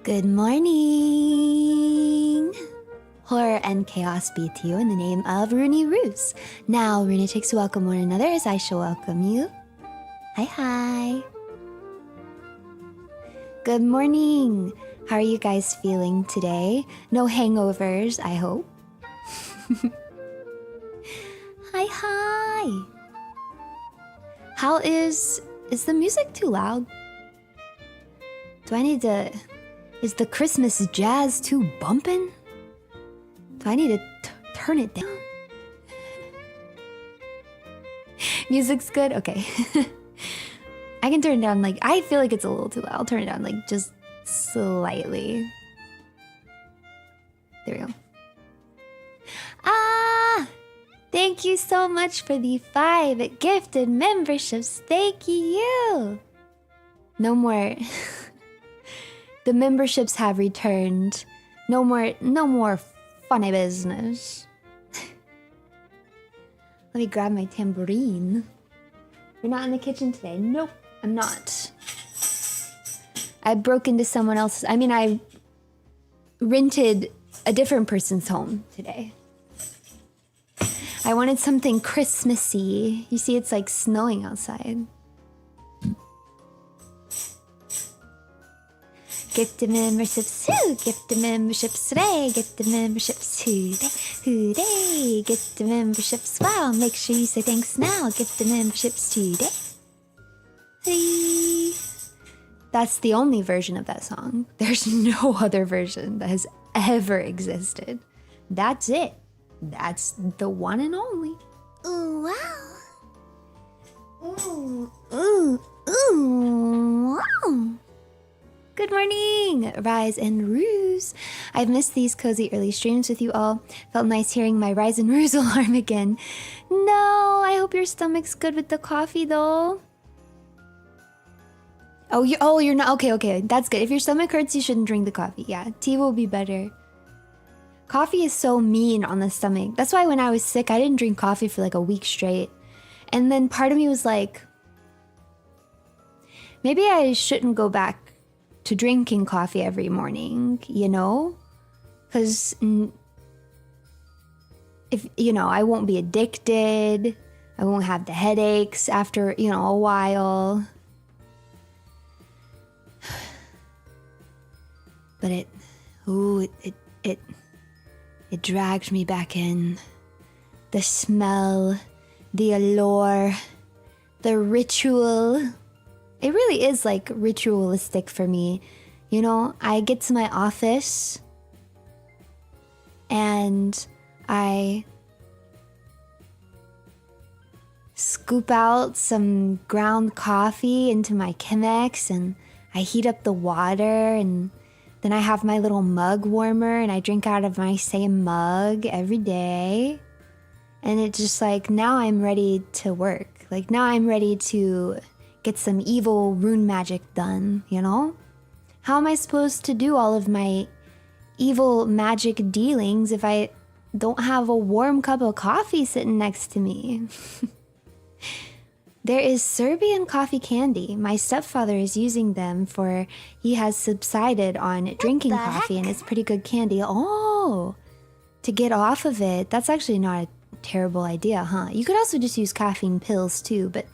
Good morning! Horror and chaos be to you in the name of Runie Ruse. Now, Runatics, welcome one another as I shall welcome you. Hi, hi. Good morning. How are you guys feeling today? No hangovers, I hope. Hi, hi. How is the music too loud? Do I need to... Is the Christmas jazz too bumpin'? Do I need to turn it down? Music's good? Okay. I can turn it down, like, I feel like it's a little too loud. I'll turn it down, like, just slightly. There we go. Ah! Thank you so much for the 5 gifted memberships. Thank you! No more... The memberships have returned. No more funny business. Let me grab my tambourine. You're not in the kitchen today? Nope, I'm not. I broke into someone else's... I rented a different person's home today. I wanted something Christmassy. You see, it's like snowing outside. Get the memberships too, get the memberships today, get the memberships today, today, get the memberships, wow, make sure you say thanks now, get the memberships today. Hey. That's the only version of that song. There's no other version that has ever existed. That's it. That's the one and only. Ooh, wow. Ooh, ooh, ooh, wow. Good morning, Rise and Ruse. I've missed these cozy early streams with you all. Felt nice hearing my Rise and Ruse alarm again. No, I hope your stomach's good with the coffee though. Oh, you're not, okay, that's good. If your stomach hurts, you shouldn't drink the coffee. Yeah, tea will be better. Coffee is so mean on the stomach. That's why when I was sick, I didn't drink coffee for like a week straight. And then part of me was like, maybe I shouldn't go back to drinking coffee every morning, you know? Because, if, you know, I won't be addicted. I won't have the headaches after, you know, a while. But it dragged me back in. The smell, the allure, the ritual. It really is like ritualistic for me. You know, I get to my office and I scoop out some ground coffee into my Chemex and I heat up the water, and then I have my little mug warmer and I drink out of my same mug every day. And it's just like, now I'm ready to work. Like, now I'm ready to get some evil rune magic done, you know? How am I supposed to do all of my evil magic dealings if I don't have a warm cup of coffee sitting next to me? There is Serbian coffee candy. My stepfather is using them for, he has subsided on drinking coffee, and it's pretty good candy. Oh, to get off of it, that's actually not a terrible idea, huh? You could also just use caffeine pills too, but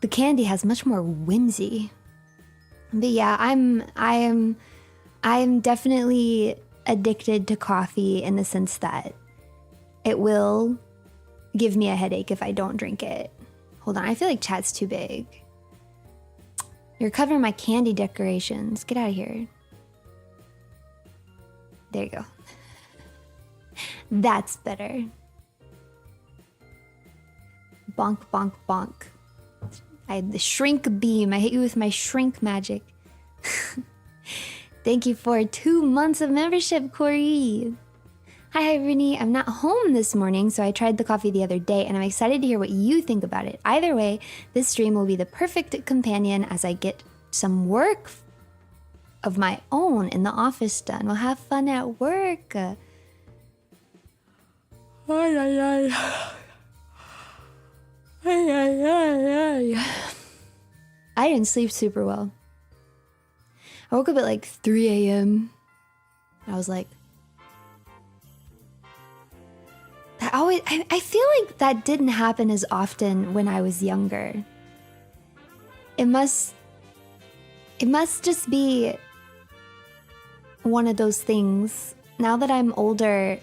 the candy has much more whimsy. But yeah, I am definitely addicted to coffee in the sense that it will give me a headache if I don't drink it. Hold on, I feel like chat's too big. You're covering my candy decorations. Get out of here. There you go. That's better. Bonk, bonk, bonk. I had the shrink beam. I hit you with my shrink magic. Thank you for 2 months of membership, Corey. Hi, Runie. I'm not home this morning, so I tried the coffee the other day, and I'm excited to hear what you think about it. Either way, this stream will be the perfect companion as I get some work of my own in the office done. We'll have fun at work. Ay, ay, ay. Ay, ay, ay, ay. I didn't sleep super well. I woke up at like 3 a.m. I was like, I feel like that didn't happen as often when I was younger. It must just be one of those things. Now that I'm older,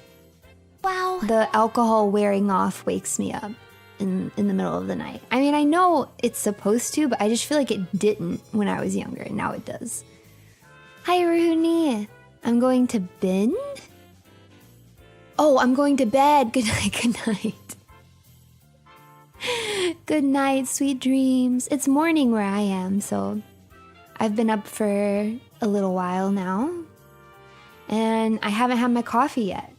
wow, the alcohol wearing off wakes me up in the middle of the night. I mean, I know it's supposed to, but I just feel like it didn't when I was younger, and now it does. Hi, Runie. I'm going to bed. Oh, I'm going to bed. Good night, good night. Good night, sweet dreams. It's morning where I am, so I've been up for a little while now, and I haven't had my coffee yet.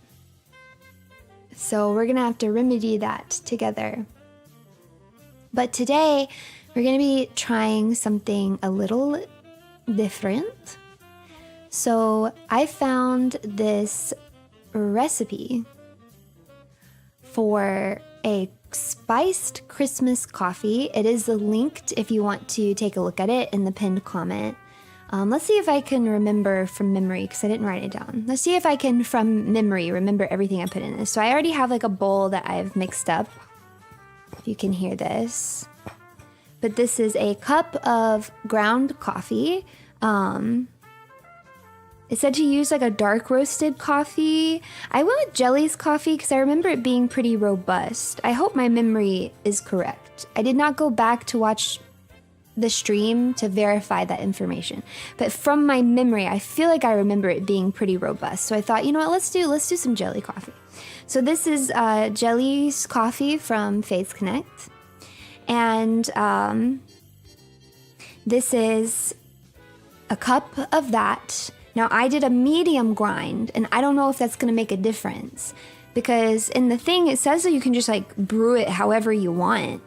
So we're gonna have to remedy that together. But today, we're gonna be trying something a little different. So I found this recipe for a spiced Christmas coffee. It is linked if you want to take a look at it in the pinned comment. Let's see if I can remember from memory, because I didn't write it down. Let's see if I can, from memory, remember everything I put in this. So I already have like a bowl that I've mixed up, if you can hear this. But this is a cup of ground coffee. It said to use like a dark roasted coffee. I went with Jelly's coffee because I remember it being pretty robust. I hope my memory is correct. I did not go back to watch the stream to verify that information, but from my memory, I feel like I remember it being pretty robust. So I thought, you know what, let's do some Jelly coffee. So this is Jelly's coffee from Faith's Connect, and this is a cup of that. Now, I did a medium grind, and I don't know if that's going to make a difference, because in the thing, it says that you can just like brew it however you want.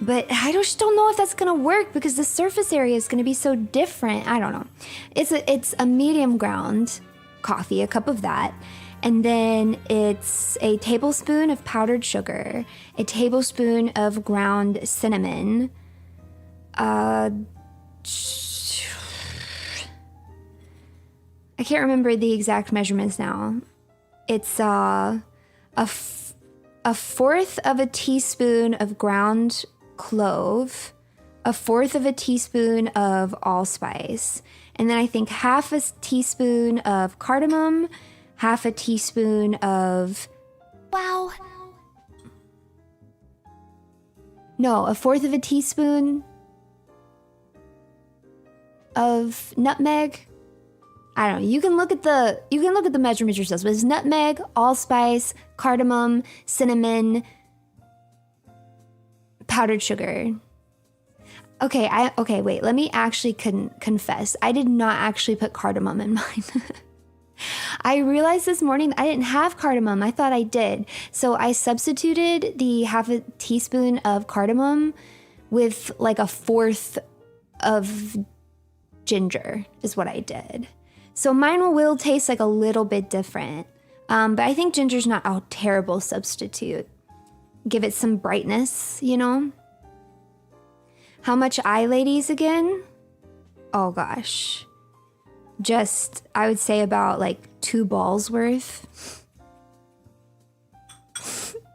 But I just don't know if that's going to work, because the surface area is going to be so different. I don't know. It's a medium ground coffee, a cup of that. And then it's a tablespoon of powdered sugar, a tablespoon of ground cinnamon, I can't remember the exact measurements now. It's a fourth of a teaspoon of ground clove, a fourth of a teaspoon of allspice, and then I think half a teaspoon of cardamom, half a teaspoon of... Wow. No, a fourth of a teaspoon of nutmeg. I don't know. You can look at the measurements yourselves, but it's nutmeg, allspice, cardamom, cinnamon, powdered sugar. Okay, wait. Let me actually confess. I did not actually put cardamom in mine. I realized this morning I didn't have cardamom. I thought I did. So I substituted the half a teaspoon of cardamom with like a fourth of ginger is what I did. So mine will taste like a little bit different. But I think ginger's not a terrible substitute. Give it some brightness, you know? How much eye ladies again? Oh gosh. Just, I would say about like 2 balls worth.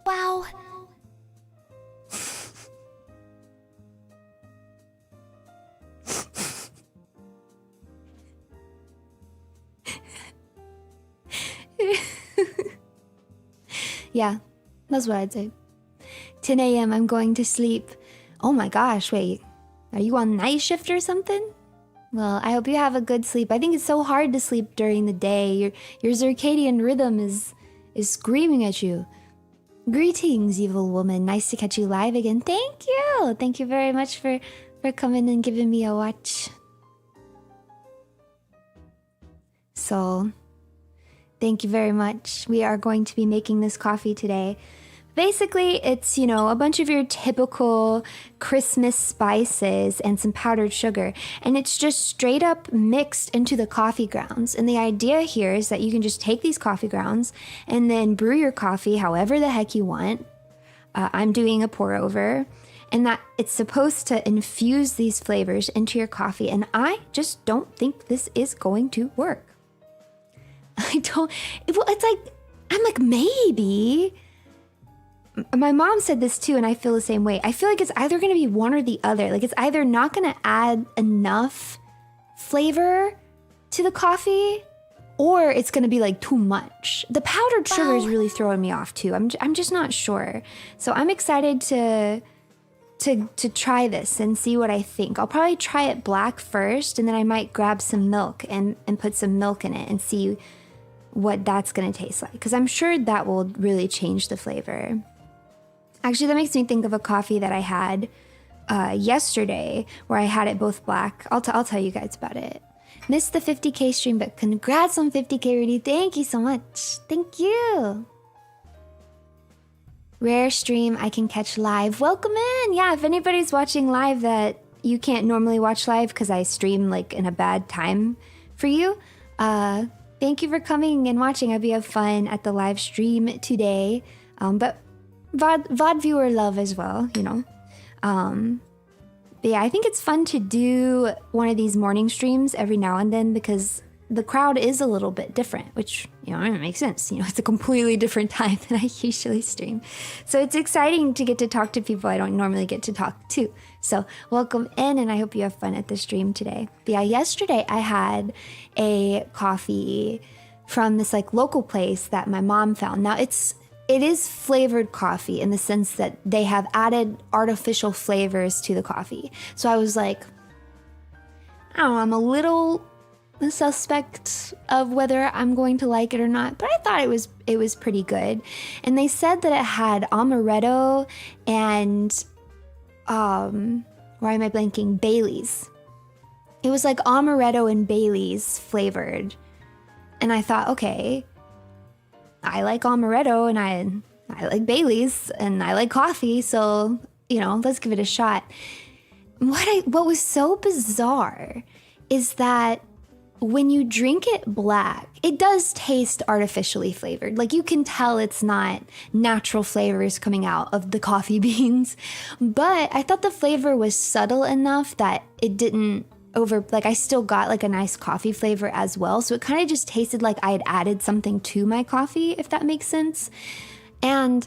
Wow. Yeah, that's what I'd say. 10 a.m. I'm going to sleep. Oh my gosh, wait. Are you on night shift or something? Well, I hope you have a good sleep. I think it's so hard to sleep during the day. Your circadian rhythm is screaming at you. Greetings, evil woman. Nice to catch you live again. Thank you. Thank you very much for coming and giving me a watch. So, thank you very much. We are going to be making this coffee today. Basically, it's, you know, a bunch of your typical Christmas spices and some powdered sugar, and it's just straight up mixed into the coffee grounds. And the idea here is that you can just take these coffee grounds and then brew your coffee however the heck you want. I'm doing a pour over. and that it's supposed to infuse these flavors into your coffee. And I just don't think this is going to work. Well, it's like, I'm like, maybe. My mom said this too, and I feel the same way. I feel like it's either going to be one or the other. Like, it's either not going to add enough flavor to the coffee, or it's going to be like too much. The powdered sugar is really throwing me off too. I'm just not sure. So I'm excited to try this and see what I think. I'll probably try it black first, and then I might grab some milk and put some milk in it and see what that's going to taste like, because I'm sure that will really change the flavor. Actually, that makes me think of a coffee that I had yesterday, where I had it both black. I'll tell you guys about it. Missed the 50K stream, but congrats on 50K, Runie. Thank you so much. Thank you. Rare stream I can catch live. Welcome in. Yeah, if anybody's watching live that you can't normally watch live because I stream like in a bad time for you, thank you for coming and watching. I hope you have fun at the live stream today. But VOD viewer love as well, you know. But yeah, I think it's fun to do one of these morning streams every now and then, because the crowd is a little bit different, which, you know, it makes sense. You know, it's a completely different time than I usually stream. So it's exciting to get to talk to people I don't normally get to talk to. So welcome in, and I hope you have fun at the stream today. But yeah, yesterday I had a coffee from this like local place that my mom found. Now it is flavored coffee in the sense that they have added artificial flavors to the coffee. So I was like, I don't know, I'm a little suspect of whether I'm going to like it or not, but I thought it was pretty good. And they said that it had amaretto and why am I blanking? Bailey's. It was like amaretto and Bailey's flavored. And I thought, okay, I like amaretto and I like Bailey's and I like coffee, so, you know, let's give it a shot. What was so bizarre is that when you drink it black, it does taste artificially flavored. Like, you can tell it's not natural flavors coming out of the coffee beans. But I thought the flavor was subtle enough that it didn't I still got like a nice coffee flavor as well. So it kind of just tasted like I had added something to my coffee, if that makes sense. And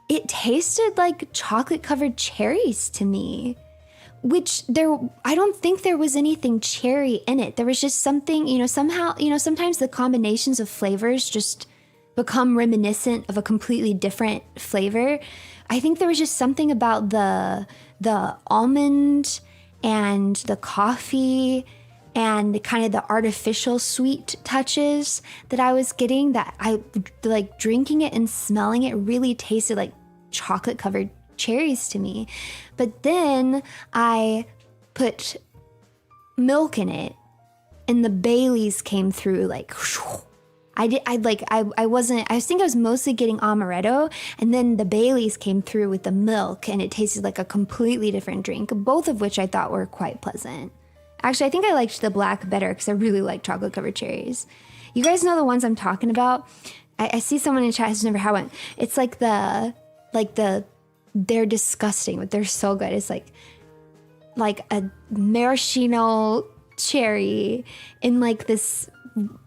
it tasted like chocolate covered cherries to me, which I don't think there was anything cherry in it. There was just something, you know, somehow, you know, sometimes the combinations of flavors just become reminiscent of a completely different flavor. I think there was just something about the almond and the coffee and kind of the artificial sweet touches that I was getting, that I like drinking it and smelling it really tasted like chocolate covered cherries to me. But then I put milk in it and the Baileys came through like I think I was mostly getting amaretto, and then the Baileys came through with the milk and it tasted like a completely different drink, both of which I thought were quite pleasant. Actually, I think I liked the black better because I really like chocolate covered cherries. You guys know the ones I'm talking about? I see someone in chat who's never had one. It's like they're disgusting, but they're so good. It's like a maraschino cherry in like this,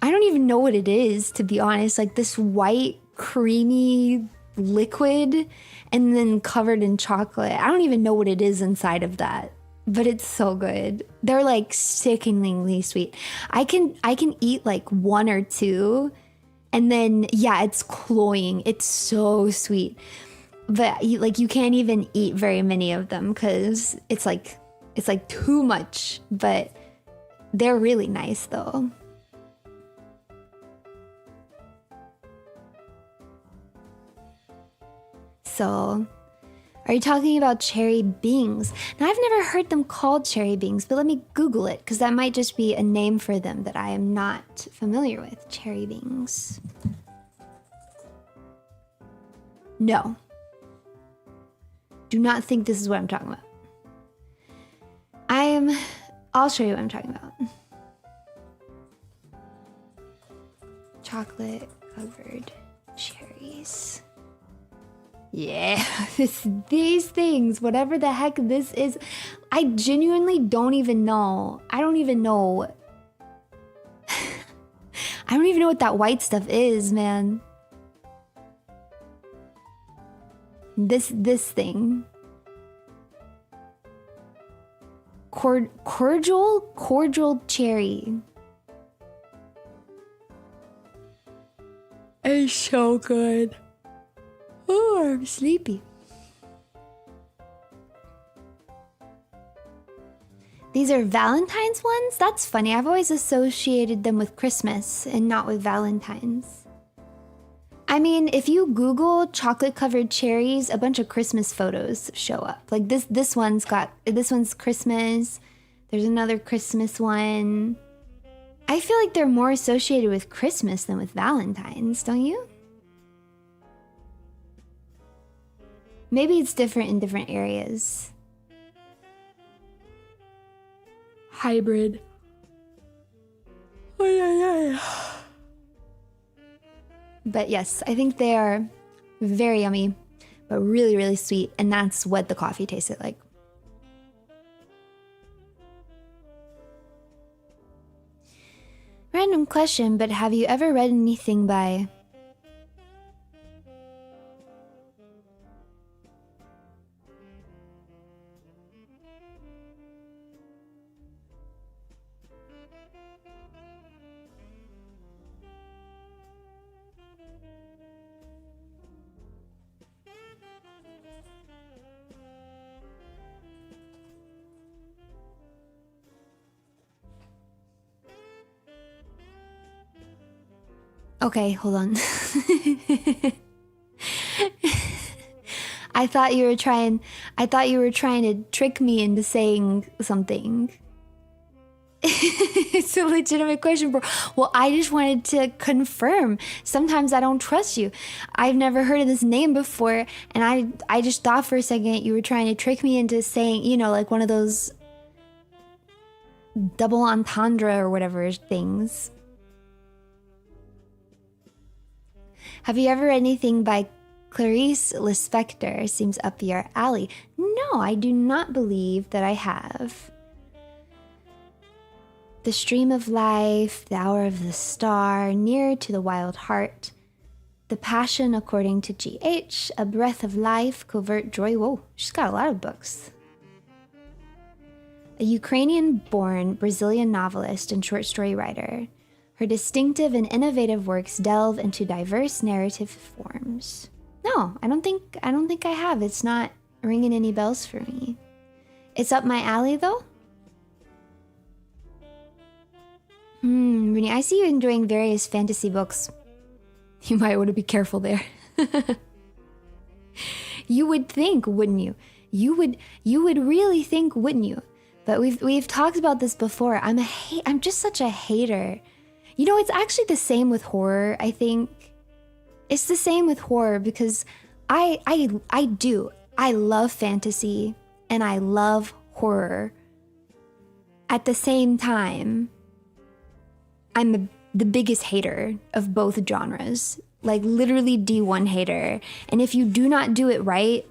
I don't even know what it is, to be honest, like this white creamy liquid and then covered in chocolate. I don't even know what it is inside of that, but it's so good. They're like sickeningly sweet. I can eat like one or two and then yeah, it's cloying. It's so sweet. But like you can't even eat very many of them because it's like too much, but they're really nice though. So, are you talking about cherry beans? Now, I've never heard them called cherry beans, but let me Google it, because that might just be a name for them that I am not familiar with. Cherry beans. No. Do not think this is what I'm talking about. I'll show you what I'm talking about. Chocolate covered cherries. Yeah, these things, whatever the heck this is, I genuinely don't even know. I don't even know. I don't even know what that white stuff is, man. This thing. Cordial cherry. It's so good. Oh, I'm sleepy. These are Valentine's ones? That's funny. I've always associated them with Christmas and not with Valentine's. I mean, if you Google chocolate-covered cherries, a bunch of Christmas photos show up. Like this one's Christmas. There's another Christmas one. I feel like they're more associated with Christmas than with Valentine's, don't you? Maybe it's different in different areas. Hybrid. Oh, yeah. But yes, I think they are very yummy, but really, really sweet. And that's what the coffee tasted like. Random question, but have you ever read anything by... Okay, hold on. I thought you were trying to trick me into saying something. It's a legitimate question, bro. Well, I just wanted to confirm. Sometimes I don't trust you. I've never heard of this name before, and I just thought for a second you were trying to trick me into saying, you know, like one of those double entendre or whatever things. Have you ever read anything by Clarice Lispector? Seems up your alley. No, I do not believe that I have. The Stream of Life, The Hour of the Star, Near to the Wild Heart, The Passion According to G.H., A Breath of Life, Covert Joy. Whoa, she's got a lot of books. A Ukrainian-born Brazilian novelist and short story writer. Her distinctive and innovative works delve into diverse narrative forms. No, I don't think I have. It's not ringing any bells for me. It's up my alley though. Runie, I see you enjoying various fantasy books. You might want to be careful there. You would think, wouldn't you? You would really think, wouldn't you? But we've talked about this before. I'm just such a hater. You know, it's actually the same with horror, I think. It's the same with horror because I love fantasy and I love horror. At the same time, I'm the biggest hater of both genres. Like literally D1 hater. And if you do not do it right,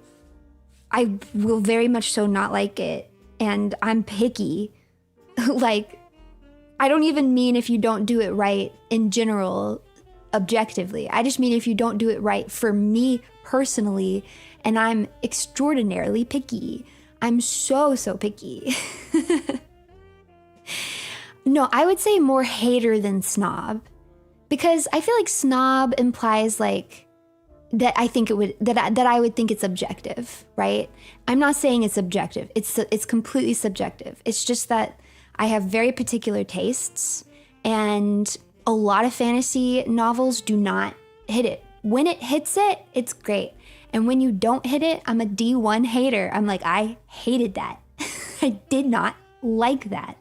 I will very much so not like it. And I'm picky. Like, I don't even mean if you don't do it right in general, objectively. I just mean if you don't do it right for me personally, and I'm extraordinarily picky. I'm so picky. No, I would say more hater than snob. Because I feel like snob implies like that I would think it's objective, right? I'm not saying it's objective. It's completely subjective. It's just that I have very particular tastes, and a lot of fantasy novels do not hit it. When it hits it, it's great. And when you don't hit it, I'm a D1 hater. I'm like, I hated that. I did not like that.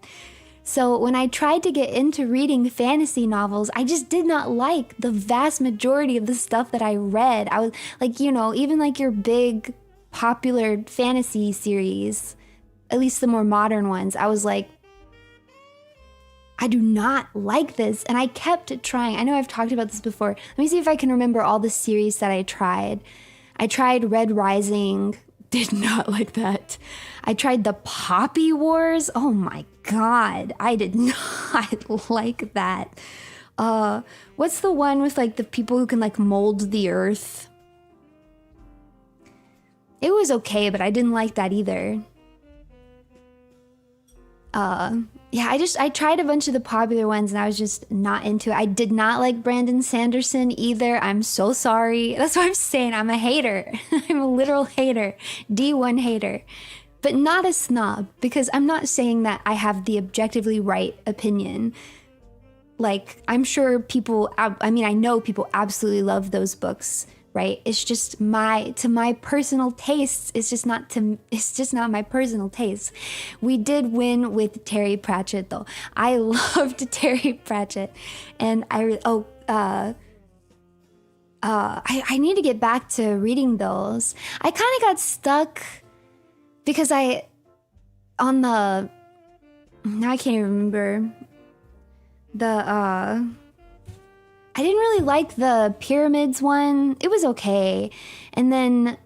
So when I tried to get into reading fantasy novels, I just did not like the vast majority of the stuff that I read. I was like, you know, even like your big popular fantasy series, at least the more modern ones, I was like, I do not like this. And I kept trying. I know I've talked about this before. Let me see if I can remember all the series that I tried. I tried Red Rising, did not like that. I tried the Poppy Wars. Oh my god, I did not like that. What's the one with like the people who can like mold the earth? It was okay, but I didn't like that either. Yeah, I tried a bunch of the popular ones and I was just not into it. I did not like Brandon Sanderson either. I'm so sorry. That's what I'm saying. I'm a hater. I'm a literal hater. D1 hater. But not a snob, because I'm not saying that I have the objectively right opinion. Like, I'm sure people, I mean, I know people absolutely love those books, right? It's just to my personal tastes, it's just not my personal taste. We did win with Terry Pratchett though. I loved Terry Pratchett, and I need to get back to reading those. I kind of got stuck because now I can't even remember I didn't really like the pyramids one. It was okay. And then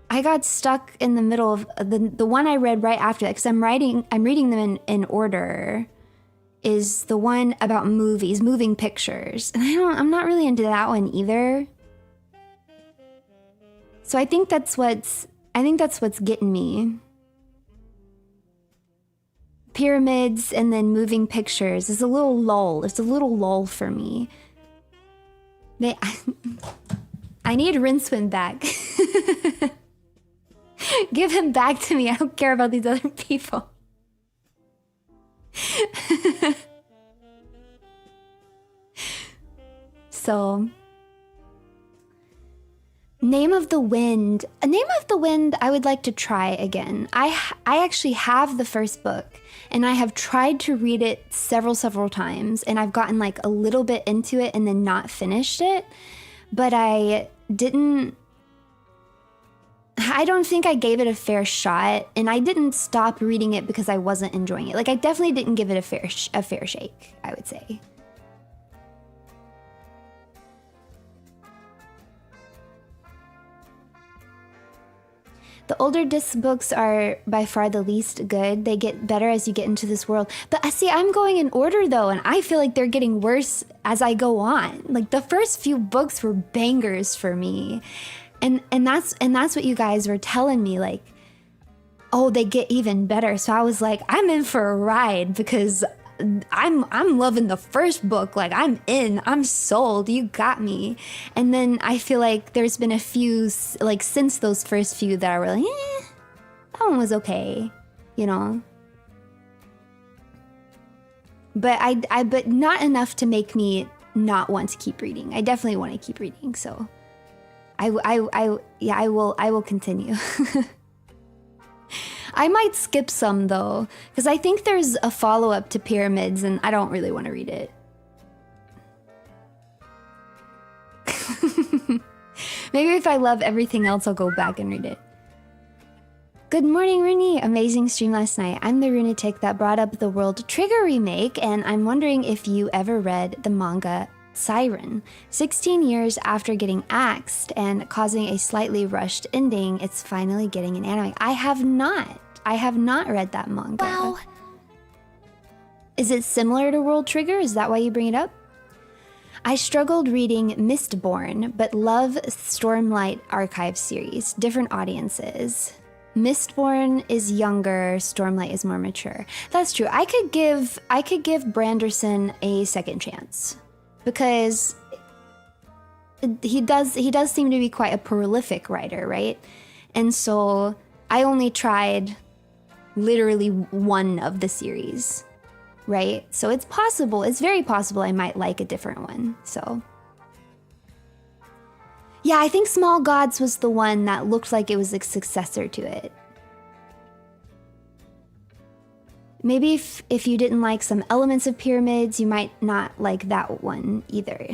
I got stuck in the middle of the one I read right after that, because I'm reading them in order, is the one about movies, moving pictures. And I'm not really into that one either. So I think that's what's getting me. Pyramids and then moving pictures is a little lull. It's a little lull for me. I need Rincewind back. Give him back to me. I don't care about these other people. So, Name of the Wind. Name of the Wind I would like to try again. I actually have the first book, and I have tried to read it several times, and I've gotten like a little bit into it and then not finished it. But I don't think I gave it a fair shot, and I didn't stop reading it because I wasn't enjoying it. Like, I definitely didn't give it a fair shake, I would say. The older disc books are by far the least good. They get better as you get into this world. But see, I'm going in order though, and I feel like they're getting worse as I go on. Like, the first few books were bangers for me. And that's what you guys were telling me, like, oh, they get even better. So I was like, I'm in for a ride, because I'm loving the first book. Like, I'm in, I'm sold, you got me. And then I feel like there's been a few, like, since those first few that are really, that one was okay, you know. But but not enough to make me not want to keep reading. I definitely want to keep reading, so I will continue. I might skip some though, because I think there's a follow-up to Pyramids and I don't really want to read it. Maybe if I love everything else, I'll go back and read it. Good morning, Runie. Amazing stream last night. I'm the Runatic that brought up the World Trigger remake, and I'm wondering if you ever read the manga Siren. 16 years after getting axed and causing a slightly rushed ending, it's finally getting an anime. I have not read that manga. Wow. Is it similar to World Trigger? Is that why you bring it up? I struggled reading Mistborn, but love Stormlight Archive series. Different audiences. Mistborn is younger, Stormlight is more mature. That's true. I could give Branderson a second chance, because he does seem to be quite a prolific writer, right? And so I only tried literally one of the series, right? So it's possible, it's very possible I might like a different one. So yeah, I think Small Gods was the one that looked like it was a successor to it. Maybe if you didn't like some elements of Pyramids, you might not like that one either.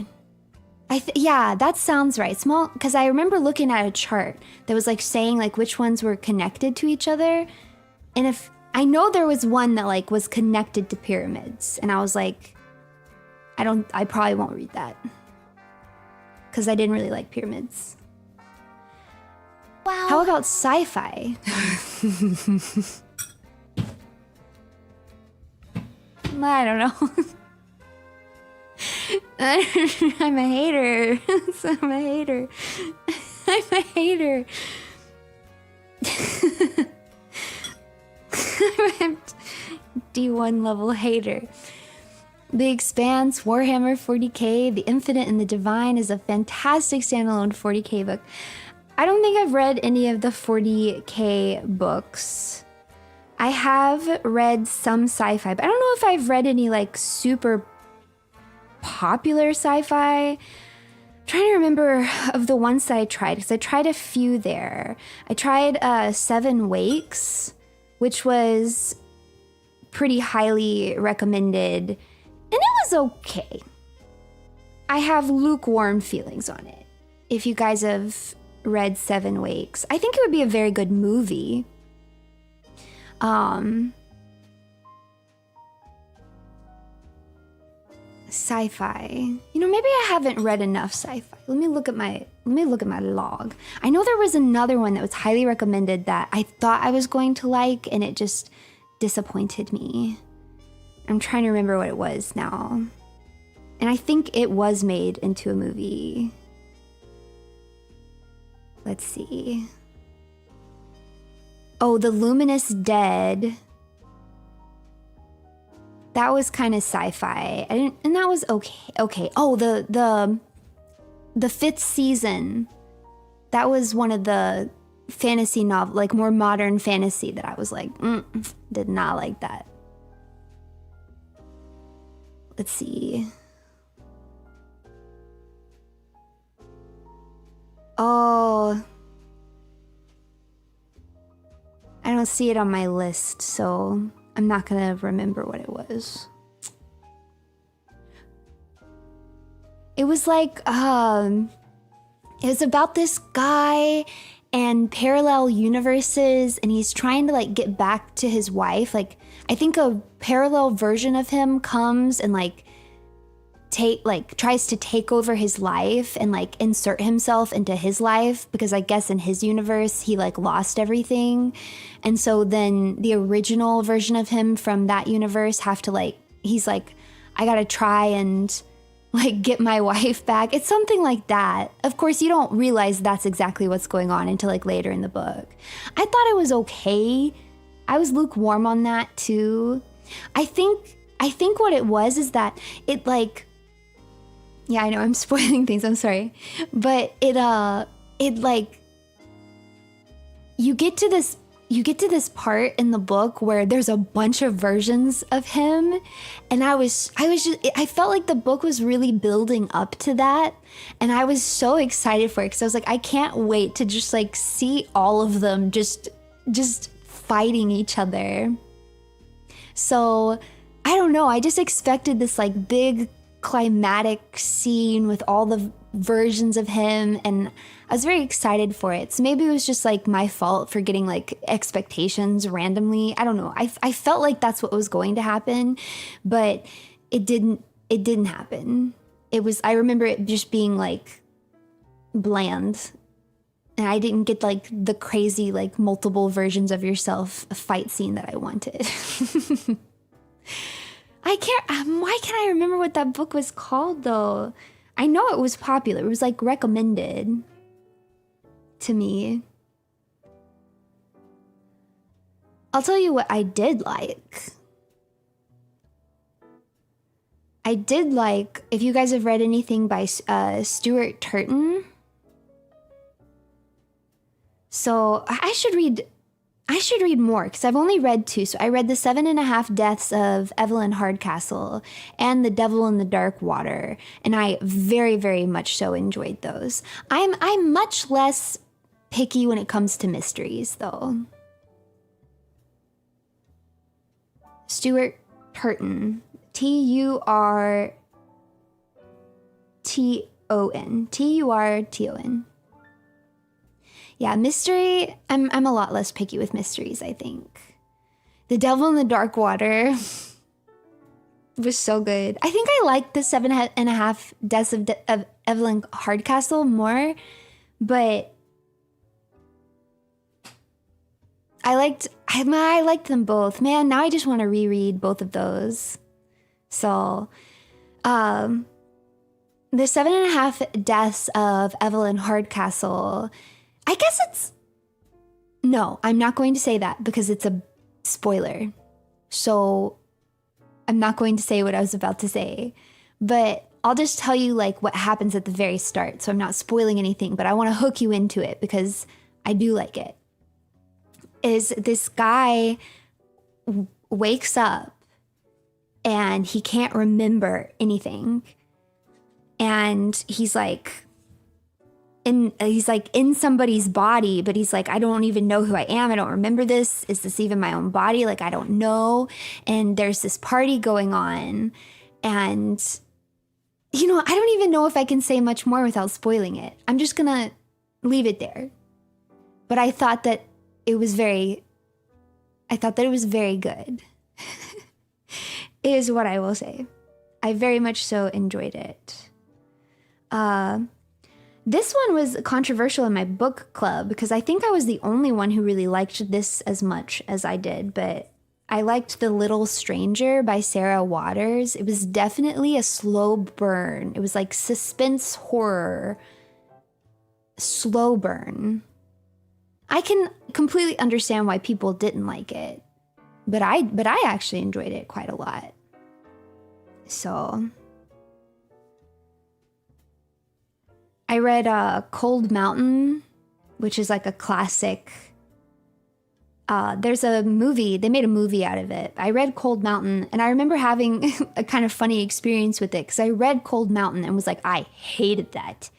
Yeah, that sounds right. Small, because I remember looking at a chart that was like saying like which ones were connected to each other. And if I know there was one that like was connected to Pyramids, and I was like, I probably won't read that, because I didn't really like Pyramids. How about sci-fi? I don't know. I'm a hater. I'm a hater. I'm a hater. I'm a D1 level hater. The Expanse, Warhammer 40k, The Infinite and the Divine is a fantastic standalone 40k book. I don't think I've read any of the 40k books. I have read some sci-fi, but I don't know if I've read any like super popular sci-fi. I'm trying to remember of the ones that I tried, because I tried a few there. I tried Seven Wakes, which was pretty highly recommended, and it was okay. I have lukewarm feelings on it. If you guys have read Seven Wakes, I think it would be a very good movie. Sci-fi. You know, maybe I haven't read enough sci-fi. Let me look at my log. I know there was another one that was highly recommended that I thought I was going to like, and it just disappointed me. I'm trying to remember what it was now. And I think it was made into a movie. Let's see. Oh, The Luminous Dead. That was kind of sci-fi. And that was okay. Okay. Oh, the fifth season. That was one of the fantasy novel, like more modern fantasy that I was like, did not like that. Let's see. Oh, I don't see it on my list, so I'm not gonna remember what it was. It was like, it was about this guy and parallel universes, and he's trying to like get back to his wife. Like, I think a parallel version of him comes and like tries to take over his life and like insert himself into his life, because I guess in his universe he like lost everything. And so then the original version of him from that universe he's like, I gotta try and like get my wife back. It's something like that. Of course, you don't realize that's exactly what's going on until like later in the book. I thought it was okay. I was lukewarm on that too. I think what it was is that it like, yeah, I know I'm spoiling things, I'm sorry. But it like, you get to this part in the book where there's a bunch of versions of him, and I felt like the book was really building up to that, and I was so excited for it, because I was like, I can't wait to just like see all of them just fighting each other. So I don't know, I just expected this like big climatic scene with all the versions of him, and I was very excited for it. So maybe it was just like my fault for getting like expectations randomly. I don't know. I felt like that's what was going to happen, but it didn't happen. I remember it just being like bland, and I didn't get like the crazy like multiple versions of yourself fight scene that I wanted. Why can't I remember what that book was called though? I know it was popular. It was like recommended to me. I'll tell you what I did like. I did like, if you guys have read anything by Stuart Turton. So I should read more, because I've only read 2. So I read The 7.5 Deaths of Evelyn Hardcastle and The Devil in the Dark Water, and I very, very much so enjoyed those. I'm much less picky when it comes to mysteries, though. Stuart Turton, Turton, Turton. Yeah, mystery, I'm a lot less picky with mysteries, I think. The Devil in the Dark Water was so good. I think I liked The 7.5 Deaths of Evelyn Hardcastle more, but I liked them both. Man, now I just want to reread both of those. So, The 7.5 Deaths of Evelyn Hardcastle. I guess it's... No, I'm not going to say that because it's a spoiler. So I'm not going to say what I was about to say. But I'll just tell you like what happens at the very start. So I'm not spoiling anything, but I want to hook you into it because I do like it. Is this guy wakes up and he can't remember anything. And he's like in somebody's body, but he's like, I don't even know who I am. I don't remember this. Is this even my own body? Like, I don't know. And there's this party going on. And, you know, I don't even know if I can say much more without spoiling it. I'm just going to leave it there. But I thought that it was very good, is what I will say. I very much so enjoyed it. This one was controversial in my book club because I think I was the only one who really liked this as much as I did, but I liked The Little Stranger by Sarah Waters. It was definitely a slow burn. It was like suspense horror, slow burn. I can completely understand why people didn't like it, but I actually enjoyed it quite a lot. So I read Cold Mountain, which is like a classic. There's a movie, they made a movie out of it. I read Cold Mountain, and I remember having a kind of funny experience with it, because I read Cold Mountain and was like, I hated that.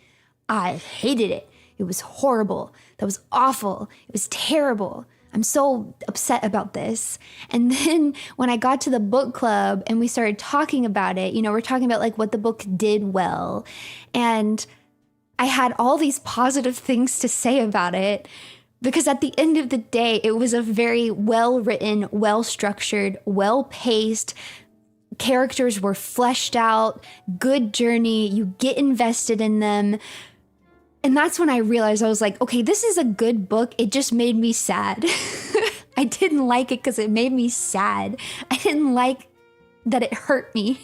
I hated it. It was horrible. That was awful. It was terrible. I'm so upset about this. And then when I got to the book club and we started talking about it, you know, we're talking about like what the book did well. And I had all these positive things to say about it because at the end of the day, it was a very well-written, well-structured, well-paced, characters were fleshed out, good journey, you get invested in them. And that's when I realized, I was like, okay, this is a good book. It just made me sad. I didn't like it because it made me sad. I didn't like that it hurt me.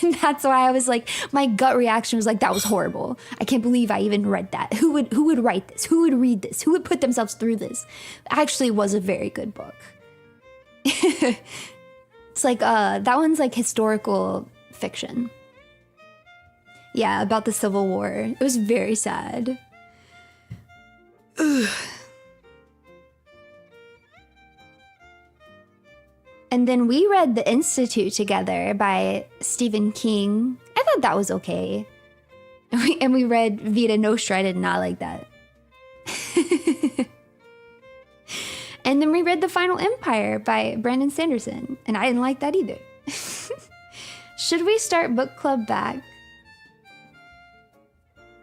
And that's why I was like, my gut reaction was like, that was horrible. I can't believe I even read that. Who would write this? Who would read this? Who would put themselves through this? Actually, it was a very good book. It's like, that one's like historical fiction. Yeah, about the Civil War. It was very sad. Ugh. And then we read The Institute together by Stephen King. I thought that was okay. And we read Vita Nostra. I did not like that. And then we read The Final Empire by Brandon Sanderson. And I didn't like that either. Should we start book club back?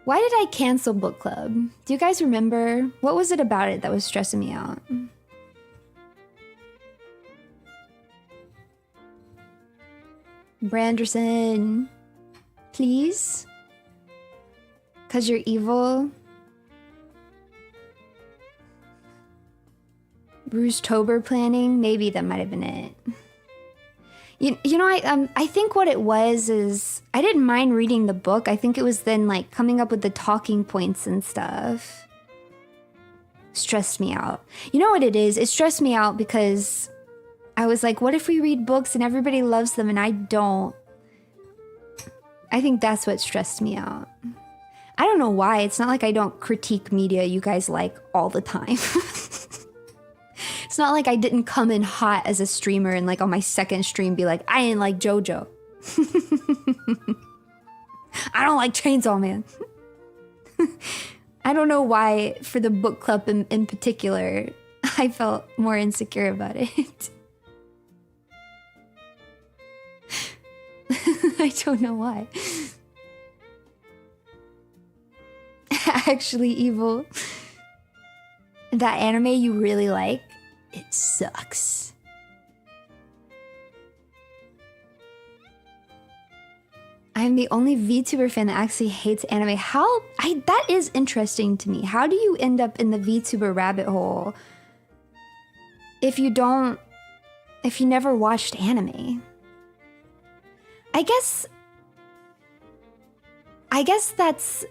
Why did I cancel book club? Do you guys remember? What was it about it that was stressing me out? Branderson, please? 'Cause you're evil? Ruse-tober planning? Maybe that might have been it. You know, I think what it was is I didn't mind reading the book. I think it was then like coming up with the talking points and stuff. Stressed me out. You know what it is? It stressed me out because I was like, what if we read books and everybody loves them and I don't? I think that's what stressed me out. I don't know why. It's not like I don't critique media you guys like all the time. It's not like I didn't come in hot as a streamer and like on my second stream be like, I didn't like JoJo. I don't like Chainsaw Man. I don't know why for the book club in particular, I felt more insecure about it. I don't know why. Actually, Evil. That anime you really like, it sucks. I'm the only VTuber fan that actually hates anime. That is interesting to me. How do you end up in the VTuber rabbit hole if you never watched anime. I guess that's...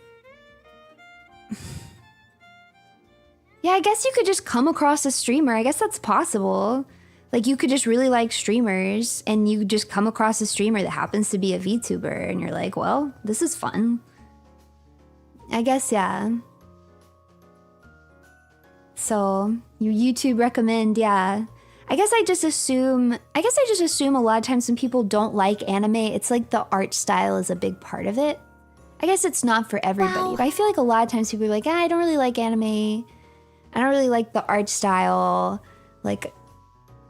Yeah, I guess you could just come across a streamer. I guess that's possible. Like, you could just really like streamers, and you just come across a streamer that happens to be a VTuber, and you're like, well, this is fun. I guess, yeah. So, you YouTube recommend, yeah. I guess I just assume a lot of times when people don't like anime, it's like the art style is a big part of it. I guess it's not for everybody, but I feel like a lot of times people are like, I don't really like anime. I don't really like the art style. Like,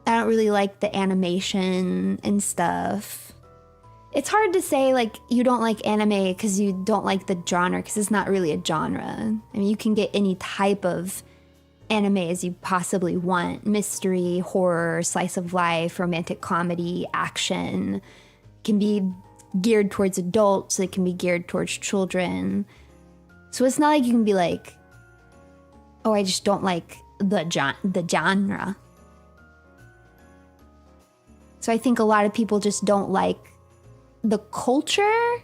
I don't really like the animation and stuff. It's hard to say, like, you don't like anime because you don't like the genre, because it's not really a genre. I mean, you can get any type of anime as you possibly want. Mystery, horror, slice of life, romantic comedy, action. It can be geared towards adults. It can be geared towards children. So it's not like you can be like, oh, I just don't like the genre. So I think a lot of people just don't like the culture,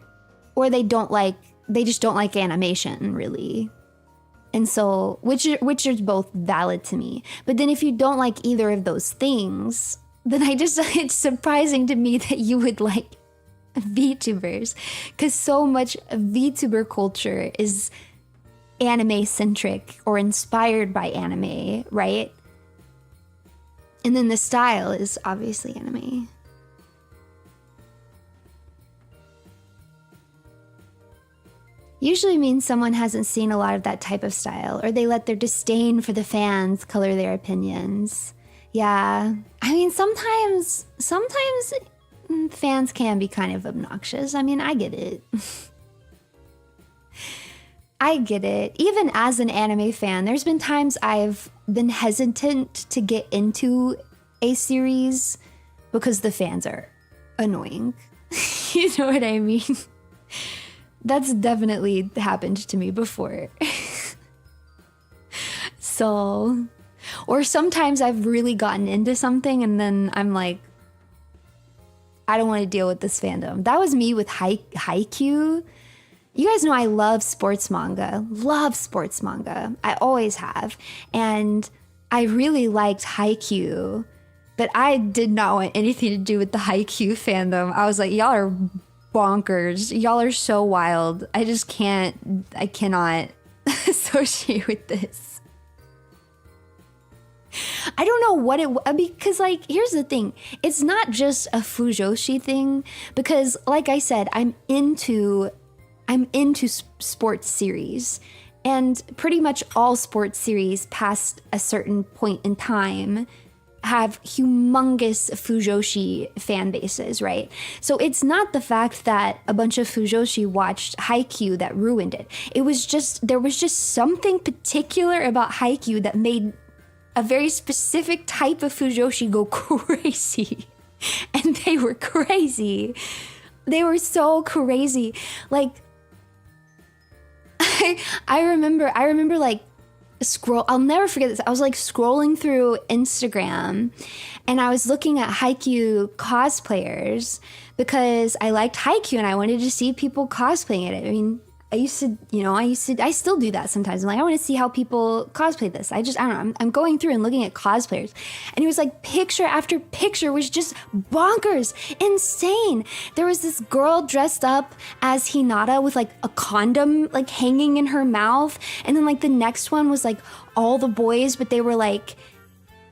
or they just don't like animation, really. And so, which is both valid to me. But then if you don't like either of those things, then it's surprising to me that you would like VTubers, because so much VTuber culture is anime centric or inspired by anime, right? And then the style is obviously anime. Usually means someone hasn't seen a lot of that type of style, or they let their disdain for the fans color their opinions. Yeah, I mean, sometimes fans can be kind of obnoxious. I mean, I get it. I get it. Even as an anime fan, there's been times I've been hesitant to get into a series because the fans are annoying. You know what I mean? That's definitely happened to me before. So, or sometimes I've really gotten into something and then I'm like, I don't want to deal with this fandom. That was me with Haikyuu. You guys know I love sports manga. Love sports manga. I always have. And I really liked Haikyuu, but I did not want anything to do with the Haikyuu fandom. I was like, y'all are bonkers. Y'all are so wild. I cannot associate with this. I don't know what because like, here's the thing. It's not just a Fujoshi thing, because like I said, I'm into sports series, and pretty much all sports series past a certain point in time have humongous Fujoshi fan bases, right? So it's not the fact that a bunch of Fujoshi watched Haikyuu that ruined it. There was just something particular about Haikyuu that made a very specific type of Fujoshi go crazy. And they were crazy. They were so crazy. Like, I remember like I'll never forget this. I was like scrolling through Instagram and I was looking at Haikyuu cosplayers because I liked Haikyuu and I wanted to see people cosplaying it. I mean, I still do that sometimes. I'm like, I want to see how people cosplay this. I don't know. I'm going through and looking at cosplayers, and it was like picture after picture was just bonkers, insane. There was this girl dressed up as Hinata with like a condom like hanging in her mouth, and then like the next one was like all the boys, but they were like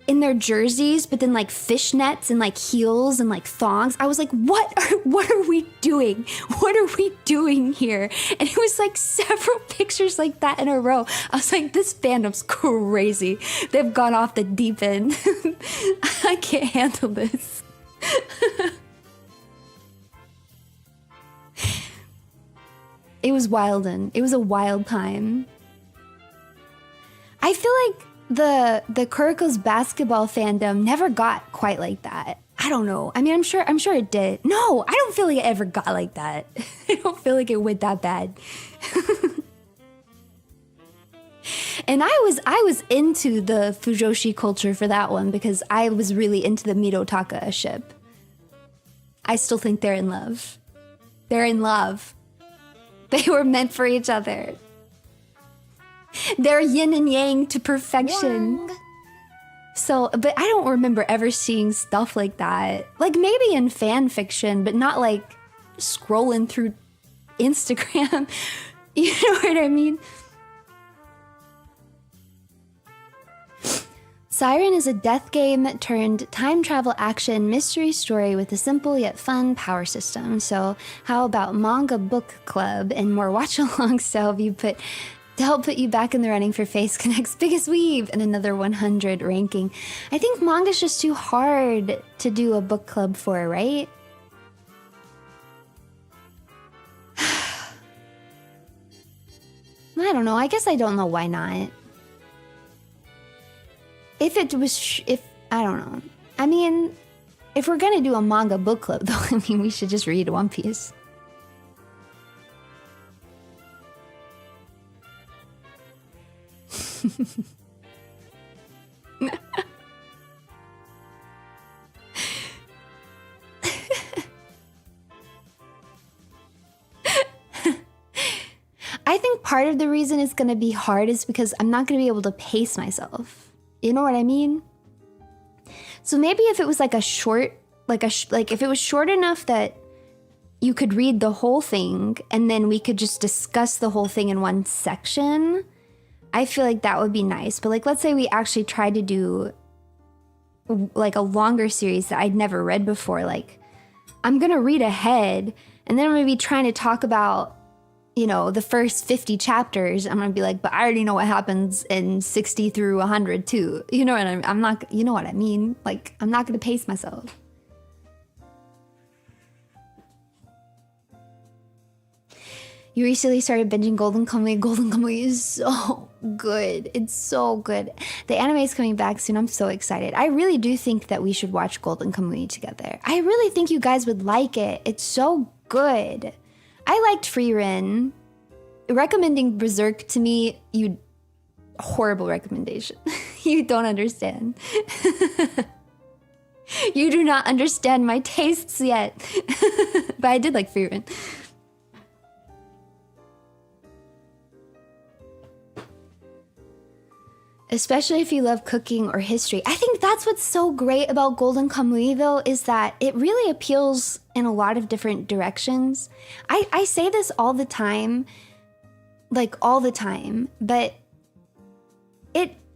in their jerseys, but then like fishnets and like heels and like thongs. I was like, what are we doing? What are we doing here? And it was like several pictures like that in a row. I was like, this fandom's crazy. They've gone off the deep end. I can't handle this. It was wild, and it was a wild time. I feel like the Kuriko's basketball fandom never got quite like that. I don't know. I mean, I'm sure it did. No, I don't feel like it ever got like that. I don't feel like it went that bad. And I was into the Fujoshi culture for that one because I was really into the Midotaka ship. I still think they're in love. They're in love. They were meant for each other. They're yin and yang to perfection. Yang. So, but I don't remember ever seeing stuff like that. Like maybe in fan fiction, but not like scrolling through Instagram. You know what I mean? Siren is a death game turned time travel action mystery story with a simple yet fun power system. So how about manga book club and more watch-alongs to help put you back in the running for Face Connect's biggest weave and another 100 ranking? I think manga's just too hard to do a book club for, right? I don't know. I guess I don't know why not. If I don't know. I mean, if we're gonna do a manga book club, though, I mean, we should just read One Piece. I think part of the reason it's gonna be hard is because I'm not gonna be able to pace myself. You know what I mean? So maybe if it was like a short, like if it was short enough that you could read the whole thing and then we could just discuss the whole thing in one section, I feel like that would be nice. But like, let's say we actually tried to do like a longer series that I'd never read before. Like, I'm gonna read ahead and then I'm gonna be trying to talk about, you know, the first 50 chapters. I'm gonna be like, but I already know what happens in 60 through 100 too. You know what I'm not, you know what I mean? Like, I'm not gonna pace myself. You recently started binging Golden Kamuy. Golden Kamuy is so good. It's so good. The anime is coming back soon. I'm so excited. I really do think that we should watch Golden Kamuy together. I really think you guys would like it. It's so good. I liked Frieren. Recommending Berserk to me, horrible recommendation. You don't understand. You do not understand my tastes yet. But I did like Frieren. Especially if you love cooking or history. I think that's what's so great about Golden Kamuy, though, is that it really appeals in a lot of different directions. I say this all the time, like all the time, but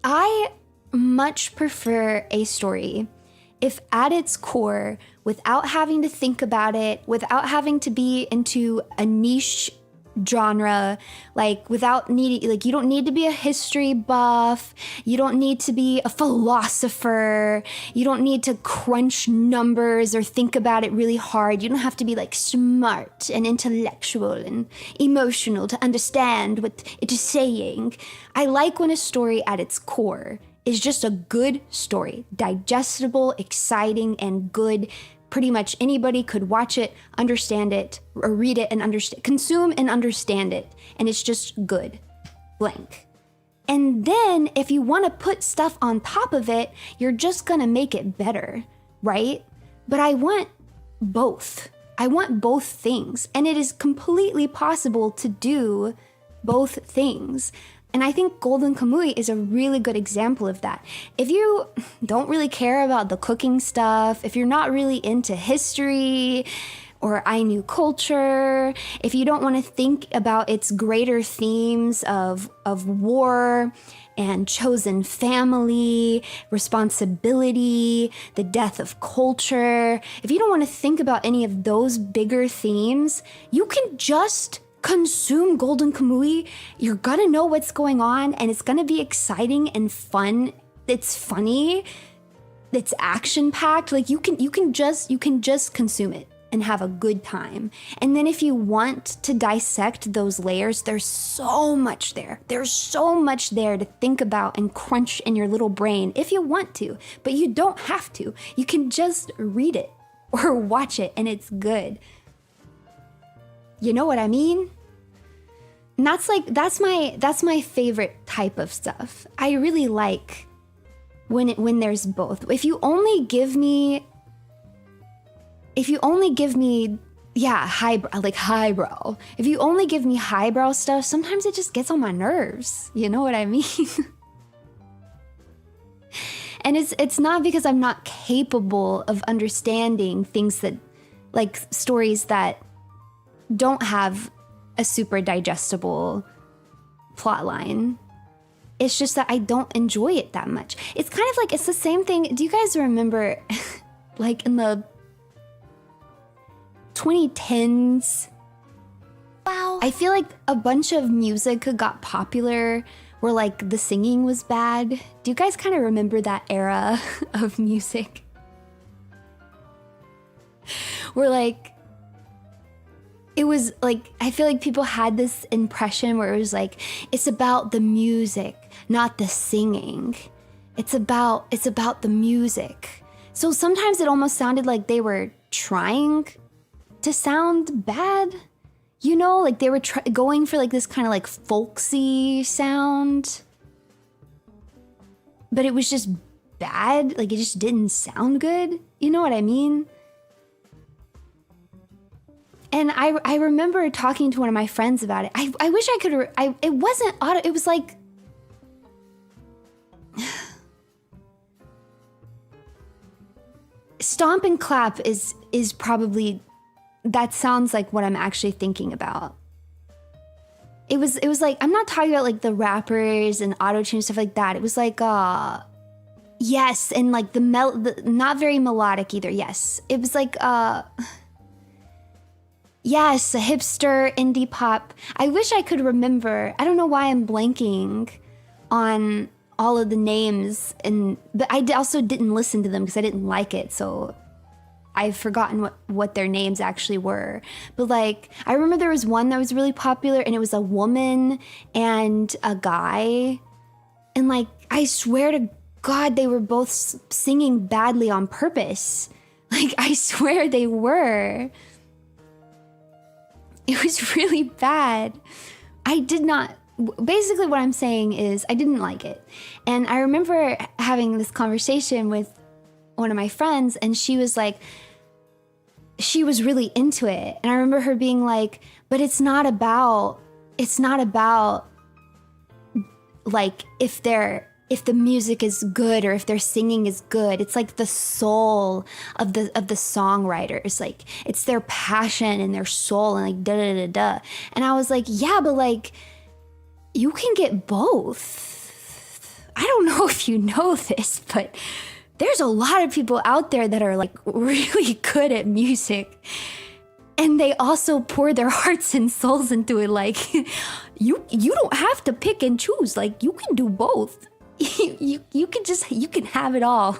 I much prefer a story if at its core, without having to think about it, without having to be into a niche genre, like without needing, like you don't need to be a history buff, you don't need to be a philosopher, you don't need to crunch numbers or think about it really hard, you don't have to be like smart and intellectual and emotional to understand what it is saying. I like when a story at its core is just a good story, digestible, exciting, and good. Pretty much anybody could watch it, understand it, or read it and consume and understand it. And it's just good, blank. And then if you want to put stuff on top of it, you're just gonna make it better, right? But I want both. I want both things. And it is completely possible to do both things. And I think Golden Kamuy is a really good example of that. If you don't really care about the cooking stuff, if you're not really into history or Ainu culture, if you don't want to think about its greater themes of war and chosen family, responsibility, the death of culture, if you don't want to think about any of those bigger themes, you can just consume Golden Kamuy. You're gonna know what's going on and it's gonna be exciting and fun. It's funny. It's action-packed. Like you can just consume it and have a good time. And then if you want to dissect those layers, there's so much there. There's so much there to think about and crunch in your little brain if you want to, but you don't have to. You can just read it or watch it and it's good. You know what I mean? And that's my favorite type of stuff. I really like when there's both. If you only give me yeah, highbrow. If you only give me highbrow stuff, sometimes it just gets on my nerves. You know what I mean? And it's not because I'm not capable of understanding things that, like stories that don't have a super digestible plot line. It's just that I don't enjoy it that much. It's kind of like, it's the same thing. Do you guys remember like in the 2010s? Wow. I feel like a bunch of music got popular where like the singing was bad. Do you guys kind of remember that era of music? Where like, it was like, I feel like people had this impression where it was like, it's about the music, not the singing. It's about the music. So sometimes it almost sounded like they were trying to sound bad. You know, like they were going for like this kind of like folksy sound. But it was just bad. Like it just didn't sound good. You know what I mean? And I remember talking to one of my friends about it. I wish I could, it wasn't auto, it was like, Stomp and Clap is probably, that sounds like what I'm actually thinking about. It was like, I'm not talking about like the rappers and auto-tune stuff like that. It was like, yes, and like the not very melodic either, yes. It was like, yes, a hipster indie pop. I wish I could remember. I don't know why I'm blanking on all of the names, but I also didn't listen to them because I didn't like it, so I've forgotten what their names actually were. But like, I remember there was one that was really popular, and it was a woman and a guy, and like, I swear to God, they were both singing badly on purpose. Like, I swear they were. It was really bad. I did not, basically what I'm saying is I didn't like it. And I remember having this conversation with one of my friends, and she was like, she was really into it. And I remember her being like, but it's not about like if the music is good or if their singing is good. It's like the soul of the songwriters. Like it's their passion and their soul and like da da da da. And I was like, yeah, but like you can get both. I don't know if you know this, but there's a lot of people out there that are like really good at music, and they also pour their hearts and souls into it. Like you don't have to pick and choose. Like you can do both. You can have it all.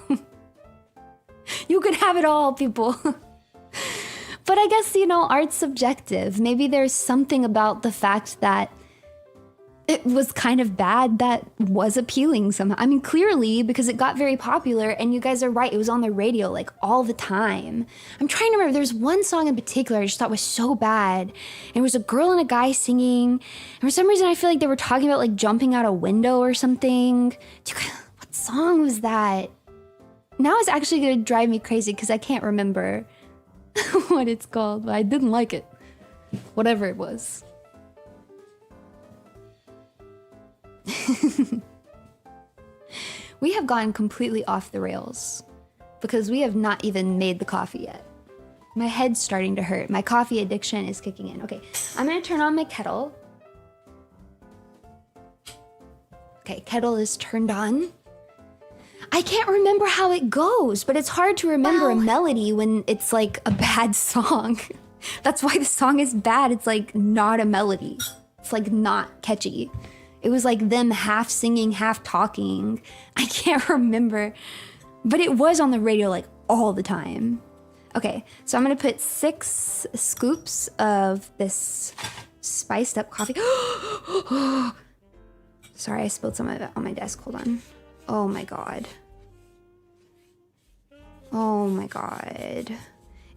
You can have it all, people. But I guess, you know, art's subjective. Maybe there's something about the fact that it was kind of bad that was appealing somehow. I mean, clearly, because it got very popular, and you guys are right, it was on the radio like all the time. I'm trying to remember, there's one song in particular I just thought was so bad. And it was a girl and a guy singing, and for some reason I feel like they were talking about like jumping out a window or something. What song was that? Now it's actually gonna drive me crazy because I can't remember what it's called, but I didn't like it. Whatever it was. We have gone completely off the rails because we have not even made the coffee yet. My head's starting to hurt. My coffee addiction is kicking in. Okay, I'm gonna turn on my kettle. Okay, kettle is turned on. I can't remember how it goes, but it's hard to remember a melody when it's like a bad song. That's why the song is bad. It's like not a melody. It's like not catchy. It was like them half singing, half talking. I can't remember, but it was on the radio like all the time. Okay, so I'm gonna put 6 scoops of this spiced up coffee. Sorry, I spilled some of it on my desk. Hold on. Oh my God. Oh my God.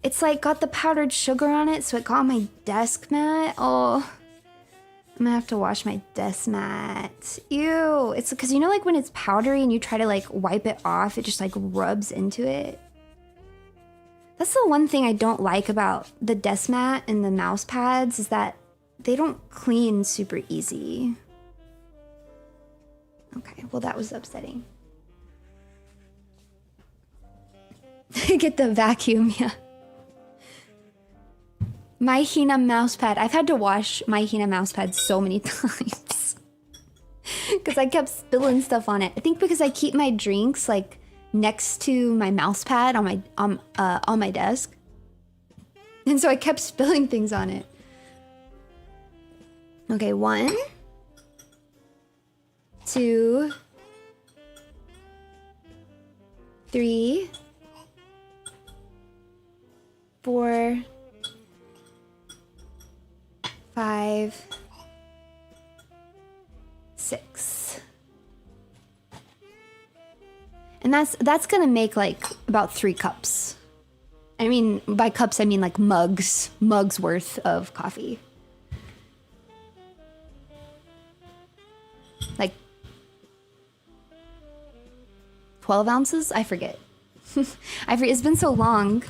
It's like got the powdered sugar on it, so it got on my desk mat. Oh. I'm gonna have to wash my desk mat. Ew. It's because, you know, like when it's powdery and you try to like wipe it off, it just like rubs into it. That's the one thing I don't like about the desk mat and the mouse pads is that they don't clean super easy. Okay, well that was upsetting. Get the vacuum, yeah. My Hina mousepad. I've had to wash my Hina mousepad so many times. Because I kept spilling stuff on it. I think because I keep my drinks like next to my mousepad on my desk. And so I kept spilling things on it. Okay, 1, 2, 3, 4, 5, 6. And that's gonna make like about 3 cups. I mean, by cups I mean like mugs worth of coffee. Like 12 ounces? I forget. It's been so long.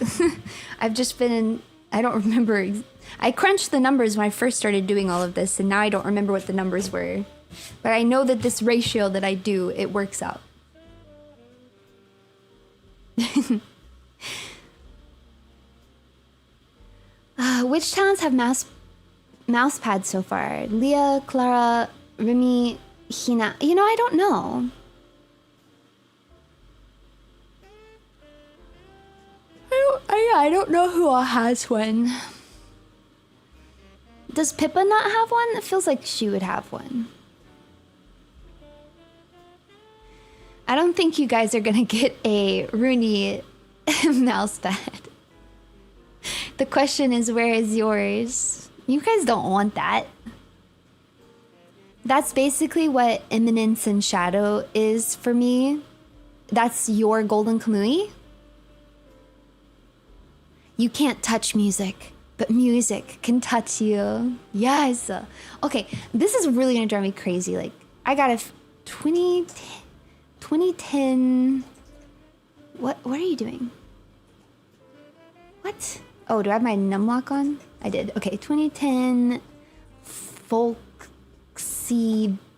I've just been I don't remember. I crunched the numbers when I first started doing all of this, and now I don't remember what the numbers were. But I know that this ratio that I do, it works out. Which talents have mouse pads so far? Leah, Clara, Remy, Hina. You know, I don't know. I don't know who all has one. Does Pippa not have one? It feels like she would have one. I don't think you guys are gonna get a Runie mouse pad. The question is, where is yours? You guys don't want that. That's basically what Eminence and Shadow is for me. That's your Golden Kamui. You can't touch music, but music can touch you. Yes. Okay, this is really gonna drive me crazy. Like, I got a 2010. What are you doing? What? Oh, do I have my numlock on? I did. Okay, 2010 folksy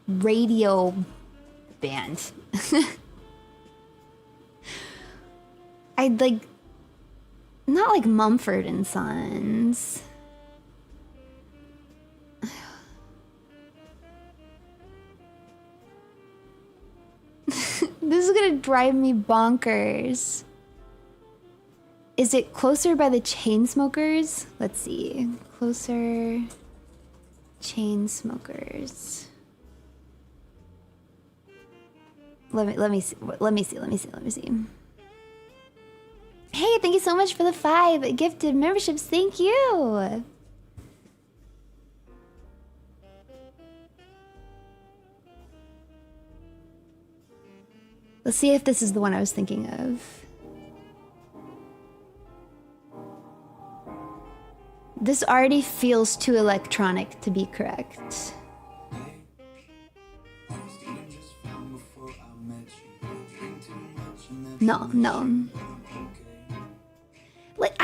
radio band. I'd like. Not like Mumford and Sons. This is gonna drive me bonkers. Is it Closer by the Chainsmokers? Let's see. Closer Chainsmokers. Let me see. Hey, thank you so much for the 5 gifted memberships. Thank you. Let's see if this is the one I was thinking of. This already feels too electronic to be correct. No. Like,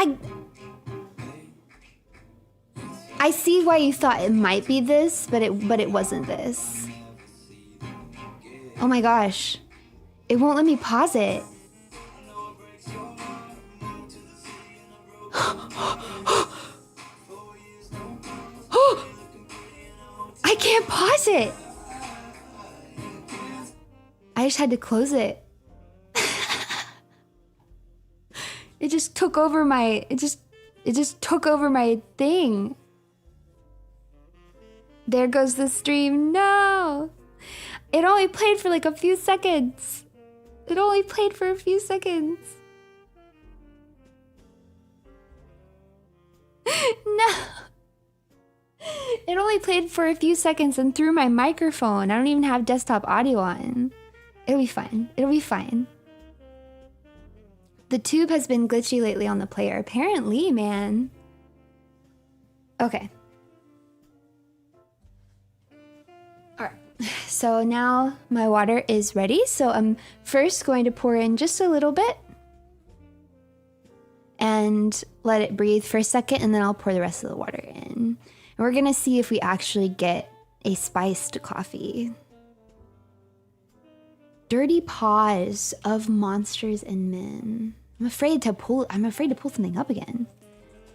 I see why you thought it might be this, but it wasn't this. Oh my gosh. It won't let me pause it. I can't pause it. I just had to close it. It just took over my, it just took over my thing. There goes the stream. No. It only played for like a few seconds. No. It only played for a few seconds and through my microphone. I don't even have desktop audio on. It'll be fine. The tube has been glitchy lately on the player. Apparently, man. Okay. So now my water is ready. So I'm first going to pour in just a little bit and let it breathe for a second, and then I'll pour the rest of the water in. And we're gonna see if we actually get a spiced coffee. Dirty paws of monsters and men. I'm afraid to pull something up again.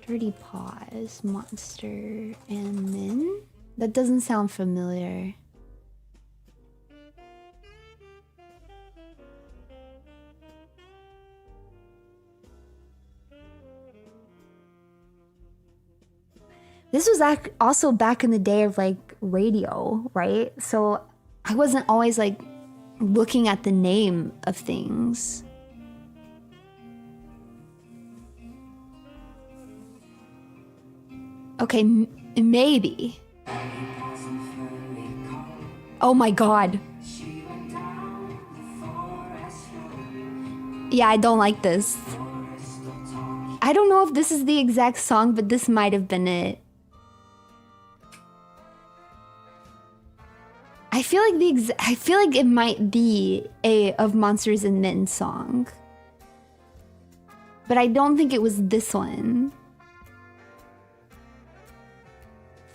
Dirty paws, monster and men? That doesn't sound familiar. This was also back in the day of like radio, right? So I wasn't always like looking at the name of things. Okay, maybe. Oh my god. Yeah, I don't like this. I don't know if this is the exact song, but this might have been it. I feel like it might be a of Monsters and Men song. But I don't think it was this one.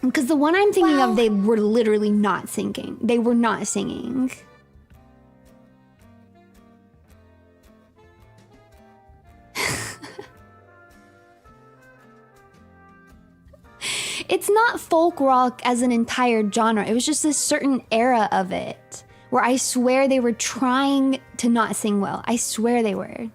Because the one I'm thinking of, they were literally not singing. They were not singing. It's not folk rock as an entire genre. It was just a certain era of it where I swear they were trying to not sing well. I swear they were.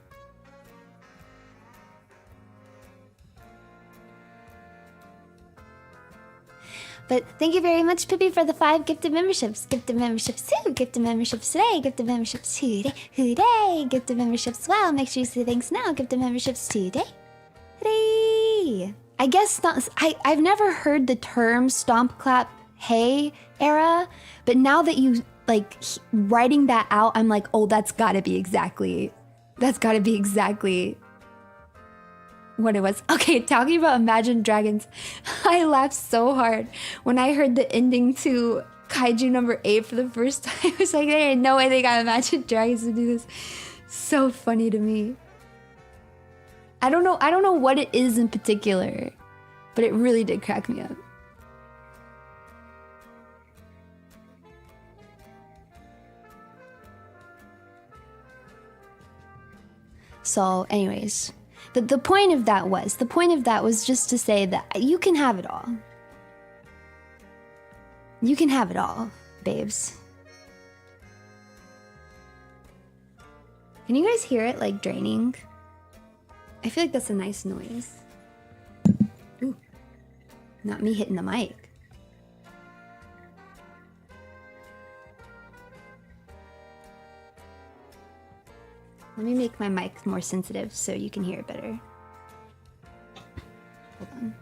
But thank you very much, Pippi, for the 5 gifted memberships. Gifted memberships too. Gifted memberships today. Gifted memberships today. Gifted memberships. Wow, make sure you say thanks now. Gifted memberships today. I guess not. I've never heard the term stomp clap hey era, but now that you like writing that out, I'm like, oh, that's gotta be exactly what it was. Okay, talking about Imagine Dragons, I laughed so hard when I heard the ending to Kaiju number 8 for the first time. I was like, there ain't no way they got Imagine Dragons to do this. So funny to me. I don't know what it is in particular, but it really did crack me up. So anyways, the point of that was just to say that you can have it all. You can have it all, babes. Can you guys hear it like draining? I feel like that's a nice noise. Ooh, not me hitting the mic. Let me make my mic more sensitive so you can hear it better. Hold on.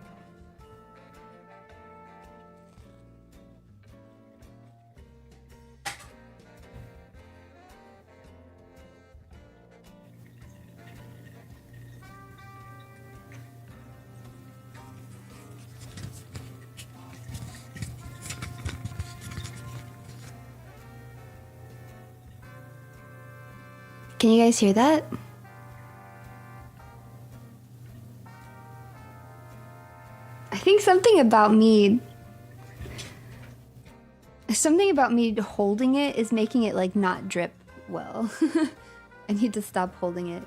Can you guys hear that? I think something about me holding it is making it like not drip well. I need to stop holding it.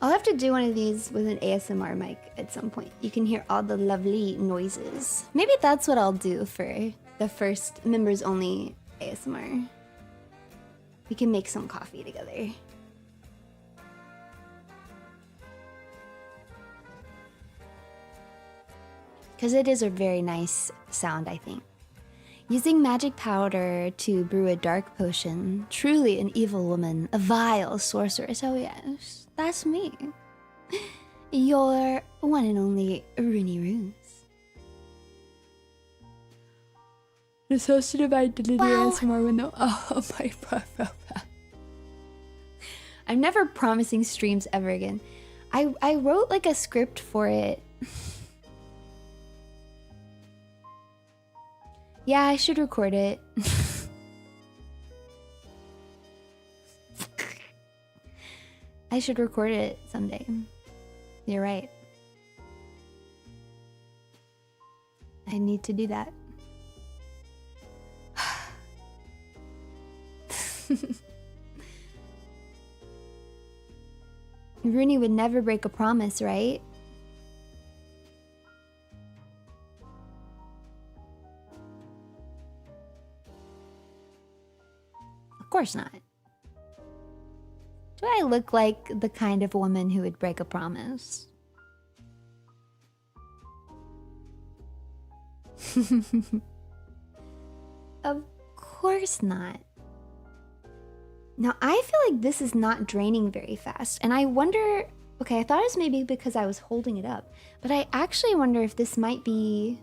I'll have to do one of these with an ASMR mic at some point. You can hear all the lovely noises. Maybe that's what I'll do for the first members only ASMR. We can make some coffee together. Because it is a very nice sound, I think. Using magic powder to brew a dark potion. Truly an evil woman, a vile sorceress. Oh yes, that's me. Your one and only Runie Ruse. It's hosted by ASMR window. Oh my god. I'm never promising streams ever again. I wrote like a script for it. Yeah, I should record it. I should record it someday. You're right. I need to do that. Runie would never break a promise, right? Of course not. Do I look like the kind of woman who would break a promise? Of course not. Now, I feel like this is not draining very fast. And I wonder... Okay, I thought it was maybe because I was holding it up. But I actually wonder if this might be...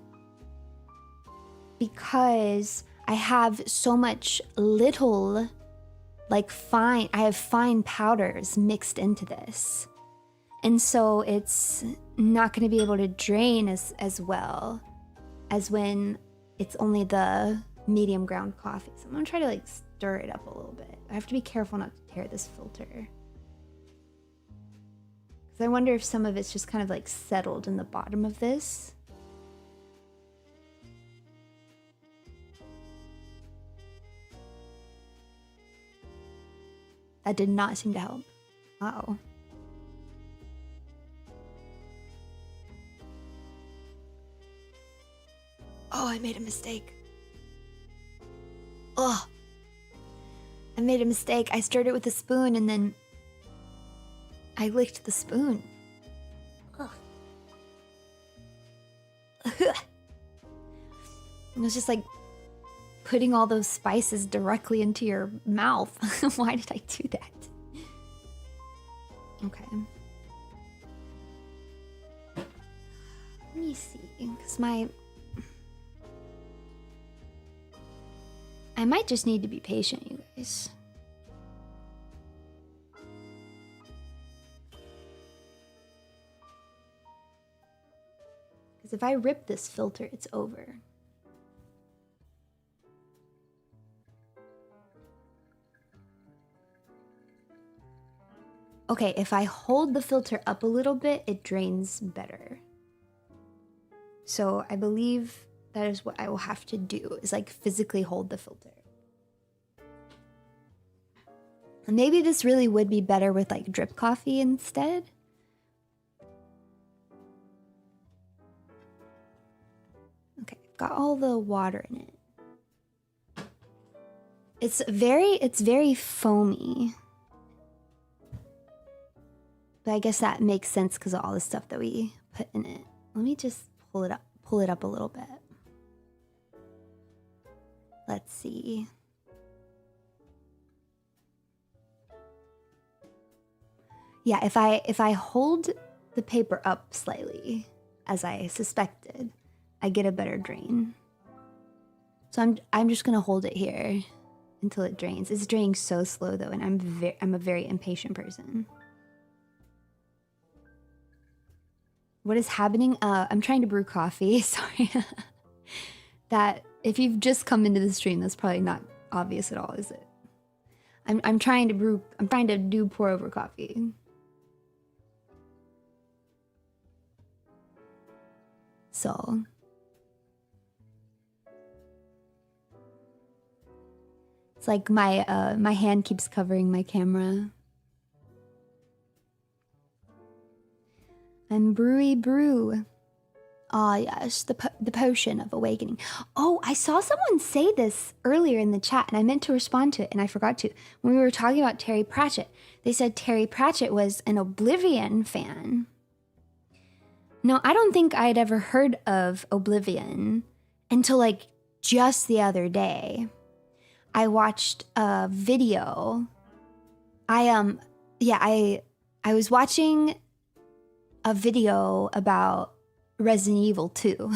because I have so much little... like fine... I have fine powders mixed into this. And so it's not going to be able to drain as well as when it's only the medium ground coffee. So I'm going to try to like stir it up a little bit. I have to be careful not to tear this filter. Because I wonder if some of it's just kind of like settled in the bottom of this. That did not seem to help. Uh-oh. Oh, I made a mistake. Ugh. I made a mistake. I stirred it with a spoon and then I licked the spoon. Ugh. It was just like putting all those spices directly into your mouth. Why did I do that? Okay. Let me see, because I might just need to be patient, you guys. Because if I rip this filter, it's over. Okay, if I hold the filter up a little bit, it drains better. So I believe that is what I will have to do, is like physically hold the filter. And maybe this really would be better with like drip coffee instead. Okay, I've got all the water in it. It's very foamy. But I guess that makes sense because of all the stuff that we put in it. Let me just pull it up a little bit. Let's see. Yeah, if I hold the paper up slightly, as I suspected, I get a better drain. So I'm just gonna hold it here until it drains. It's draining so slow though, and I'm a very impatient person. What is happening? I'm trying to brew coffee. Sorry. That if you've just come into the stream, that's probably not obvious at all, is it? I'm trying to do pour over coffee. So it's like my hand keeps covering my camera. And brewy brew. Ah, yes, the potion of awakening. Oh, I saw someone say this earlier in the chat, and I meant to respond to it, and I forgot to. When we were talking about Terry Pratchett, they said Terry Pratchett was an Oblivion fan. Now, I don't think I'd ever heard of Oblivion until like just the other day. I watched a video. I was watching a video about Resident Evil 2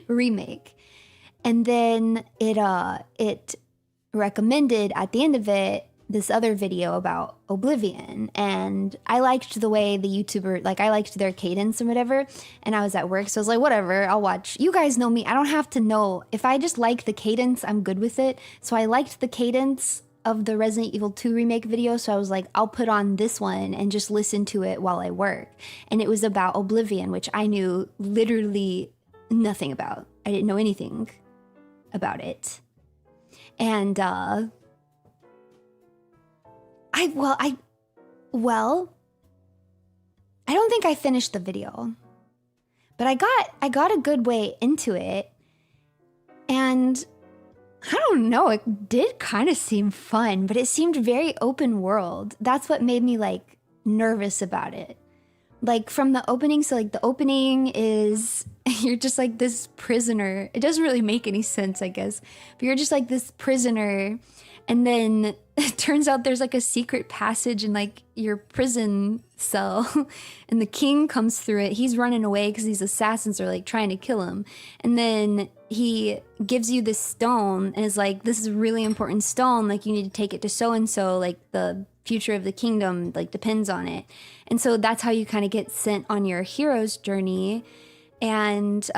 remake, and then it recommended at the end of it this other video about Oblivion, and I liked the way the YouTuber, like I liked their cadence and whatever, and I was at work, so I was like, whatever, I'll watch. You guys know me, I don't have to know. If I just like the cadence, I'm good with it. So I liked the cadence of the Resident Evil 2 remake video, so I was like, I'll put on this one and just listen to it while I work. And it was about Oblivion, which I knew literally nothing about. I didn't know anything about it. And I don't think I finished the video, but I got a good way into it, and I don't know, it did kind of seem fun, but it seemed very open world. That's what made me like nervous about it. Like from the opening, so like the opening is you're just like this prisoner. It doesn't really make any sense, I guess, but you're just like this prisoner, and then it turns out there's like a secret passage in like your prison cell, and the king comes through it. He's running away because these assassins are like trying to kill him, and then he gives you this stone and is like, this is a really important stone, like you need to take it to so and so, like the future of the kingdom like depends on it. And so that's how you kind of get sent on your hero's journey. And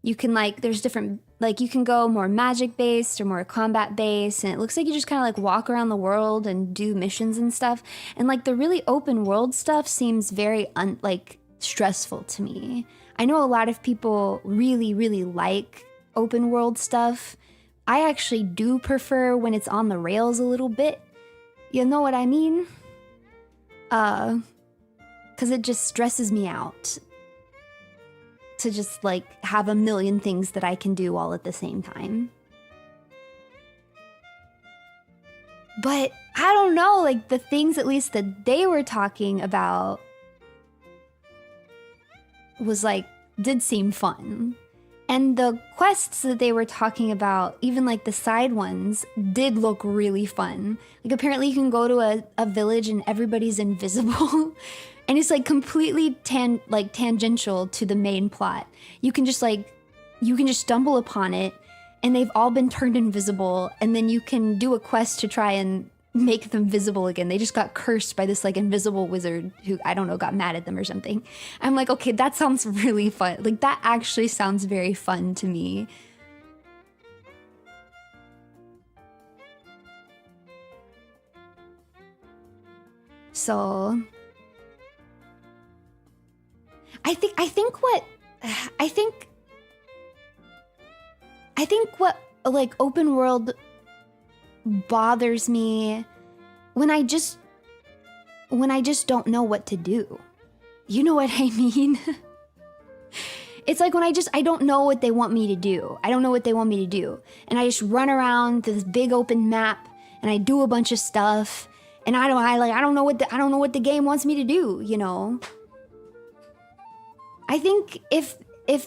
you can like, there's different, like you can go more magic based or more combat based, and it looks like you just kind of like walk around the world and do missions and stuff. And like the really open world stuff seems very like stressful to me. I know a lot of people really, really like open world stuff. I actually do prefer when it's on the rails a little bit. You know what I mean? 'Cause it just stresses me out to just like have a million things that I can do all at the same time. But I don't know, like the things at least that they were talking about was like, did seem fun. And the quests that they were talking about, even like the side ones, did look really fun. Like apparently you can go to a village and everybody's invisible. And it's like completely tangential to the main plot. You can just stumble upon it, and they've all been turned invisible, and then you can do a quest to try and make them visible again. They just got cursed by this like invisible wizard who, I don't know, got mad at them or something. I'm like, okay, that sounds really fun. Like that actually sounds very fun to me. So I think what like open world bothers me when I just don't know what to do. You know what I mean? It's like when I don't know what they want me to do. I don't know what they want me to do. And I just run around this big open map and I do a bunch of stuff, and I don't know what the game wants me to do, you know? I think if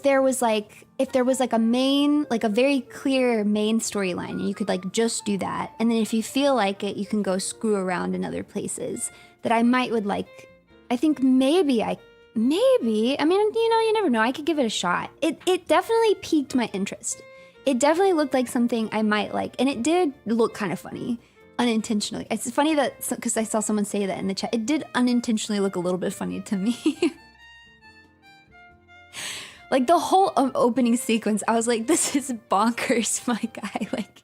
there was like a main, like a very clear main storyline, and you could like just do that, and then if you feel like it, you can go screw around in other places that I would like. I think maybe, I mean, you know, you never know. I could give it a shot. It definitely piqued my interest. It definitely looked like something I might like, and it did look kind of funny, unintentionally. It's funny that, because I saw someone say that in the chat, it did unintentionally look a little bit funny to me. Like the whole opening sequence, I was like, this is bonkers, my guy. Like,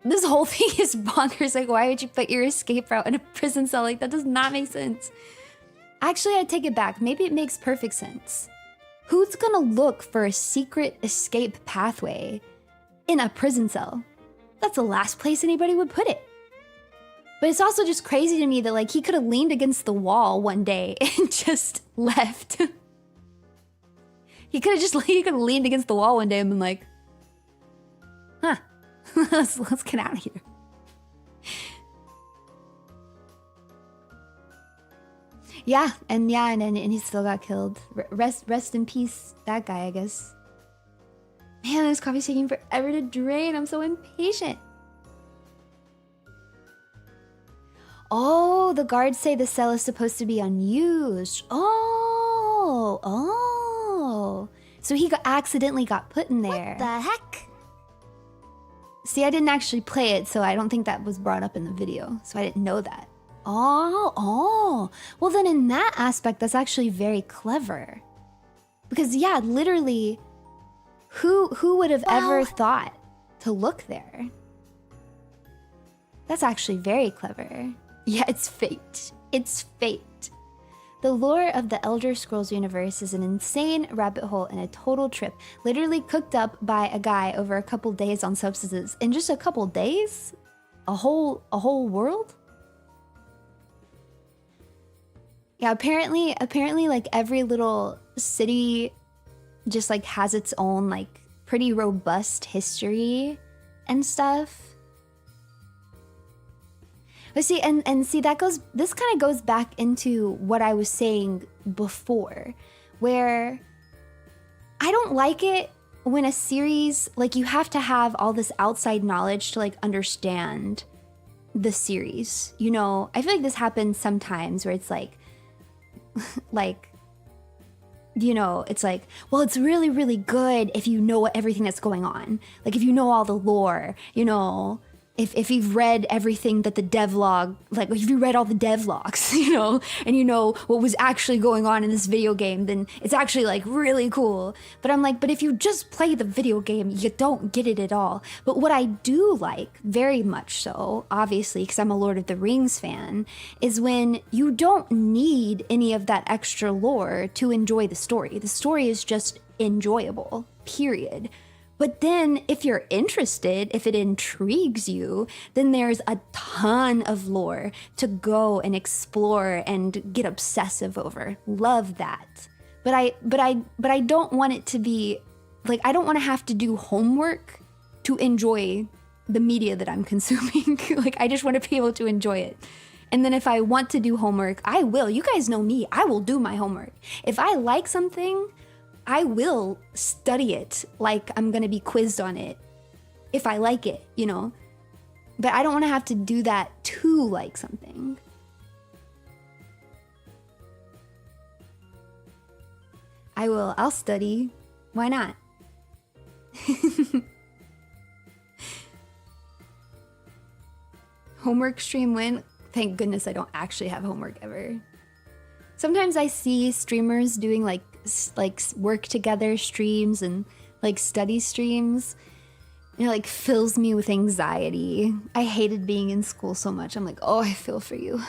this whole thing is bonkers. Like, why would you put your escape route in a prison cell? Like, that does not make sense. Actually, I take it back. Maybe it makes perfect sense. Who's gonna look for a secret escape pathway in a prison cell? That's the last place anybody would put it. But it's also just crazy to me that like he could have leaned against the wall one day and just left. He could have leaned against the wall one day and been like, huh, let's get out of here. Yeah, and he still got killed. Rest in peace, that guy, I guess. Man, this coffee's taking forever to drain. I'm so impatient. Oh, the guards say the cell is supposed to be unused. Oh. So he accidentally got put in there. What the heck? See, I didn't actually play it, so I don't think that was brought up in the video. So I didn't know that. Oh. Well, then in that aspect, that's actually very clever. Because yeah, literally, who would have ever thought to look there? That's actually very clever. Yeah, it's fate. It's fate. The lore of the Elder Scrolls universe is an insane rabbit hole and a total trip, literally cooked up by a guy over a couple days on substances. In just a couple days? A whole world? Yeah, apparently like every little city just like has its own like pretty robust history and stuff. But see, and see, this kind of goes back into what I was saying before, where I don't like it when a series, like you have to have all this outside knowledge to like understand the series. You know, I feel like this happens sometimes where it's like, you know, it's like, well, it's really, really good if you know everything that's going on. Like if you know all the lore, you know, if you've read everything that the devlog, like if you read all the devlogs, you know, and you know what was actually going on in this video game, then it's actually like really cool. But I'm like, but if you just play the video game, you don't get it at all. But what I do like, very much so, obviously, because I'm a Lord of the Rings fan, is when you don't need any of that extra lore to enjoy the story. The story is just enjoyable, period. But then if you're interested, if it intrigues you, then there's a ton of lore to go and explore and get obsessive over. Love that. But I don't want it to be like, I don't want to have to do homework to enjoy the media that I'm consuming. Like I just want to be able to enjoy it. And then if I want to do homework, I will. You guys know me. I will do my homework. If I like something, I will study it like I'm gonna be quizzed on it if I like it, you know? But I don't wanna have to do that to like something. I'll study. Why not? Homework stream win? Thank goodness I don't actually have homework ever. Sometimes I see streamers doing like work together streams and like study streams. It like fills me with anxiety. I hated being in school so much. I'm like, oh, I feel for you.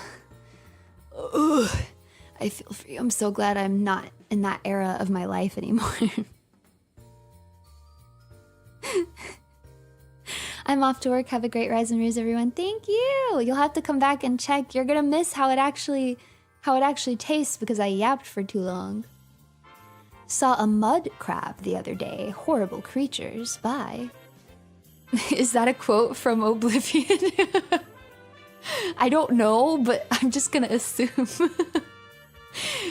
Ugh, I feel for you. I'm so glad I'm not in that era of my life anymore. I'm off to work. Have a great Rise and Ruse, everyone. Thank you. You'll have to come back and check. You're gonna miss how it actually tastes because I yapped for too long. Saw a mud crab the other day. Horrible creatures. Bye. Is that a quote from Oblivion? I don't know, but I'm just gonna assume.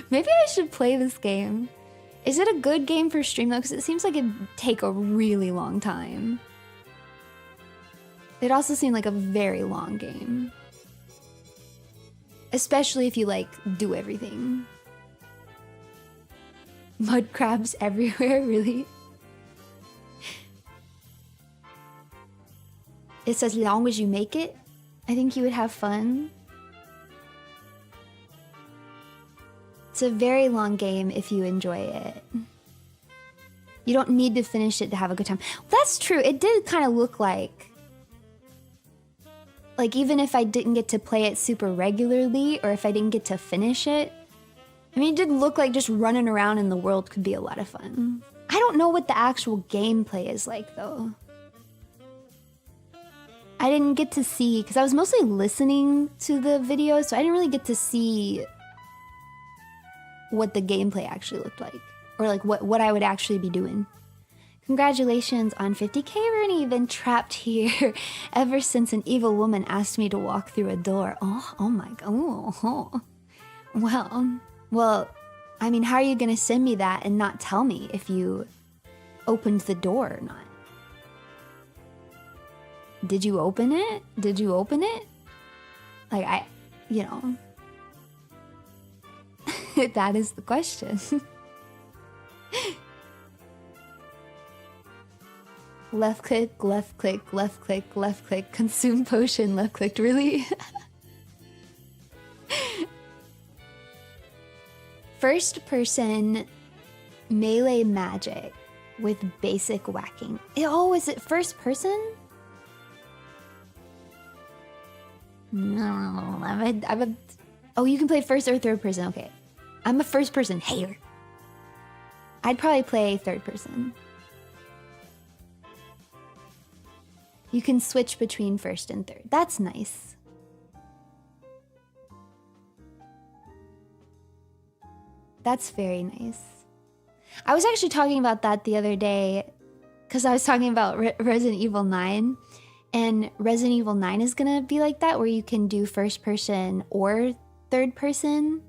Maybe I should play this game. Is it a good game for stream though? Because it seems like it'd take a really long time. It also seemed like a very long game. Especially if you like do everything. Mud crabs everywhere, really? It's as long as you make it. I think you would have fun. It's a very long game if you enjoy it. You don't need to finish it to have a good time. That's true. It did kind of look like even if I didn't get to play it super regularly or if I didn't get to finish it, I mean, it did look like just running around in the world could be a lot of fun. I don't know what the actual gameplay is like, though. I didn't get to see, because I was mostly listening to the video, so I didn't really get to see what the gameplay actually looked like. Or like what I would actually be doing. Congratulations on 50K, Runie. Been trapped here ever since an evil woman asked me to walk through a door. Oh my god. Oh. Well, I mean, how are you gonna send me that and not tell me if you opened the door or not? Did you open it? Did you open it? Like, you know. That is the question. left click, left click, left click, left click, consume potion, left clicked, really? First person melee magic with basic whacking. Oh, is it first person? No, oh, you can play first or third person, okay. I'm a first person hater. I'd probably play third person. You can switch between first and third. That's nice. That's very nice. I was actually talking about that the other day because I was talking about Resident Evil 9. And Resident Evil 9 is gonna be like that, where you can do first person or third person.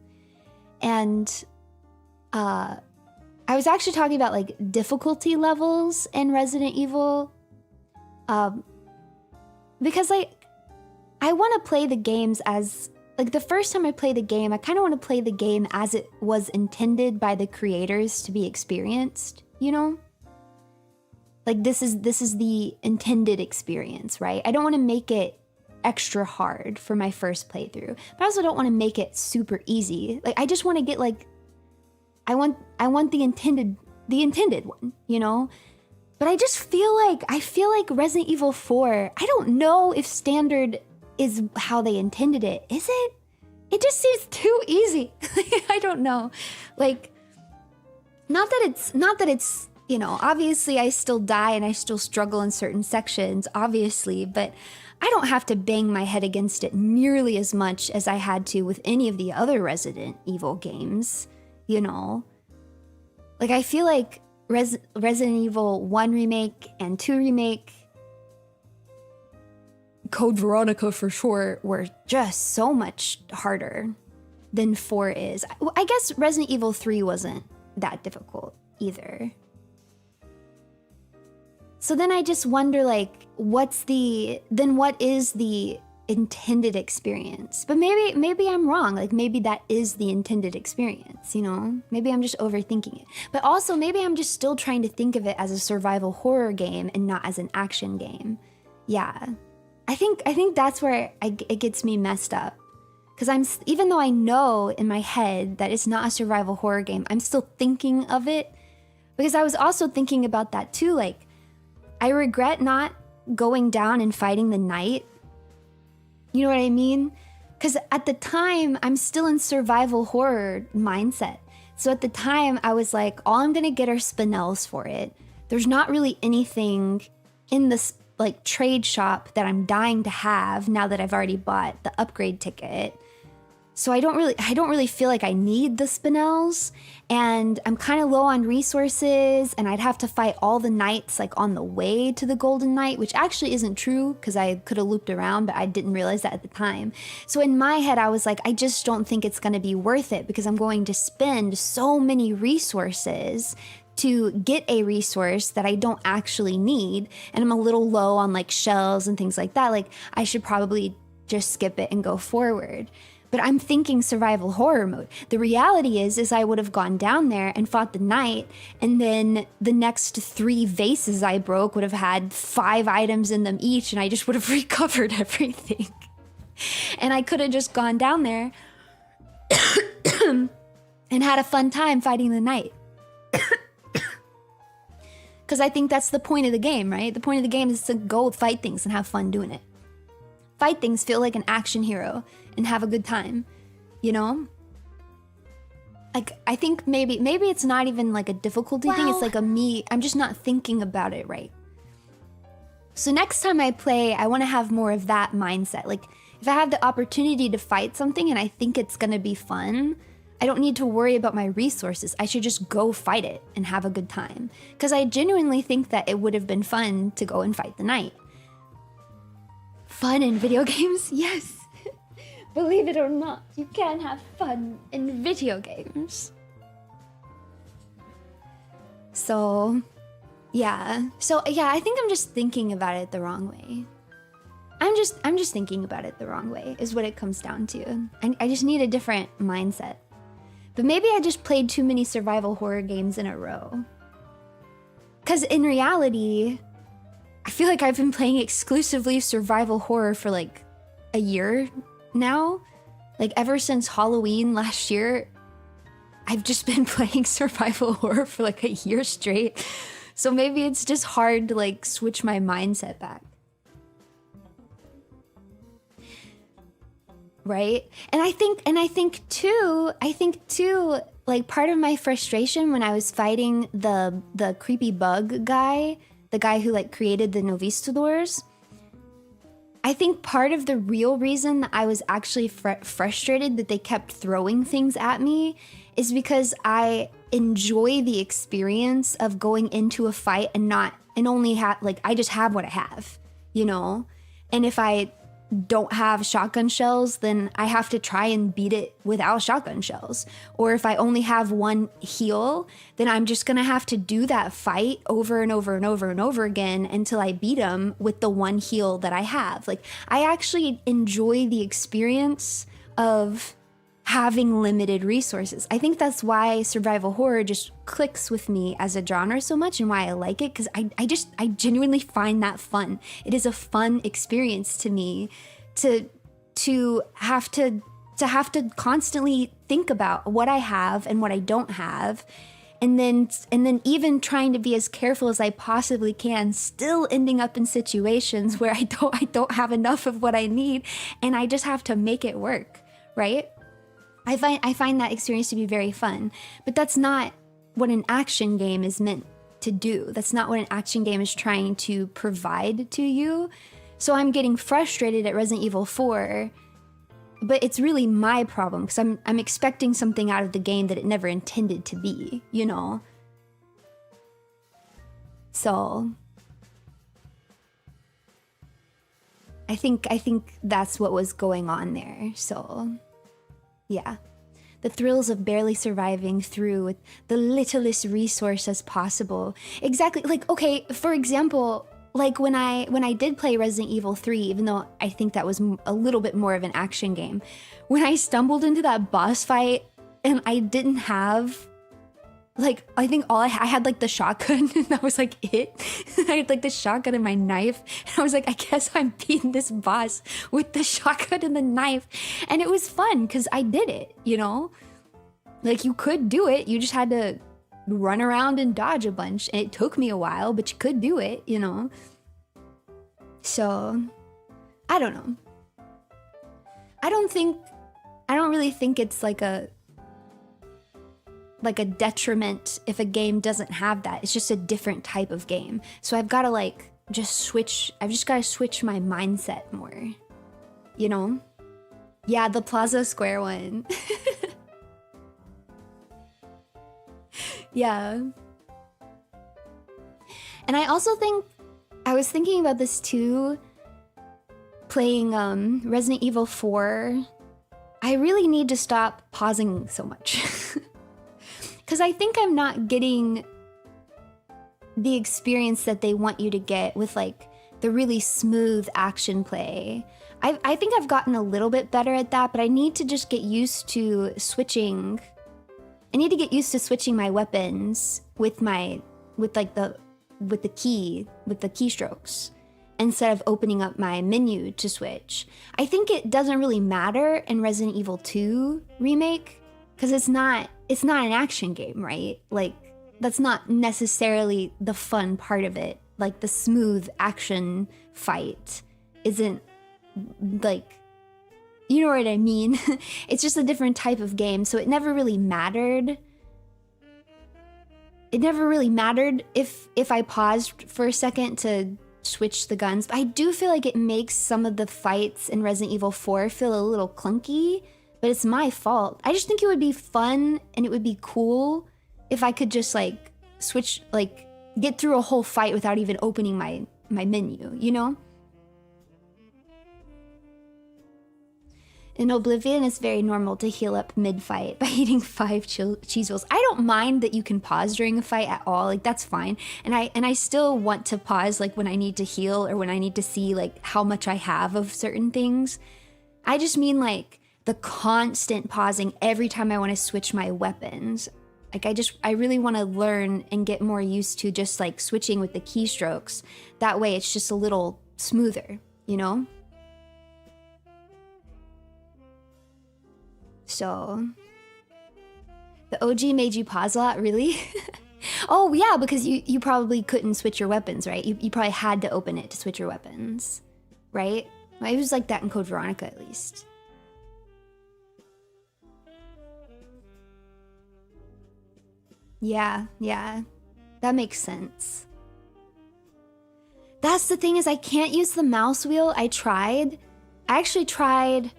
And I was actually talking about like difficulty levels in Resident Evil. Because like, I want to play the games as, like the first time I play the game, I kind of want to play the game as it was intended by the creators to be experienced, you know? Like this is the intended experience, right? I don't want to make it extra hard for my first playthrough, but I also don't want to make it super easy. Like I just want to get like, I want the intended one, you know? But I feel like Resident Evil 4, I don't know if standard is how they intended it. Is it? It just seems too easy. I don't know. Like, not that it's, you know, obviously I still die and I still struggle in certain sections, obviously, but I don't have to bang my head against it nearly as much as I had to with any of the other Resident Evil games, you know? Like, I feel like Resident Evil 1 Remake and 2 Remake, Code Veronica for sure, were just so much harder than 4 is. I guess Resident Evil 3 wasn't that difficult either. So then I just wonder, like, what is the intended experience? But maybe I'm wrong. Like, maybe that is the intended experience, you know? Maybe I'm just overthinking it. But also, maybe I'm just still trying to think of it as a survival horror game and not as an action game. Yeah. I think that's where it gets me messed up. Because even though I know in my head that it's not a survival horror game, I'm still thinking of it. Because I was also thinking about that too, like, I regret not going down and fighting the knight. You know what I mean? Because at the time, I'm still in survival horror mindset. So at the time, I was like, all I'm gonna get are spinels for it. There's not really anything in this like trade shop that I'm dying to have now that I've already bought the upgrade ticket. So I don't really feel like I need the spinels, and I'm kind of low on resources, and I'd have to fight all the knights like on the way to the Golden Knight, which actually isn't true because I could have looped around, but I didn't realize that at the time. So in my head, I was like, I just don't think it's going to be worth it because I'm going to spend so many resources to get a resource that I don't actually need, and I'm a little low on like shells and things like that. Like I should probably just skip it and go forward. But I'm thinking survival horror mode. The reality is I would have gone down there and fought the knight, and then the next 3 vases I broke would have had 5 items in them each, and I just would have recovered everything. And I could have just gone down there and had a fun time fighting the knight. Because I think that's the point of the game, right? The point of the game is to go fight things and have fun doing it. Fight things, feel like an action hero, and have a good time, you know? Like, I think maybe it's not even like a difficulty thing, it's like I'm just not thinking about it right. So next time I play, I want to have more of that mindset. Like, if I have the opportunity to fight something and I think it's gonna be fun, I don't need to worry about my resources. I should just go fight it and have a good time. Because I genuinely think that it would have been fun to go and fight the knight. Fun in video games? Yes. Believe it or not, you can have fun in video games. So, yeah. I think I'm just thinking about it the wrong way. I'm just thinking about it the wrong way is what it comes down to. I just need a different mindset. But maybe I just played too many survival horror games in a row. Because in reality, I feel like I've been playing exclusively survival horror for like a year now. Like ever since Halloween last year, I've just been playing survival horror for like a year straight. So maybe it's just hard to like switch my mindset back. Right? And I think too, like part of my frustration when I was fighting the creepy bug guy, the guy who like created the Novistadors, I think part of the real reason that I was actually frustrated that they kept throwing things at me is because I enjoy the experience of going into a fight and only have, like, I just have what I have, you know? And if I don't have shotgun shells, then I have to try and beat it without shotgun shells. Or if I only have one heal, then I'm just gonna have to do that fight over and over and over and over again until I beat him with the one heal that I have. Like, I actually enjoy the experience of having limited resources. I think that's why survival horror just clicks with me as a genre so much and why I like it, because I genuinely find that fun. It is a fun experience to me to have to constantly think about what I have and what I don't have, and then even trying to be as careful as I possibly can, still ending up in situations where I don't have enough of what I need, and I just have to make it work, right? I find that experience to be very fun, but that's not what an action game is meant to do. That's not what an action game is trying to provide to you. So I'm getting frustrated at Resident Evil 4, but it's really my problem because I'm expecting something out of the game that it never intended to be, you know? So I think that's what was going on there. So yeah, the thrills of barely surviving through with the littlest resource as possible. Exactly. Like, okay, for example, like when I did play Resident Evil 3, even though I think that was a little bit more of an action game, when I stumbled into that boss fight and I didn't have, like, I think I had like the shotgun and that was like it. I had like the shotgun and my knife. And I was like, I guess I'm beating this boss with the shotgun and the knife. And it was fun because I did it, you know? Like, you could do it. You just had to run around and dodge a bunch. And it took me a while, but you could do it, you know? So, I don't know. I don't really think it's like a detriment if a game doesn't have that. It's just a different type of game. So I've got to I've just got to switch my mindset more, you know? Yeah, the Plaza Square one. Yeah. And I also think, I was thinking about this too, playing Resident Evil 4. I really need to stop pausing so much. Because I think I'm not getting the experience that they want you to get with like the really smooth action play. I think I've gotten a little bit better at that, but I need to just get used to switching. I need to get used to switching my weapons with the keystrokes instead of opening up my menu to switch. I think it doesn't really matter in Resident Evil 2 Remake because it's not an action game, right? Like, that's not necessarily the fun part of it. Like, the smooth action fight isn't, like, you know what I mean? It's just a different type of game, so it never really mattered. It never really mattered if I paused for a second to switch the guns. But I do feel like it makes some of the fights in Resident Evil 4 feel a little clunky, but it's my fault. I just think it would be fun and it would be cool if I could just like switch, like get through a whole fight without even opening my menu, you know? In Oblivion, it's very normal to heal up mid-fight by eating 5 cheese wheels. I don't mind that you can pause during a fight at all. Like, that's fine. And I still want to pause, like, when I need to heal or when I need to see, like, how much I have of certain things. I just mean, like, the constant pausing every time I want to switch my weapons. Like I really want to learn and get more used to just like switching with the keystrokes. That way it's just a little smoother, you know? So the OG made you pause a lot, really? Oh yeah, because you probably couldn't switch your weapons, right? You probably had to open it to switch your weapons, right? It was like that in Code Veronica, at least. Yeah, that makes sense. That's the thing, is I can't use the mouse wheel. I actually tried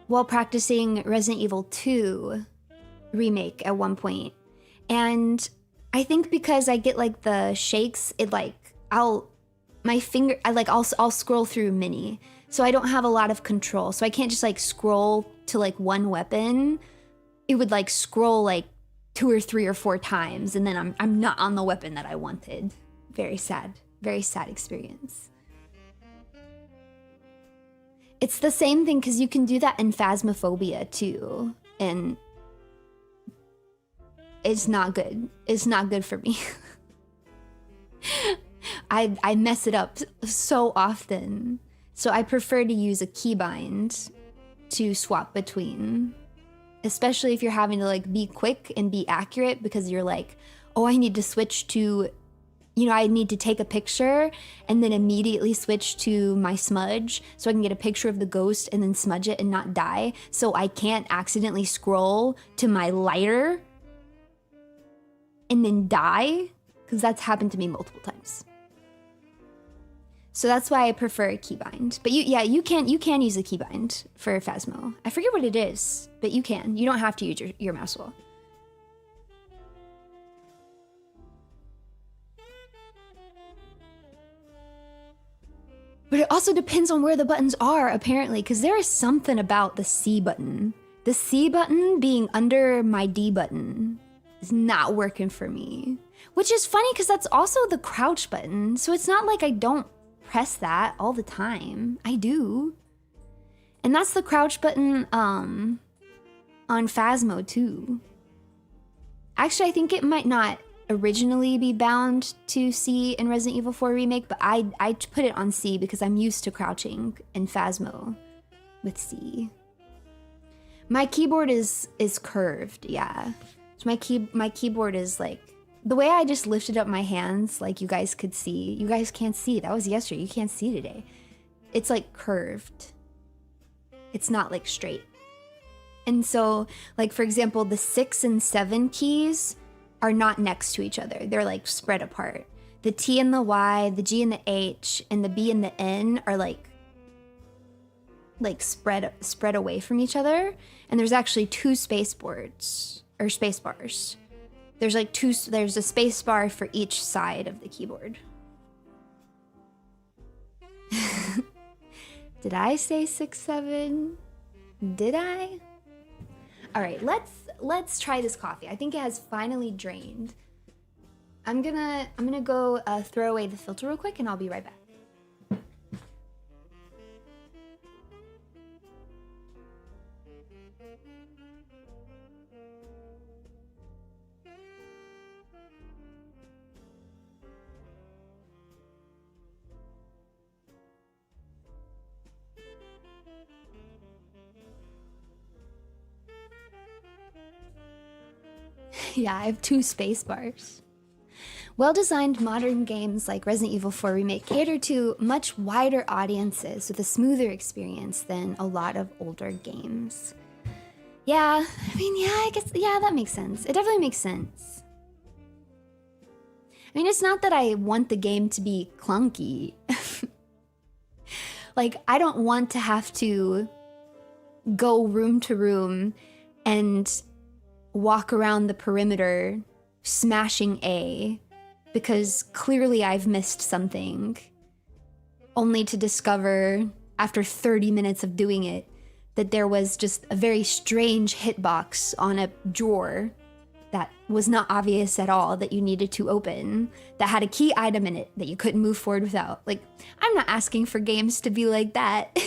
while practicing Resident Evil 2 remake at one point. And I think because I get like the shakes, it like, I'll scroll through mini. So I don't have a lot of control. So I can't just like scroll to like one weapon. It would like scroll like 2 or 3 or 4 times, and then I'm not on the weapon that I wanted. Very sad experience. It's the same thing because you can do that in Phasmophobia too, and it's not good. It's not good for me. I mess it up so often, so I prefer to use a keybind to swap between. Especially if you're having to like be quick and be accurate, because you're like, oh, I need to switch to, you know, I need to take a picture and then immediately switch to my smudge so I can get a picture of the ghost and then smudge it and not die. So I can't accidentally scroll to my lighter and then die, because that's happened to me multiple times. So that's why I prefer a keybind. But you can use a keybind for Phasmo. I forget what it is, but you can. You don't have to use your mouse wheel. But it also depends on where the buttons are, apparently, because there is something about the C button. The C button being under my D button is not working for me. Which is funny, because that's also the crouch button. So it's not like I don't press that all the time. I do. And that's the crouch button on Phasmo too. Actually, I think it might not originally be bound to C in Resident Evil 4 Remake, but I put it on C because I'm used to crouching in Phasmo with C. My keyboard is curved, yeah. So my keyboard is like, the way I just lifted up my hands, like you guys could see. You guys can't see. That was yesterday. You can't see today. It's like curved. It's not like straight. And so, like for example, the 6 and 7 keys are not next to each other. They're like spread apart. The T and the Y, the G and the H, and the B and the N are like spread away from each other. And there's actually 2 space bars. There's like there's a space bar for each side of the keyboard. Did I say 6, 7? Did I? All right, let's try this coffee. I think it has finally drained. I'm gonna go throw away the filter real quick, and I'll be right back. Yeah, I have 2 space bars. Well-designed modern games like Resident Evil 4 Remake cater to much wider audiences with a smoother experience than a lot of older games. Yeah, I mean, yeah, I guess, yeah, that makes sense. It definitely makes sense. I mean, it's not that I want the game to be clunky. Like, I don't want to have to go room to room and walk around the perimeter smashing A because clearly I've missed something, only to discover after 30 minutes of doing it that there was just a very strange hitbox on a drawer that was not obvious at all that you needed to open, that had a key item in it that you couldn't move forward without. Like, I'm not asking for games to be like that.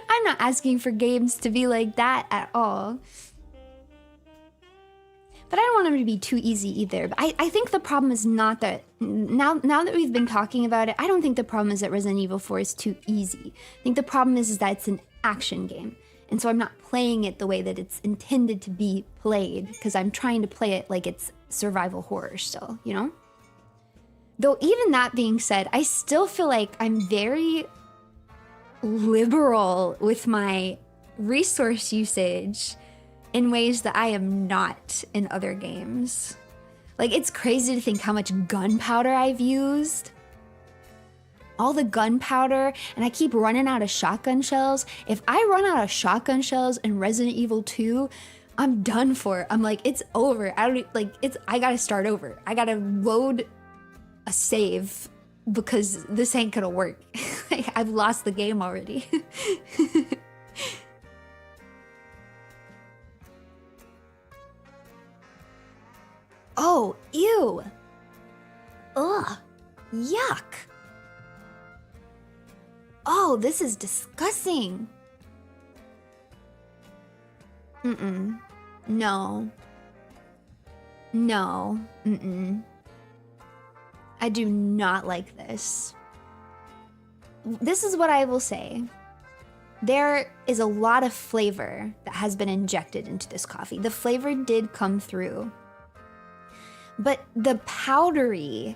I'm not asking for games to be like that at all. But I don't want them to be too easy either. But I think the problem is not that, now that we've been talking about it, I don't think the problem is that Resident Evil 4 is too easy. I think the problem is that it's an action game. And so I'm not playing it the way that it's intended to be played, because I'm trying to play it like it's survival horror still, you know? Though even that being said, I still feel like I'm very liberal with my resource usage in ways that I am not in other games. Like, it's crazy to think how much gunpowder I've used. All the gunpowder, and I keep running out of shotgun shells. If I run out of shotgun shells in Resident Evil 2, I'm done for. I'm like, it's over. I gotta start over. I gotta load a save because this ain't gonna work. I've lost the game already. Oh, ew. Ugh, yuck. Oh, this is disgusting. Mm-mm. No. No. Mm-mm. I do not like this. This is what I will say. There is a lot of flavor that has been injected into this coffee. The flavor did come through. But the powderiness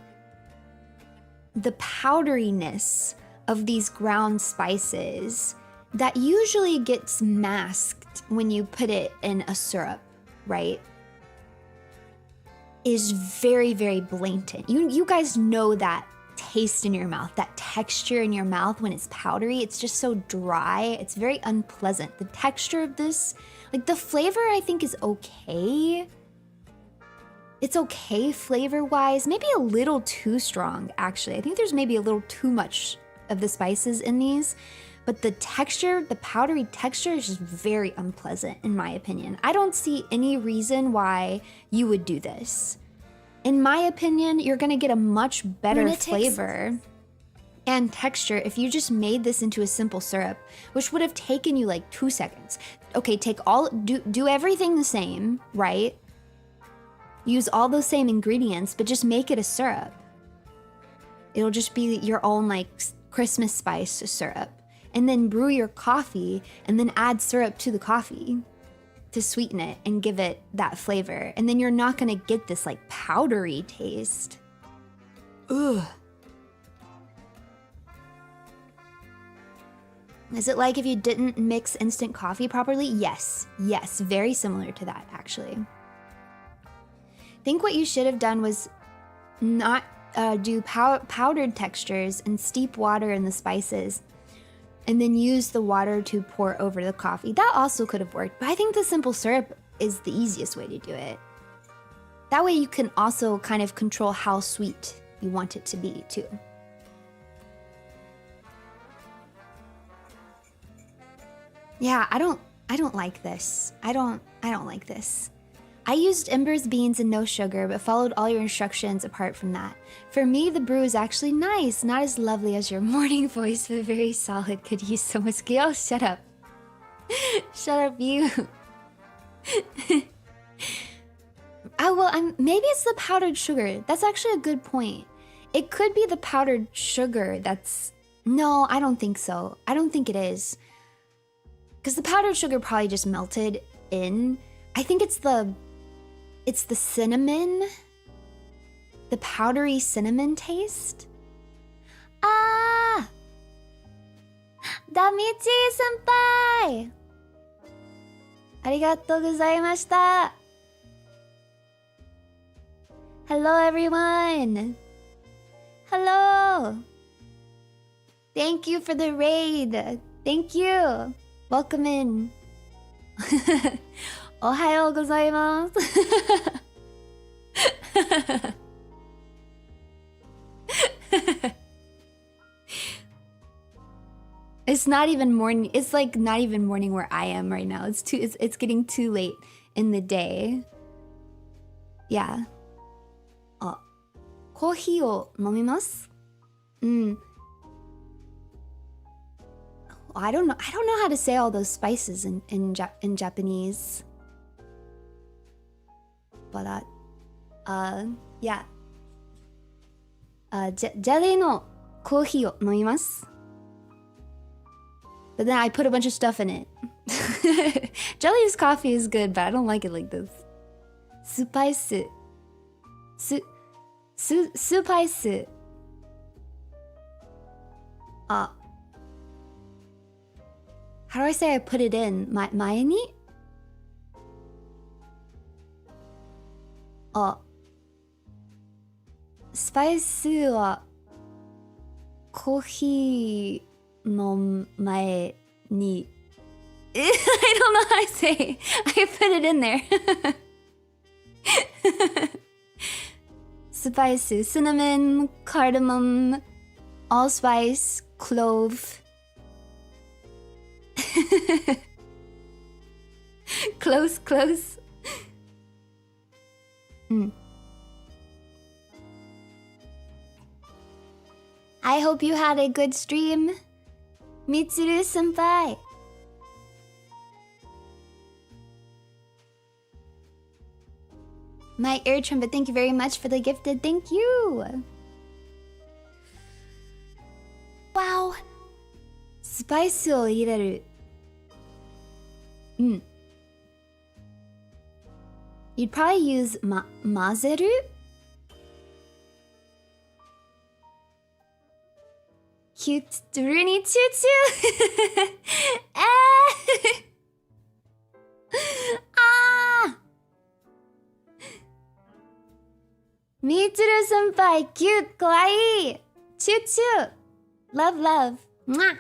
of these ground spices that usually gets masked when you put it in a syrup, right? Is very, very blatant. You guys know that taste in your mouth, that texture in your mouth when it's powdery. It's just so dry. It's very unpleasant. The texture of this, like the flavor I think is okay. It's okay flavor-wise, maybe a little too strong, actually. I think there's maybe a little too much of the spices in these, but the texture, the powdery texture is just very unpleasant, in my opinion. I don't see any reason why you would do this. In my opinion, you're gonna get a much better Runatics flavor and texture if you just made this into a simple syrup, which would have taken you like 2 seconds. Okay, do everything the same, right? Use all those same ingredients, but just make it a syrup. It'll just be your own like Christmas spice syrup. And then brew your coffee and then add syrup to the coffee to sweeten it and give it that flavor. And then you're not gonna get this like powdery taste. Ugh. Is it like if you didn't mix instant coffee properly? Yes, very similar to that actually. I think what you should have done was not do powdered textures and steep water in the spices and then use the water to pour over the coffee. That also could have worked, but I think the simple syrup is the easiest way to do it. That way you can also kind of control how sweet you want it to be too. Yeah, I don't like this. I don't like this. I used Ember's beans and no sugar, but followed all your instructions apart from that. For me, the brew is actually nice, not as lovely as your morning voice, but very solid. Could use some whiskey. Oh, shut up. Shut up, you. Maybe it's the powdered sugar. That's actually a good point. It could be the powdered sugar that's... No, I don't think so. I don't think it is. Because the powdered sugar probably just melted in. I think it's the cinnamon, the powdery cinnamon taste. Ah! Damichi-senpai! Arigatou gozaimashita! Hello, everyone! Hello! Thank you for the raid! Thank you! Welcome in! Ohayou gozaimasu. It's not even morning. It's like not even morning where I am right now. It's getting too late in the day. Yeah. Oh. Coffee o nomimasu? I don't know how to say all those spices in Japanese. but yeah. Jelly no coffeeを飲みます。But then I put a bunch of stuff in it. Jelly's coffee is good, but I don't like it like this. Spice. Spice. How do I say I put it in? 前に? Spice はコーヒーの前に I don't know how I say. I put it in there. Spice, cinnamon, cardamom, allspice, clove. Close. I hope you had a good stream, Mitsuru senpai. My air trumpet, thank you very much for the gifted. Thank you. Wow. Spice を入れる. You'd probably use 混ぜる? Cute Runie choo choo. Mitsuru senpai, cute, kawaii. Choo choo. Love. Mwah.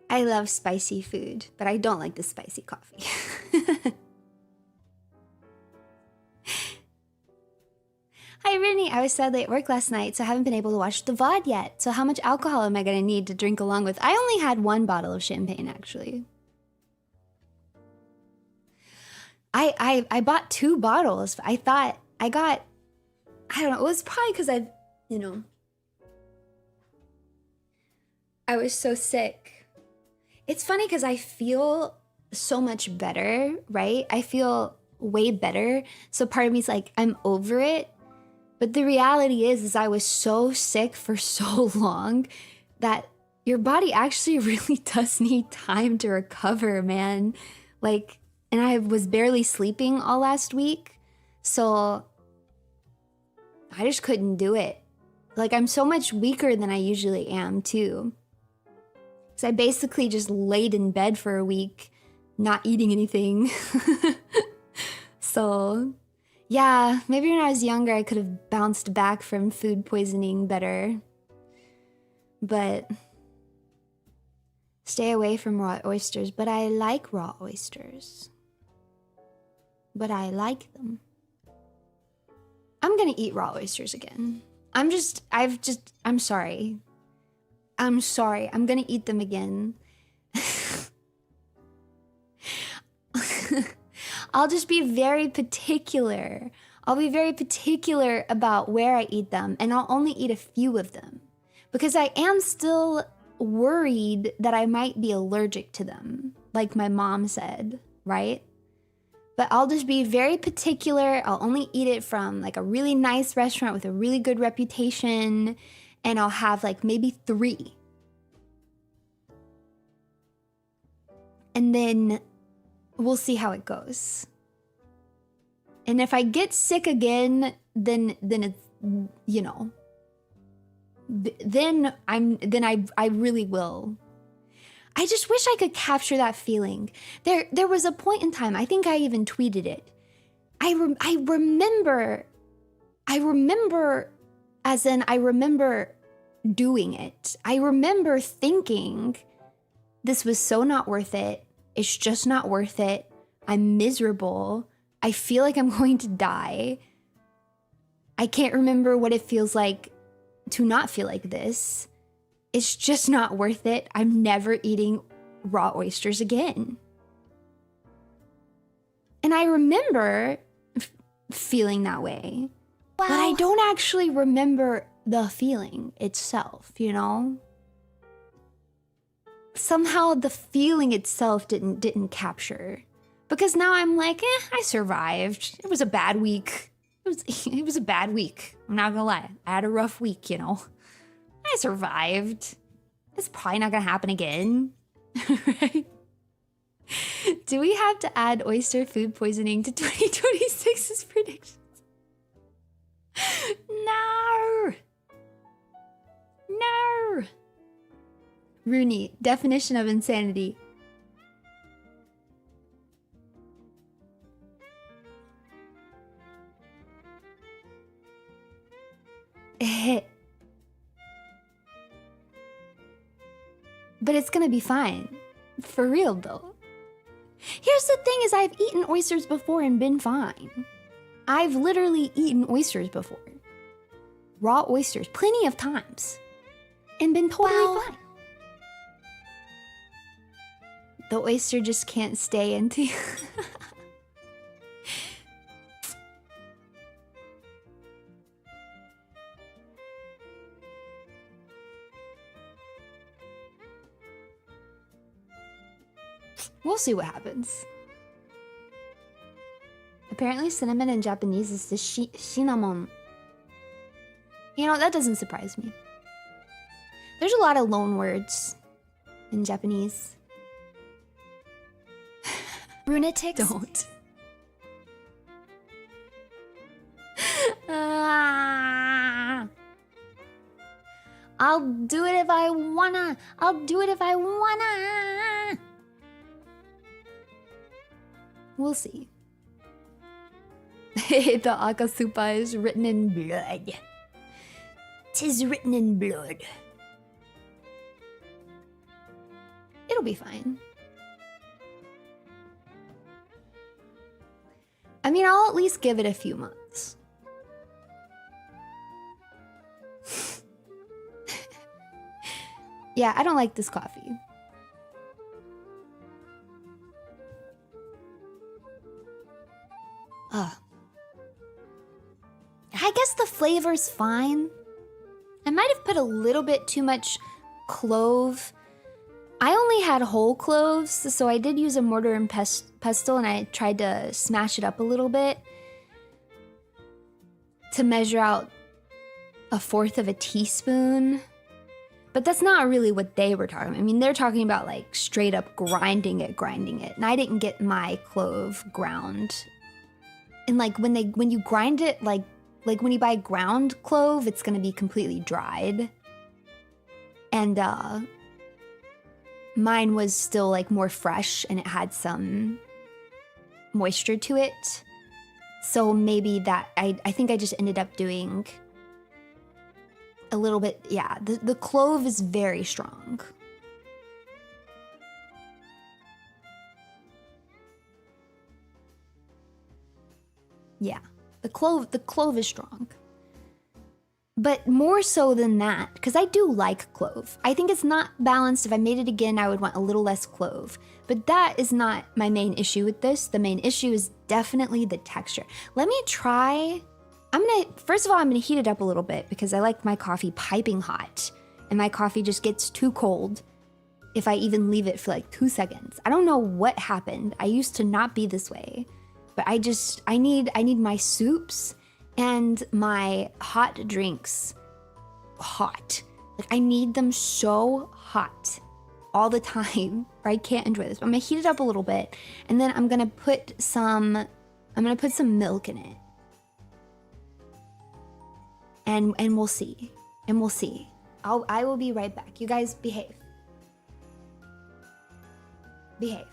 I love spicy food, but I don't like the spicy coffee. Hi, Runie. I was sadly at work last night, so I haven't been able to watch the VOD yet. So how much alcohol am I going to need to drink along with? I only had 1 bottle of champagne, actually. I bought 2 bottles. I thought I got... I don't know. It was probably because I was so sick. It's funny because I feel so much better, right? I feel way better. So part of me is like, I'm over it. But the reality is I was so sick for so long that your body actually really does need time to recover, man. Like, and I was barely sleeping all last week. So I just couldn't do it. Like, I'm so much weaker than I usually am, too. So I basically just laid in bed for a week, not eating anything. So, yeah, maybe when I was younger, I could have bounced back from food poisoning better. But stay away from raw oysters. But I like raw oysters. But I like them. I'm gonna eat raw oysters again. I'm sorry. I'm sorry. I'm gonna eat them again. I'll just be very particular. I'll be very particular about where I eat them, and I'll only eat a few of them. Because I am still worried that I might be allergic to them, like my mom said, right? But I'll just be very particular. I'll only eat it from like a really nice restaurant with a really good reputation, and I'll have like maybe 3. And then we'll see how it goes. And if I get sick again, then it's, you know, then I really will. I just wish I could capture that feeling. There was a point in time, I think I even tweeted it. I remember as in I remember doing it. I remember thinking this was so not worth it. It's just not worth it. I'm miserable. I feel like I'm going to die. I can't remember what it feels like to not feel like this. It's just not worth it. I'm never eating raw oysters again. And I remember feeling that way. Wow. But I don't actually remember the feeling itself, you know? somehow the feeling itself didn't capture. Because now I'm like, I survived. It was a bad week. It was a bad week. I'm not gonna lie. I had a rough week, you know. I survived. It's probably not gonna happen again. Right? Do we have to add oyster food poisoning to 2026's predictions? No! No! Runie, definition of insanity. But it's gonna be fine. For real though. Here's the thing is I've eaten oysters before and been fine. I've literally eaten oysters before. Raw oysters, plenty of times. And been totally fine. The oyster just can't stay into you. We'll see what happens. Apparently cinnamon in Japanese is the cinnamon. You know, that doesn't surprise me. There's a lot of loan words in Japanese. Runatics? Don't. I'll do it if I wanna. I'll do it if I wanna. We'll see. The Akasupa is written in blood. 'Tis written in blood. It'll be fine. I mean, I'll at least give it a few months. Yeah, I don't like this coffee. I guess the flavor's fine. I might have put a little bit too much clove. I only had whole cloves, so I did use a mortar and pestle, and I tried to smash it up a little bit to measure out 1/4 of a teaspoon. But that's not really what they were talking about. I mean, they're talking about like straight up grinding it. And I didn't get my clove ground. And like when you grind it, like when you buy ground clove, it's gonna be completely dried. And mine was still like more fresh and it had some moisture to it. So maybe that, I think I just ended up doing a little bit, yeah, the clove is very strong. Yeah, the clove is strong. But more so than that, because I do like clove. I think it's not balanced. If I made it again, I would want a little less clove. But that is not my main issue with this. The main issue is definitely the texture. Let me try. First of all, I'm gonna heat it up a little bit because I like my coffee piping hot. And my coffee just gets too cold if I even leave it for like 2 seconds. I don't know what happened. I used to not be this way. But I need my soups and my hot drinks hot. Like I need them so hot all the time or I can't enjoy this. But I'm gonna heat it up a little bit and then I'm gonna put some milk in it. And we'll see. And we'll see. I will be right back. You guys behave. Behave.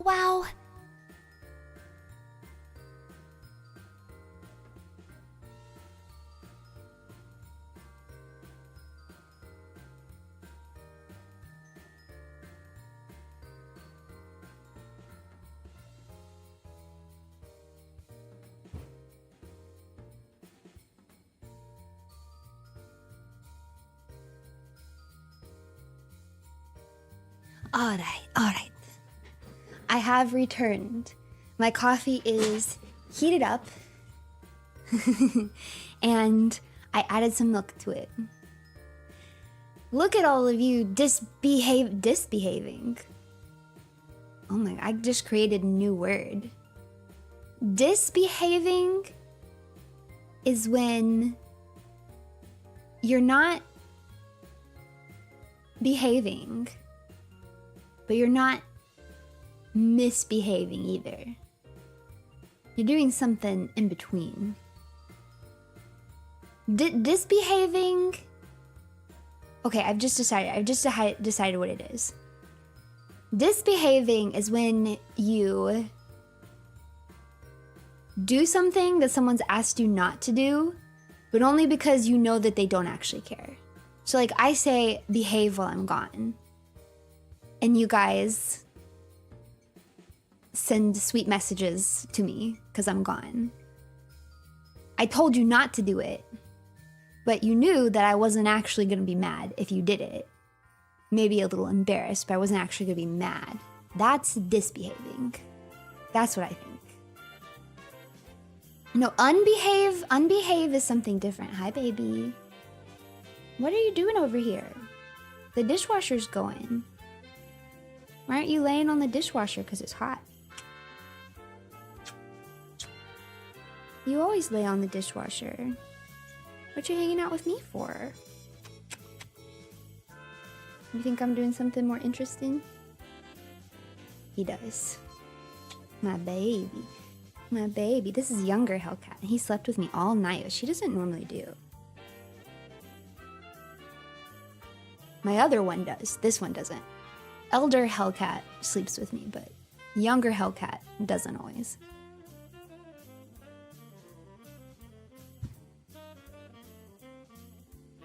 Wow. All right. I have returned. My coffee is heated up. And I added some milk to it. Look at all of you disbehaving. Oh my, I just created a new word. Disbehaving is when you're not behaving, but you're not misbehaving either. You're doing something in between. Disbehaving. Okay, I've just decided what it is. Disbehaving is when you do something that someone's asked you not to do, but only because you know that they don't actually care. So like I say, behave while I'm gone. And you guys send sweet messages to me because I'm gone. I told you not to do it, but you knew that I wasn't actually going to be mad if you did it. Maybe a little embarrassed, but I wasn't actually going to be mad. That's disbehaving. That's what I think. No, unbehave is something different. Hi, baby. What are you doing over here? The dishwasher's going. Why aren't you laying on the dishwasher? Because it's hot. You always lay on the dishwasher. What you hanging out with me for? You think I'm doing something more interesting? He does. My baby. My baby. This is younger Hellcat. He slept with me all night, which she doesn't normally do. My other one does. This one doesn't. Elder Hellcat sleeps with me, but younger Hellcat doesn't always.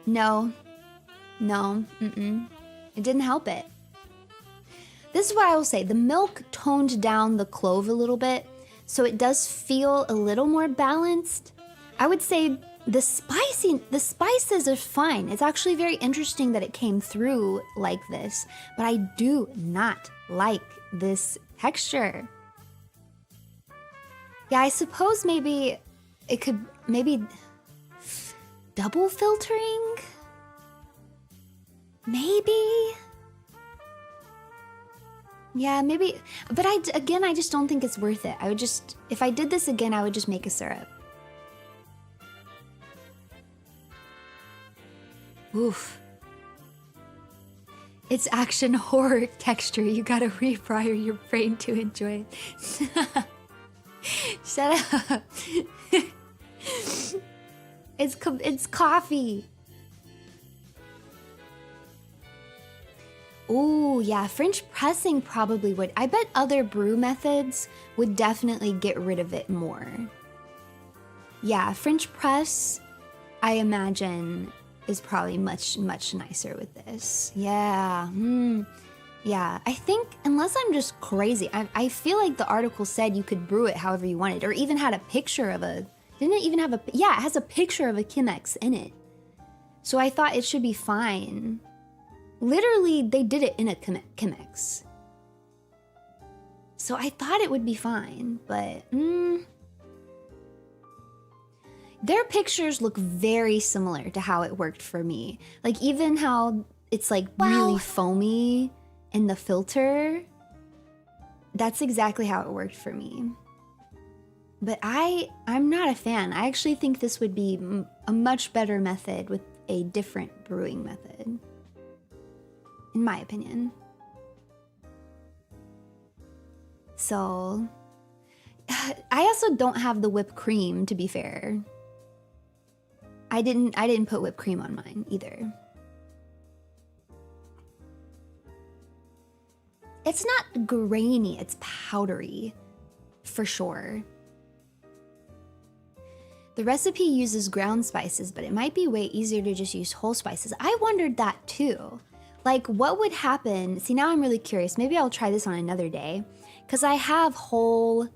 No. It didn't help it. This is what I will say. The milk toned down the clove a little bit, so it does feel a little more balanced. I would say the spices are fine. It's actually very interesting that it came through like this, but I do not like this texture. Yeah, I suppose maybe it could, double filtering? Maybe? Yeah, maybe, but I just don't think it's worth it. If I did this again, I would just make a syrup. Oof. It's action horror texture. You gotta refire your brain to enjoy it. Shut up. It's coffee. Oh, yeah, French pressing probably would. I bet other brew methods would definitely get rid of it more. Yeah, French press, I imagine, is probably much nicer with this. Yeah, yeah. I think, unless I'm just crazy, I feel like the article said you could brew it however you wanted, or even had a picture of a, didn't it even have a, yeah, it has a picture of a Chemex in it. So I thought it should be fine. Literally, they did it in a Chemex. So I thought it would be fine, but their pictures look very similar to how it worked for me. Like even how it's like really foamy in the filter. That's exactly how it worked for me. But I'm not a fan. I actually think this would be a much better method with a different brewing method. In my opinion. So, I also don't have the whipped cream, to be fair. I didn't put whipped cream on mine either. it's not grainy, it's powdery, for sure. The recipe uses ground spices, but it might be way easier to just use whole spices. I wondered that too. Like, what would happen? See, now I'm really curious. Maybe I'll try this on another day, because I have whole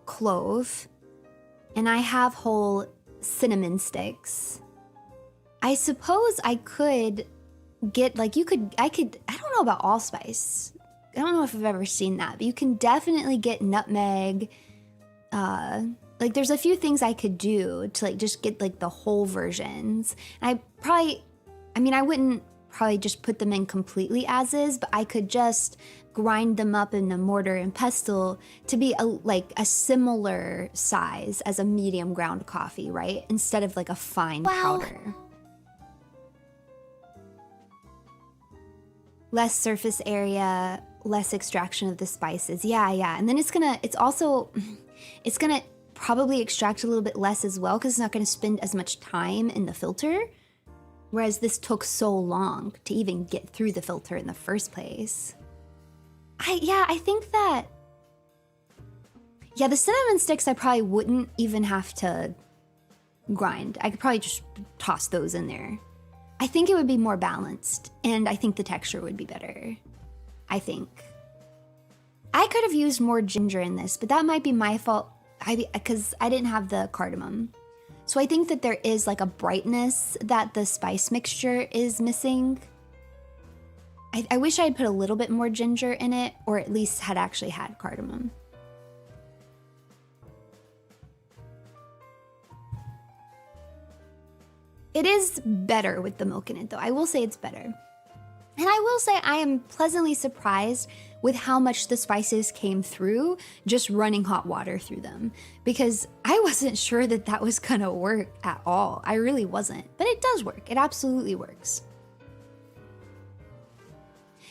clove, and I have whole cinnamon sticks. I suppose I could get, like, I don't know about allspice. I don't know if I've ever seen that, but you can definitely get nutmeg. Like, there's a few things I could do to, like, just get, like, the whole versions. And I wouldn't probably just put them in completely as is, but I could just grind them up in a mortar and pestle to be a similar size as a medium ground coffee, right? Instead of like a fine powder. Less surface area, less extraction of the spices. Yeah. And then it's gonna probably extract a little bit less as well, because it's not gonna spend as much time in the filter. Whereas this took so long to even get through the filter in the first place. I think that, the cinnamon sticks I probably wouldn't even have to grind. I could probably just toss those in there. I think it would be more balanced, and I think the texture would be better. I think. I could have used more ginger in this, but that might be my fault, because I didn't have the cardamom. So I think that there is like a brightness that the spice mixture is missing. I wish I had put a little bit more ginger in it, or at least had actually had cardamom. It is better with the milk in it, though. I will say it's better. And I will say I am pleasantly surprised with how much the spices came through just running hot water through them, because I wasn't sure that that was gonna work at all. I really wasn't, but it does work. It absolutely works.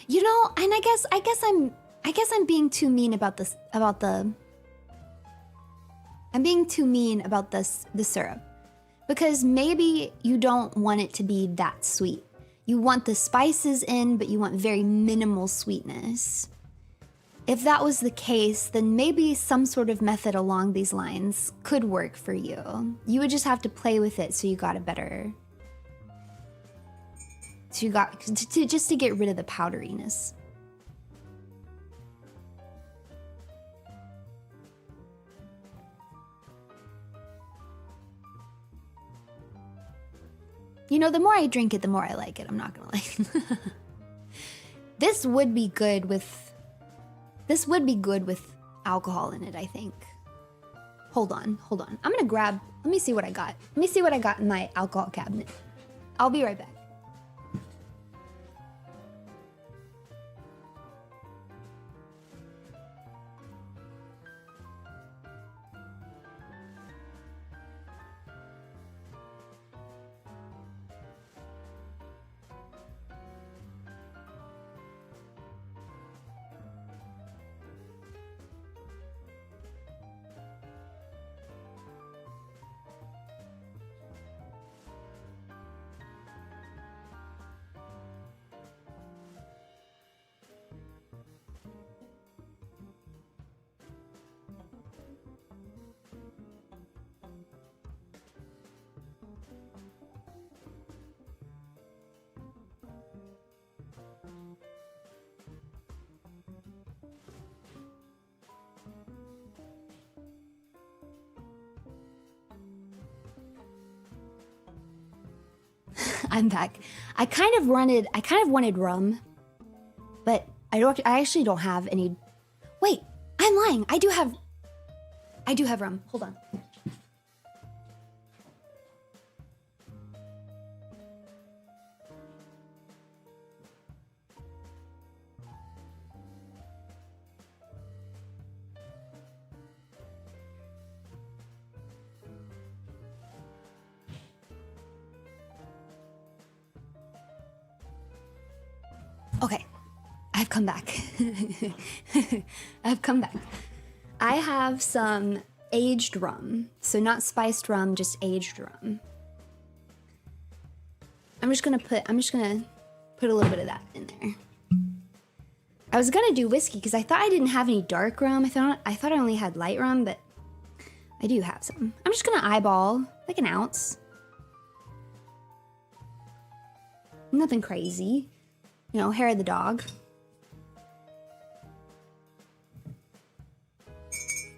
You know, and I guess I'm being too mean about this, I'm being too mean about the syrup, because maybe you don't want it to be that sweet. You want the spices in, but you want very minimal sweetness. If that was the case, then maybe some sort of method along these lines could work for you. You would just have to play with it so you got a better... So you got... just to get rid of the powderiness. You know, the more I drink it, the more I like it. I'm not gonna lie. This would be good with alcohol in it, I think. Hold on. I'm gonna grab, let me see what I got. Let me see what I got in my alcohol cabinet. I'll be right back. I'm back. I kind of wanted rum, but I actually don't have any. Wait, I'm lying. I do have rum. Hold on. Okay, I've come back. I've come back. I have some aged rum. So not spiced rum, just aged rum. I'm just gonna Put a little bit of that in there. I was gonna do whiskey because I thought I didn't have any dark rum. I thought I only had light rum, but I do have some. I'm just gonna eyeball like an ounce. Nothing crazy. You know, hair of the dog.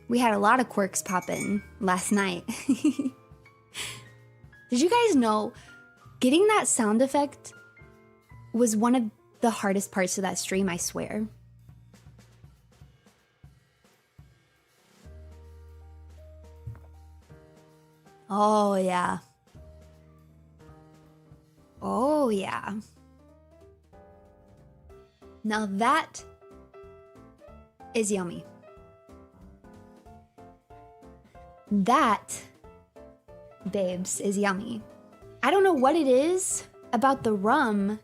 We had a lot of quirks pop in last night. Did you guys know getting that sound effect was one of the hardest parts of that stream, I swear. Oh, yeah. Oh, yeah. Now that is yummy. That, babes, is yummy. I don't know what it is about the rum,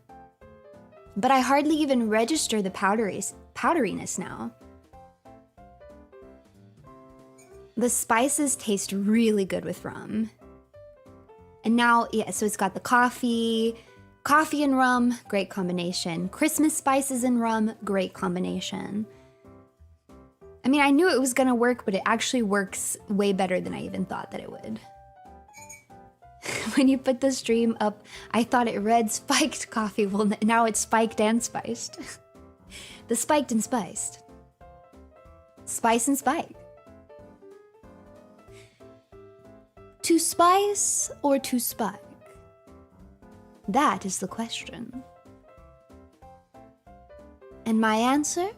but I hardly even register the powderiness now. The spices taste really good with rum. And now, yeah, so it's got the coffee and rum, great combination. Christmas spices and rum, great combination. I mean, I knew it was gonna work, but it actually works way better than I even thought that it would. When you put the stream up, I thought it read spiked coffee. Well, now it's spiked and spiced. The spiked and spiced. Spice and spike. To spice or to spike? That is the question. And my answer?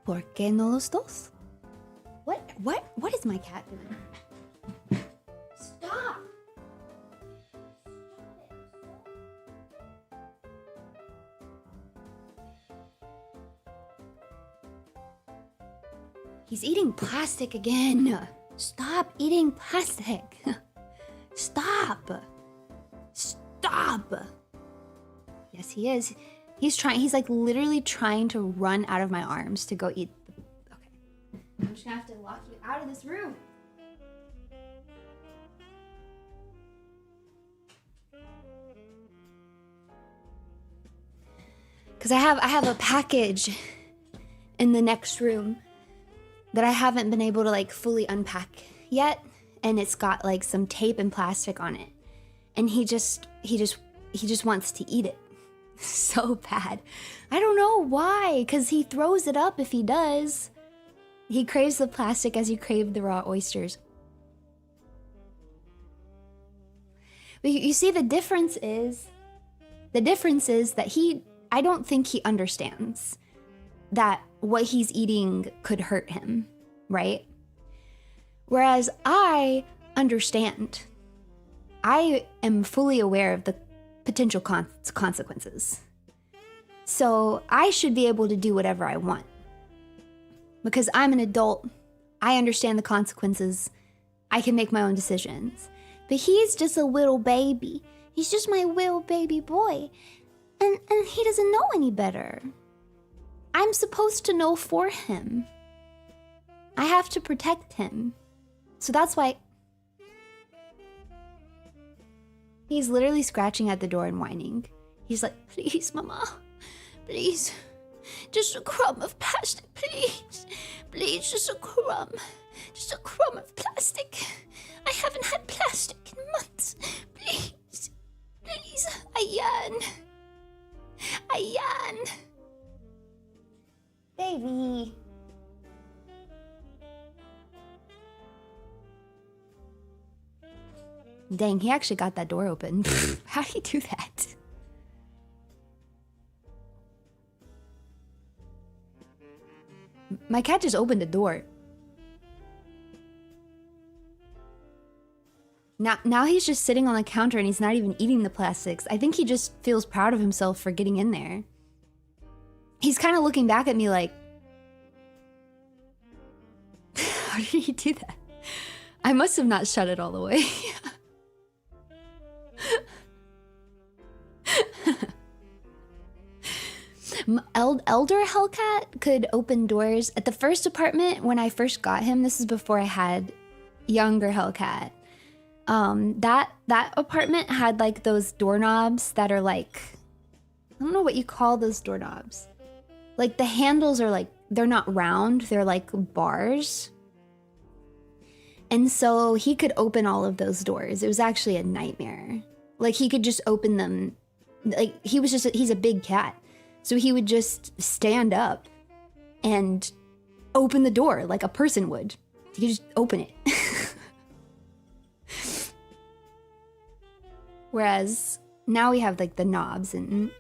¿Por qué no los dos? What is my cat doing? Stop! He's eating plastic again. Stop eating plastic. Stop. Stop. Yes, he is. He's like literally trying to run out of my arms to go eat. Okay. I'm just gonna have to lock you out of this room. Cause I have a package in the next room that I haven't been able to like fully unpack yet, and it's got like some tape and plastic on it, and he just wants to eat it so bad. I don't know why, cause he throws it up if he does. He craves the plastic as he craved the raw oysters. But you see, the difference is that I don't think he understands that what he's eating could hurt him, right? Whereas I understand. I am fully aware of the potential consequences. So I should be able to do whatever I want. Because I'm an adult, I understand the consequences. I can make my own decisions. But he's just a little baby. He's just my little baby boy. And he doesn't know any better. I'm supposed to know for him. I have to protect him. So that's why he's literally scratching at the door and whining. He's like, please, mama, please. Just a crumb of plastic, please. Please, just a crumb. Just a crumb of plastic. I haven't had plastic in months. Please. Please. Ayan. Ayan. Baby. Dang, he actually got that door open. How do you do that? My cat just opened the door. Now he's just sitting on the counter and he's not even eating the plastics. I think he just feels proud of himself for getting in there. He's kind of looking back at me like, how did he do that? I must have not shut it all the way. Elder Hellcat could open doors. At the first apartment, when I first got him, this is before I had younger Hellcat, That apartment had like those doorknobs that are like, I don't know what you call those doorknobs. Like the handles are like, they're not round, they're like bars. And so he could open all of those doors. It was actually a nightmare. Like he could just open them. Like he's a big cat. So he would just stand up and open the door like a person would. He could just open it. Whereas now we have like the knobs and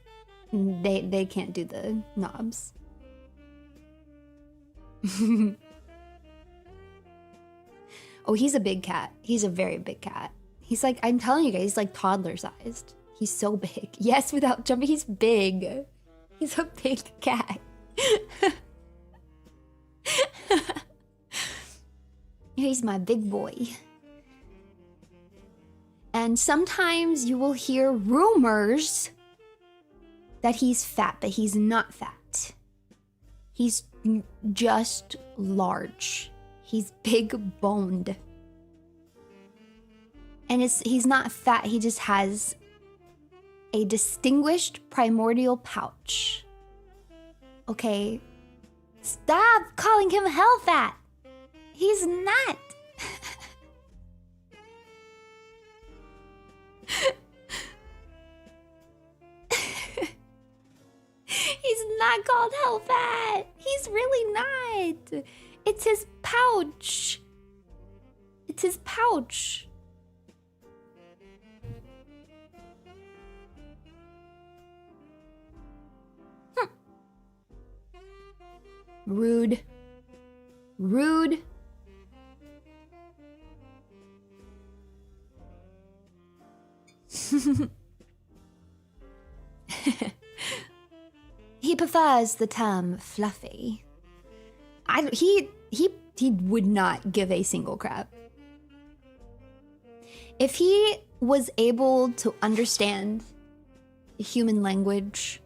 they can't do the knobs. Oh, he's a big cat. He's a very big cat. He's like, I'm telling you guys, he's like toddler sized. He's so big. Yes, without jumping, he's big. He's a big cat. He's my big boy. And sometimes you will hear rumors that he's fat, but he's not fat. He's just large. He's big boned. And he's not fat, he just has a distinguished primordial pouch. Okay? Stop calling him hell fat! He's not! He's not called hell fat! He's really not! It's his pouch! It's his pouch! Rude. Rude. He prefers the term fluffy. He would not give a single crap. If he was able to understand human language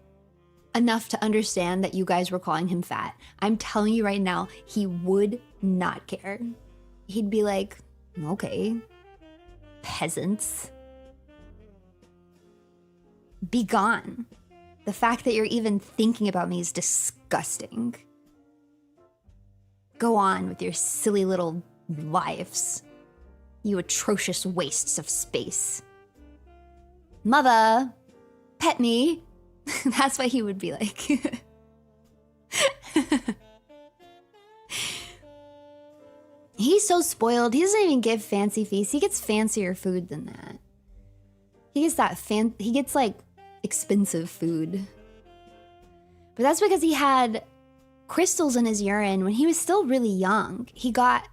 enough to understand that you guys were calling him fat, I'm telling you right now, he would not care. He'd be like, okay, peasants, be gone. The fact that you're even thinking about me is disgusting. Go on with your silly little lives, you atrocious wastes of space. Mother, pet me. That's what he would be like. He's so spoiled. He doesn't even give fancy feasts. He gets fancier food than that. He gets like expensive food. But that's because he had crystals in his urine when he was still really young. He got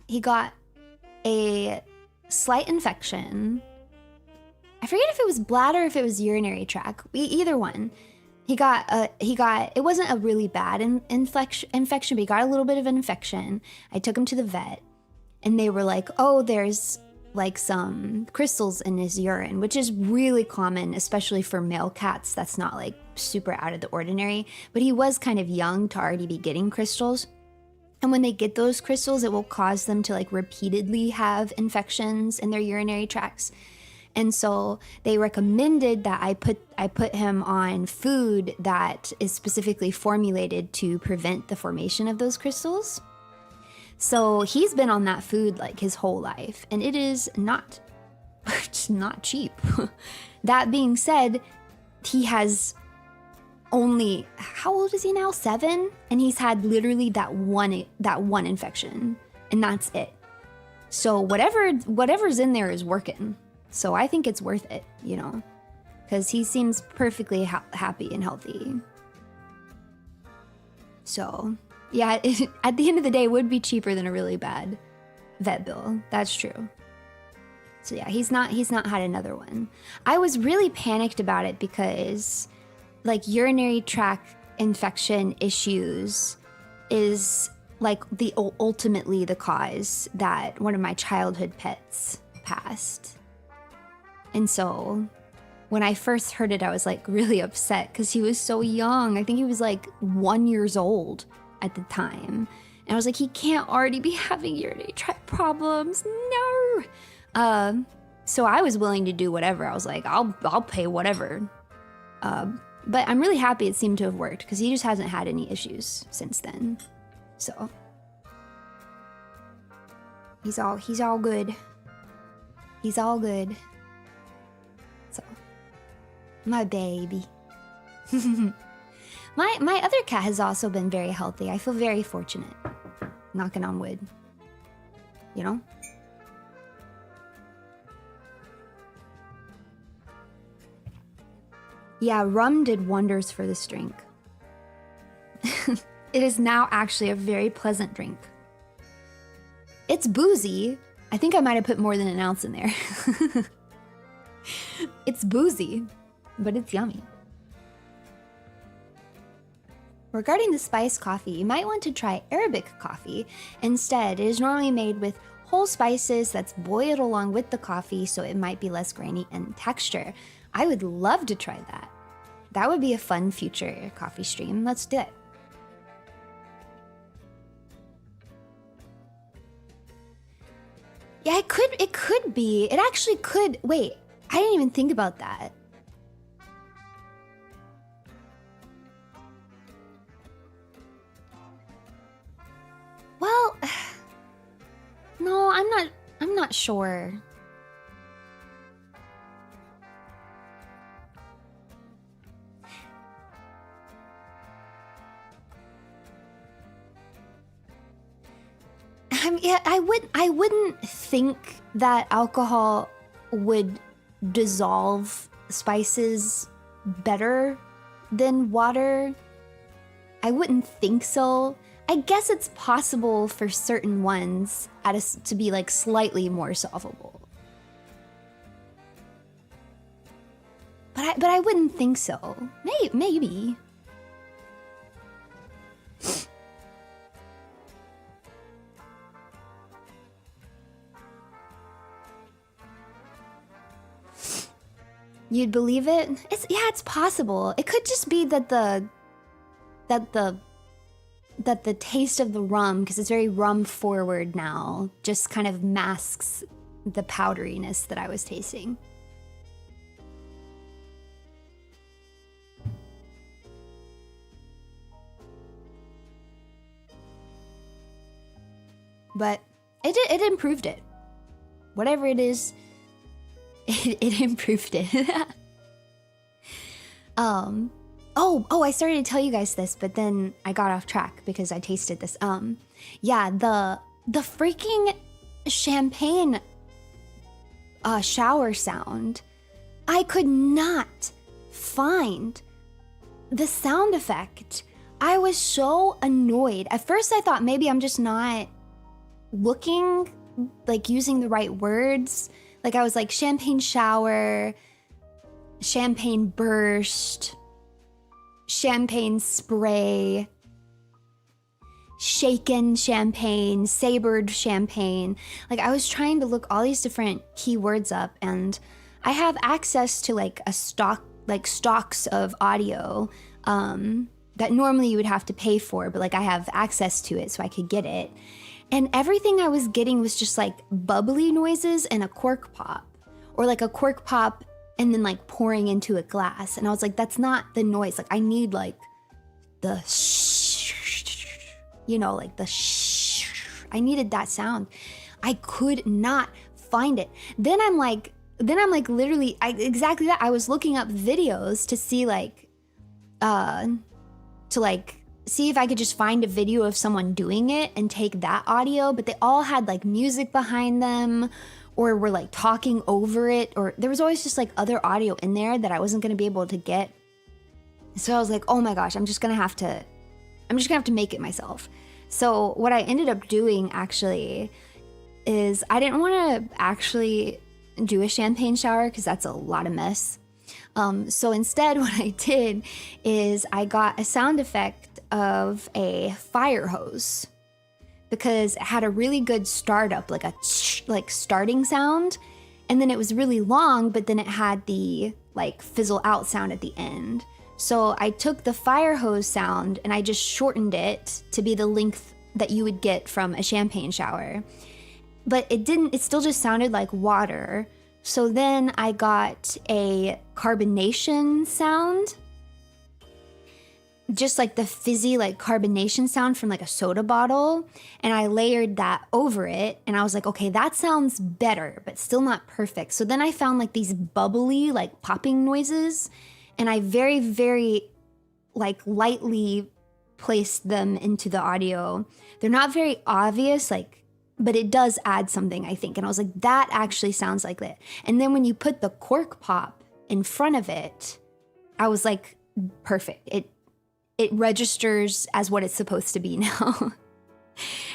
a slight infection. I forget if it was bladder or if it was urinary tract. Either one. He got it wasn't a really bad infection, but he got a little bit of an infection. I took him to the vet and they were like, oh, there's like some crystals in his urine, which is really common, especially for male cats. That's not like super out of the ordinary, but he was kind of young to already be getting crystals. And when they get those crystals, it will cause them to like repeatedly have infections in their urinary tracts. And so they recommended that I put him on food that is specifically formulated to prevent the formation of those crystals. So he's been on that food like his whole life, and it is not cheap. That being said, he has only, how old is he now? 7? And he's had literally that one infection, and that's it. So whatever's in there is working. So I think it's worth it, you know, because he seems perfectly happy and healthy. So yeah, at the end of the day, it would be cheaper than a really bad vet bill. That's true. So yeah, he's not had another one. I was really panicked about it because like urinary tract infection issues is like ultimately the cause that one of my childhood pets passed. And so when I first heard it, I was like really upset because he was so young. I think he was like 1 year old at the time. And I was like, he can't already be having urinary tract problems. No. So I was willing to do whatever. I was like, I'll pay whatever. But I'm really happy it seemed to have worked because he just hasn't had any issues since then. So he's all good. He's all good. So my baby. My other cat has also been very healthy. I feel very fortunate. Knocking on wood. You know? Yeah, rum did wonders for this drink. It is now actually a very pleasant drink. It's boozy. I think I might have put more than an ounce in there. It's boozy, but it's yummy. Regarding the spiced coffee, you might want to try Arabic coffee instead. It is normally made with whole spices that's boiled along with the coffee, so it might be less grainy in texture. I would love to try that. That would be a fun future coffee stream. Let's do it. Yeah, it could be. It actually could. Wait, I didn't even think about that. Well, no, I'm not sure. Yeah, I wouldn't think that alcohol would dissolve spices better than water. I wouldn't think so. I guess it's possible for certain ones to be like slightly more solvable. But I wouldn't think so. Maybe. You'd believe it? It's possible. It could just be that the taste of the rum, because it's very rum forward now, just kind of masks the powderiness that I was tasting. But it improved it. Whatever it is, it improved it. Oh, I started to tell you guys this, but then I got off track because I tasted this. Yeah, the freaking champagne shower sound. I could not find the sound effect. I was so annoyed. At first I thought maybe I'm just not looking, like using the right words. Like I was like champagne shower, champagne burst, champagne spray, shaken champagne, sabered champagne. Like I was trying to look all these different keywords up, and I have access to like stocks of audio that normally you would have to pay for, but like I have access to it so I could get it. And everything I was getting was just like bubbly noises and a cork pop, or like a cork pop and then like pouring into a glass. And I was like, that's not the noise. Like I need like the like the I needed that sound. I could not find it. Then I'm like literally exactly that. I was looking up videos to see see if I could just find a video of someone doing it and take that audio, but they all had like music behind them or were like talking over it, or there was always just like other audio in there that I wasn't going to be able to get. So I was like, oh my gosh, I'm just going to have to make it myself. So what I ended up doing actually is I didn't want to actually do a champagne shower because that's a lot of mess. So instead what I did is I got a sound effect of a fire hose because it had a really good startup, like a starting sound, and then it was really long, but then it had the like fizzle out sound at the end. So I took the fire hose sound and I just shortened it to be the length that you would get from a champagne shower, but it still just sounded like water. So then I got a carbonation sound, just like the fizzy like carbonation sound from like a soda bottle, and I layered that over it, and I was like, okay, that sounds better, but still not perfect. So then I found like these bubbly like popping noises, and I very, very like lightly placed them into the audio. They're not very obvious, like, but it does add something, I think. And I was like, that actually sounds like that. And then when you put the cork pop in front of it, I was like, perfect. It registers as what it's supposed to be now.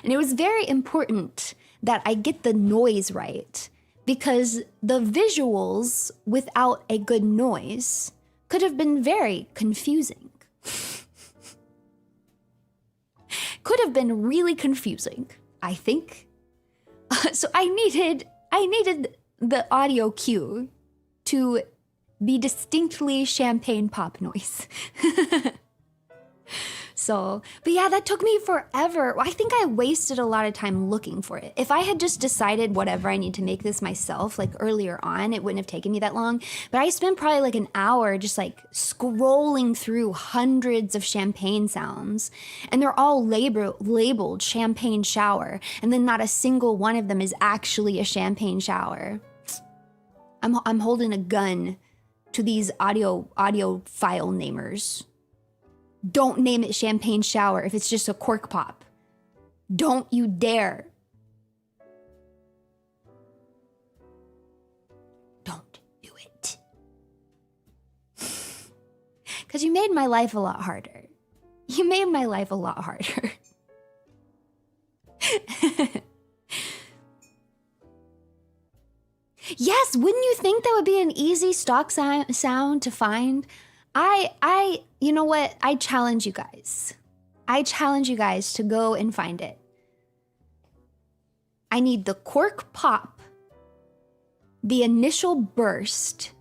And it was very important that I get the noise right, because the visuals without a good noise could have been very confusing. Could have been really confusing, I think. So I needed the audio cue to be distinctly champagne pop noise. So, but yeah, that took me forever. I think I wasted a lot of time looking for it. If I had just decided whatever, I need to make this myself, like earlier on, it wouldn't have taken me that long. But I spent probably like an hour just like scrolling through hundreds of champagne sounds, and they're all labeled champagne shower, and then not a single one of them is actually a champagne shower. I'm holding a gun to these audio file namers. Don't name it champagne shower if it's just a cork pop. Don't you dare. Don't do it. Because you made my life a lot harder. You made my life a lot harder. Yes, wouldn't you think that would be an easy stock sound to find? You know what? I challenge you guys. I challenge you guys to go and find it. I need the cork pop, the initial burst,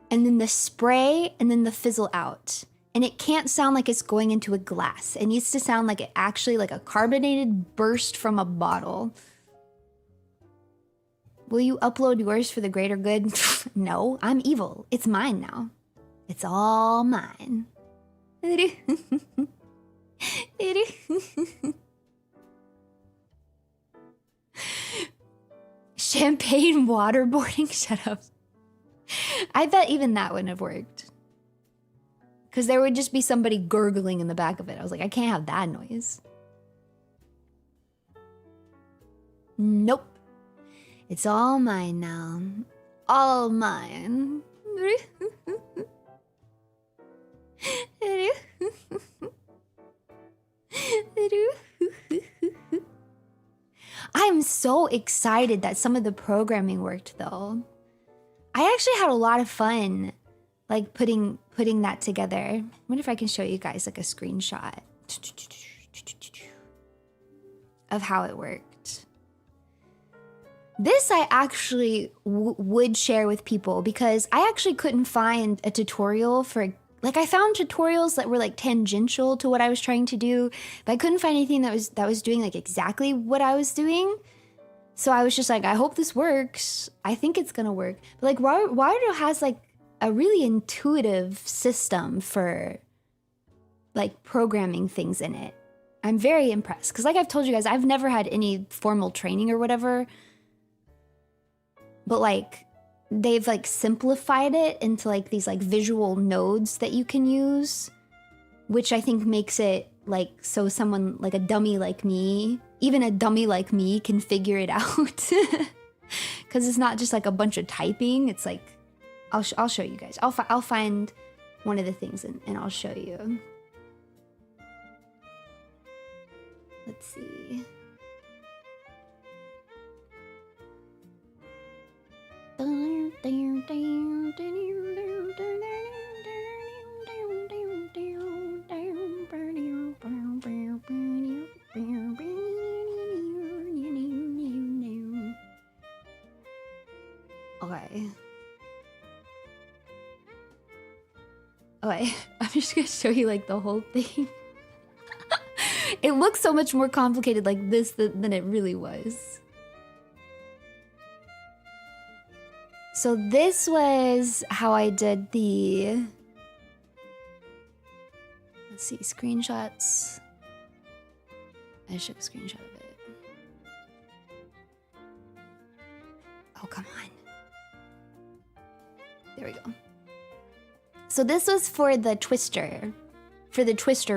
and then the spray, and then the fizzle out. And it can't sound like it's going into a glass. It needs to sound like it actually like a carbonated burst from a bottle. Will you upload yours for the greater good? No, I'm evil. It's mine now. It's all mine. Champagne waterboarding? Shut up. I bet even that wouldn't have worked. Because there would just be somebody gurgling in the back of it. I was like, I can't have that noise. Nope. It's all mine now. All mine. I'm so excited that some of the programming worked though. I actually had a lot of fun like putting that together. I wonder if I can show you guys like a screenshot of how it worked. This I actually would share with people because I actually couldn't find a tutorial for, like I found tutorials that were like tangential to what I was trying to do, but I couldn't find anything that was doing like exactly what I was doing. So I was just like, I hope this works. I think it's gonna work. But like Wario has like a really intuitive system for like programming things in it. I'm very impressed because like I've told you guys, I've never had any formal training or whatever. But like they've like simplified it into like these like visual nodes that you can use, which I think makes it like so someone like a dummy like me, even a dummy like me can figure it out. Because it's not just like a bunch of typing. It's like, I'll show you guys. I'll find one of the things and I'll show you. Let's see. Okay, I'm just gonna show you like the whole thing. It looks so much more complicated like this than it really was. So this was how I did the, let's see, screenshots. I just took a screenshot of it. Oh, come on. There we go. So this was for the twister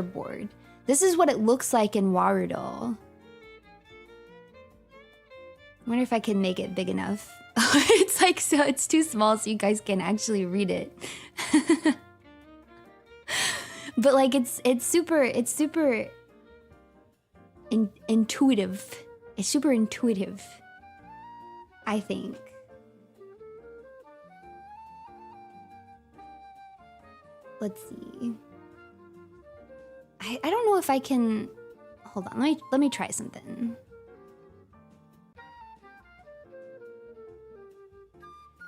board. This is what it looks like in Warudo. I wonder if I can make it big enough. It's like, so it's too small so you guys can actually read it. But like it's super intuitive. It's super intuitive, I think. Let's see. I don't know if I can, hold on, let me try something.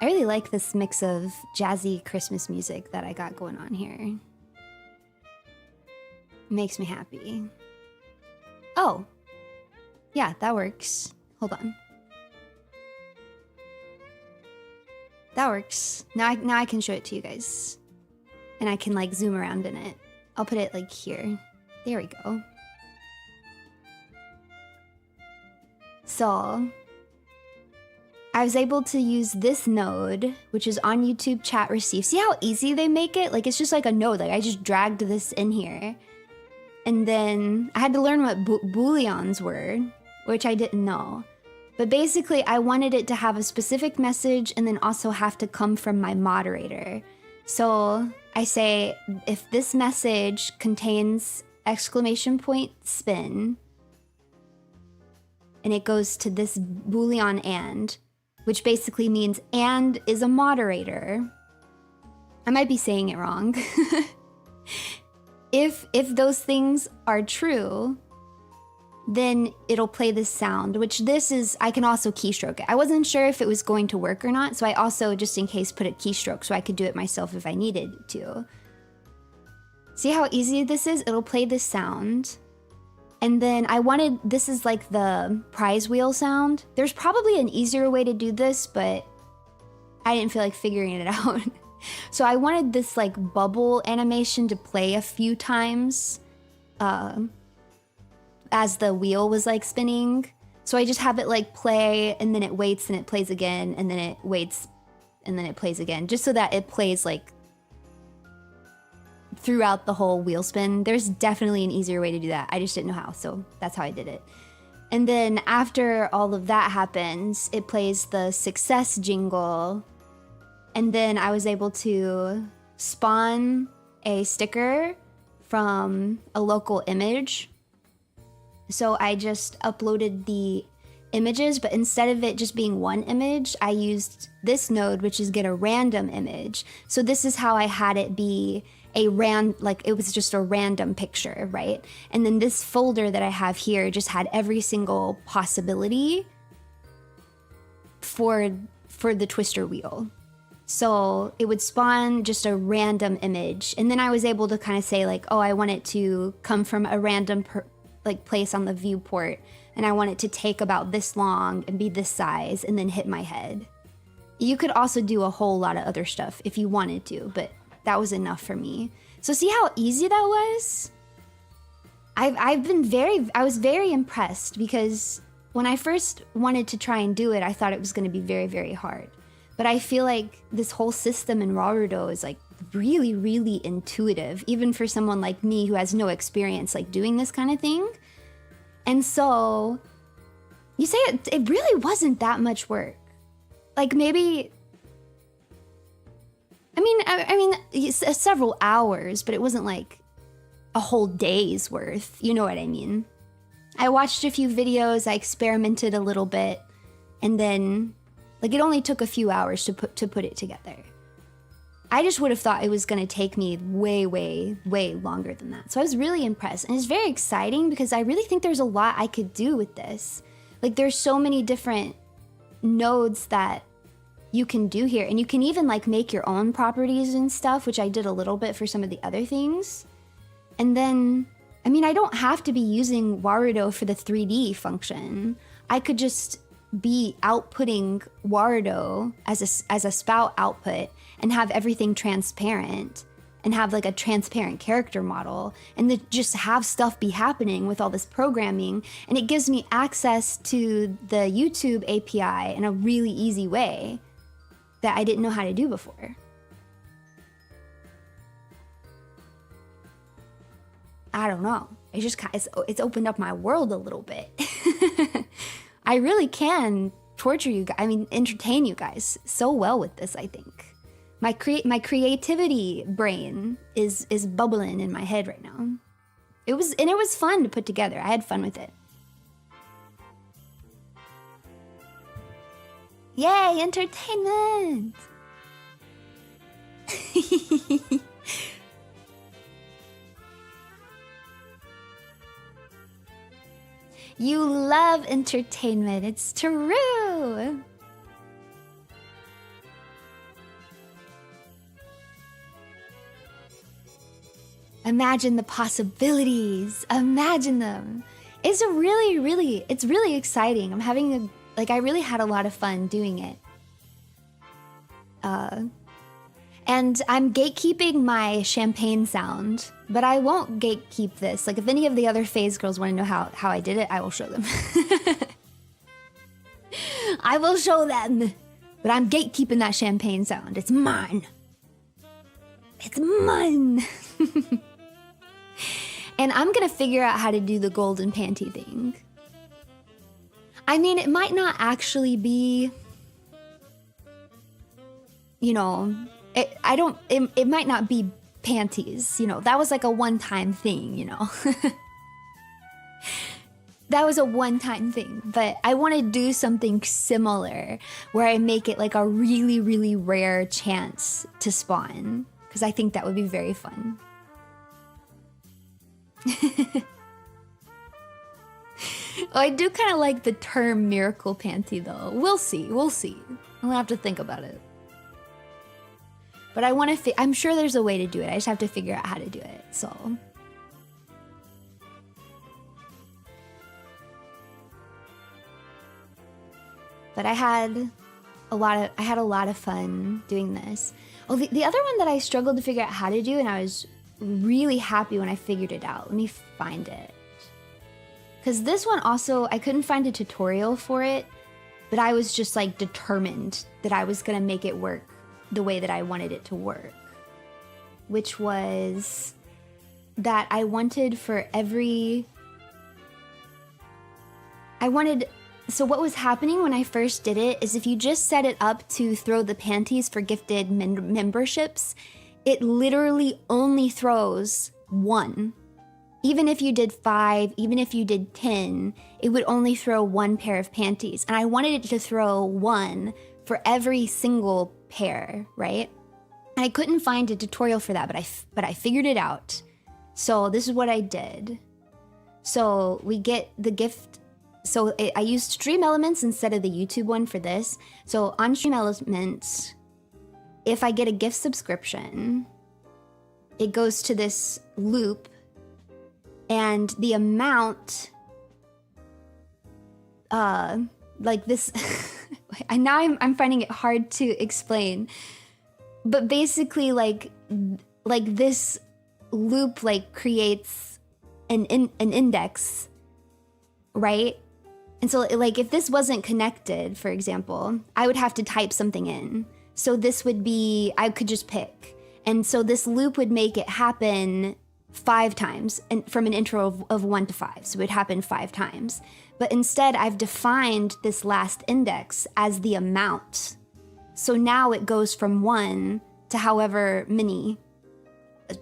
I really like this mix of jazzy Christmas music that I got going on here. It makes me happy. Oh, yeah, that works. Hold on. That works. Now I can show it to you guys. And I can like zoom around in it. I'll put it like here. There we go. So I was able to use this node, which is on YouTube chat receive. See how easy they make it? Like it's just like a node. Like I just dragged this in here. And then I had to learn what booleans were, which I didn't know. But basically I wanted it to have a specific message and then also have to come from my moderator. So I say, if this message contains exclamation point spin, and it goes to this boolean and, which basically means and is a moderator. I might be saying it wrong. If those things are true, then it'll play this sound, which this is, I can also keystroke it. I wasn't sure if it was going to work or not, so I also, just in case, put a keystroke so I could do it myself if I needed to. See how easy this is? It'll play this sound. And then I wanted, this is like the prize wheel sound. There's probably an easier way to do this, but I didn't feel like figuring it out. So I wanted this like bubble animation to play a few times as the wheel was like spinning. So I just have it like play and then it waits and it plays again and then it waits and then it plays again, just so that it plays like throughout the whole wheel spin. There's definitely an easier way to do that. I just didn't know how, so that's how I did it. And then after all of that happens, it plays the success jingle. And then I was able to spawn a sticker from a local image. So I just uploaded the images, but instead of it just being one image, I used this node, which is get a random image. So this is how I had it be a like it was just a random picture, right? And then this folder that I have here just had every single possibility for the twister wheel. So it would spawn just a random image. And then I was able to kind of say like, oh, I want it to come from a random place on the viewport. And I want it to take about this long and be this size and then hit my head. You could also do a whole lot of other stuff if you wanted to, but that was enough for me. So see how easy that was? I was very impressed because when I first wanted to try and do it, I thought it was going to be very, very hard. But I feel like this whole system in Rarudo is like really, really intuitive, even for someone like me who has no experience like doing this kind of thing. And so you say it really wasn't that much work. Like maybe, I mean, several hours, but it wasn't like a whole day's worth. You know what I mean? I watched a few videos, I experimented a little bit, and then like it only took a few hours to put it together. I just would have thought it was gonna take me way, way, way longer than that. So I was really impressed, and it's very exciting because I really think there's a lot I could do with this. Like there's so many different nodes that you can do here, and you can even like make your own properties and stuff, which I did a little bit for some of the other things. And then, I mean, I don't have to be using Warudo for the 3D function. I could just be outputting Wardo as a spout output and have everything transparent and have like a transparent character model and then just have stuff be happening with all this programming. And it gives me access to the YouTube API in a really easy way that I didn't know how to do before. I don't know. It's opened up my world a little bit. I really can torture you guys. I mean, entertain you guys so well with this, I think. My creativity brain is bubbling in my head right now. It was fun to put together. I had fun with it. Yay, entertainment! You love entertainment. It's true. Imagine the possibilities. Imagine them. It's really exciting. I really had a lot of fun doing it. And I'm gatekeeping my champagne sound, but I won't gatekeep this. Like if any of the other phase girls want to know how I did it, I will show them. I will show them. But I'm gatekeeping that champagne sound. It's mine. It's mine. And I'm gonna figure out how to do the golden panty thing. I mean, it might not actually be, you know, it might not be panties, you know, that was like a one-time thing, you know. That was a one-time thing, but I want to do something similar where I make it like a really rare chance to spawn, because I think that would be very fun. I do kind of like the term miracle panty though. We'll see. I'll have to think about it. But I want to I'm sure there's a way to do it. I just have to figure out how to do it. So but I had a lot of fun doing this. Oh, the other one that I struggled to figure out how to do, and I was really happy when I figured it out. Let me find it. Because this one also, I couldn't find a tutorial for it, but I was just like determined that I was gonna make it work the way that I wanted it to work. Which was that I wanted for every... So what was happening when I first did it is if you just set it up to throw the panties for gifted memberships, it literally only throws one. Even if you did 5, even if you did 10, it would only throw one pair of panties. And I wanted it to throw one for every single pair, right? And I couldn't find a tutorial for that, but I figured it out. So this is what I did. So we get the gift. So I used Stream Elements instead of the YouTube one for this. So on Stream Elements, if I get a gift subscription, it goes to this loop, and the amount, like this, and now I'm finding it hard to explain, but basically like this loop like creates an index, right? And so like if this wasn't connected, for example, I would have to type something in. So this would be, I could just pick. And so this loop would make it happen 5 times, and from an interval of 1 to 5. So it would happen 5 times. But instead, I've defined this last index as the amount. So now it goes from 1 to however many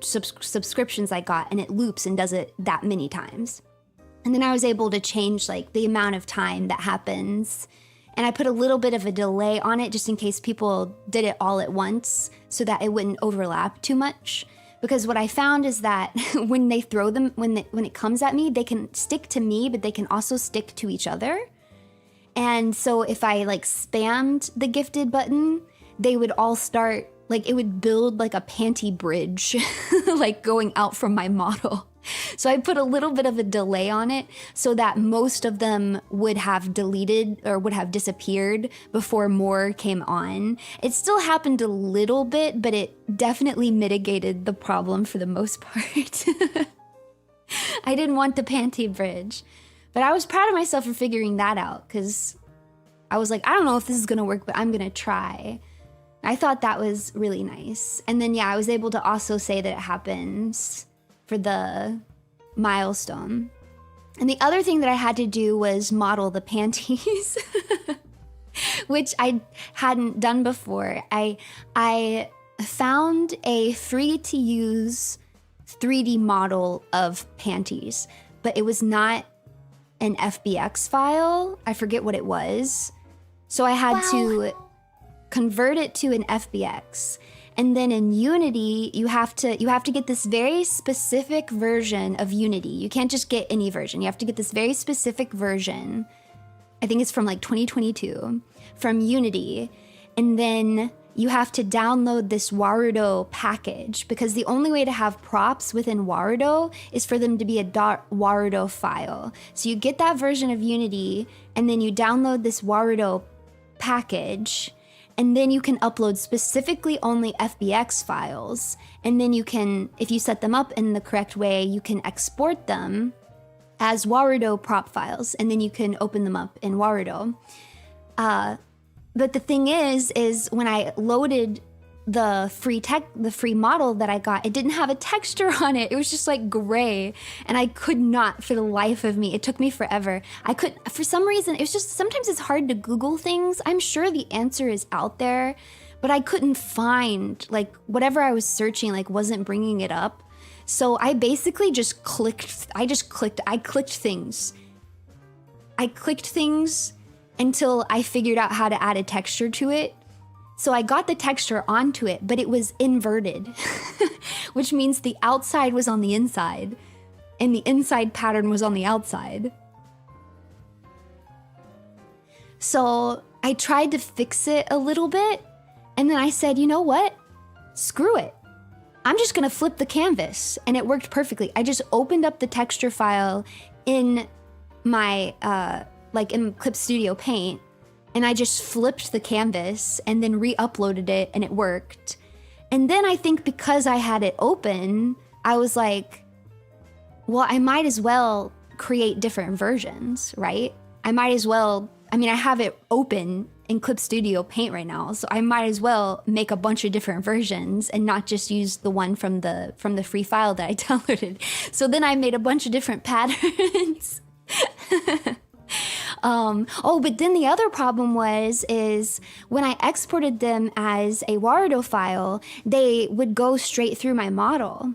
subscriptions I got, and it loops and does it that many times. And then I was able to change like the amount of time that happens. And I put a little bit of a delay on it just in case people did it all at once so that it wouldn't overlap too much. Because what I found is that when they throw them, when it comes at me, they can stick to me, but they can also stick to each other. And so if I like spammed the gifted button, they would all start, like it would build like a panty bridge, like going out from my model. So I put a little bit of a delay on it so that most of them would have deleted or would have disappeared before more came on. It still happened a little bit, but it definitely mitigated the problem for the most part. I didn't want the panty bridge, but I was proud of myself for figuring that out because I was like, I don't know if this is going to work, but I'm going to try. I thought that was really nice. And then, yeah, I was able to also say that it happens for the milestone. And the other thing that I had to do was model the panties, which I hadn't done before. I found a free-to-use 3D model of panties, but it was not an FBX file. I forget what it was. So I had to convert it to an FBX. And then in Unity, you have to get this very specific version of Unity. You can't just get any version. You have to get this very specific version. I think it's from like 2022 from Unity. And then you have to download this Warudo package because the only way to have props within Warudo is for them to be a .warudo file. So you get that version of Unity and then you download this Warudo package. And then you can upload specifically only FBX files. And then you can, if you set them up in the correct way, you can export them as Warudo prop files. And then you can open them up in Warudo. But the thing is when I loaded the free model that I got, it didn't have a texture on it. It was just like gray. And I could not for the life of me. It took me forever. For some reason, it was just, sometimes it's hard to Google things. I'm sure the answer is out there, but I couldn't find, like, whatever I was searching, like, wasn't bringing it up. So I basically just clicked things. I clicked things until I figured out how to add a texture to it. So I got the texture onto it, but it was inverted, which means the outside was on the inside and the inside pattern was on the outside. So I tried to fix it a little bit and then I said, you know what? Screw it. I'm just gonna flip the canvas, and it worked perfectly. I just opened up the texture file in my, in Clip Studio Paint, and I just flipped the canvas and then re-uploaded it and it worked. And then I think because I had it open, I was like, well, I might as well create different versions, right? I might as well, I have it open in Clip Studio Paint right now, so I might as well make a bunch of different versions and not just use the one from the free file that I downloaded. So then I made a bunch of different patterns. But then the other problem is when I exported them as a Warudo file, they would go straight through my model.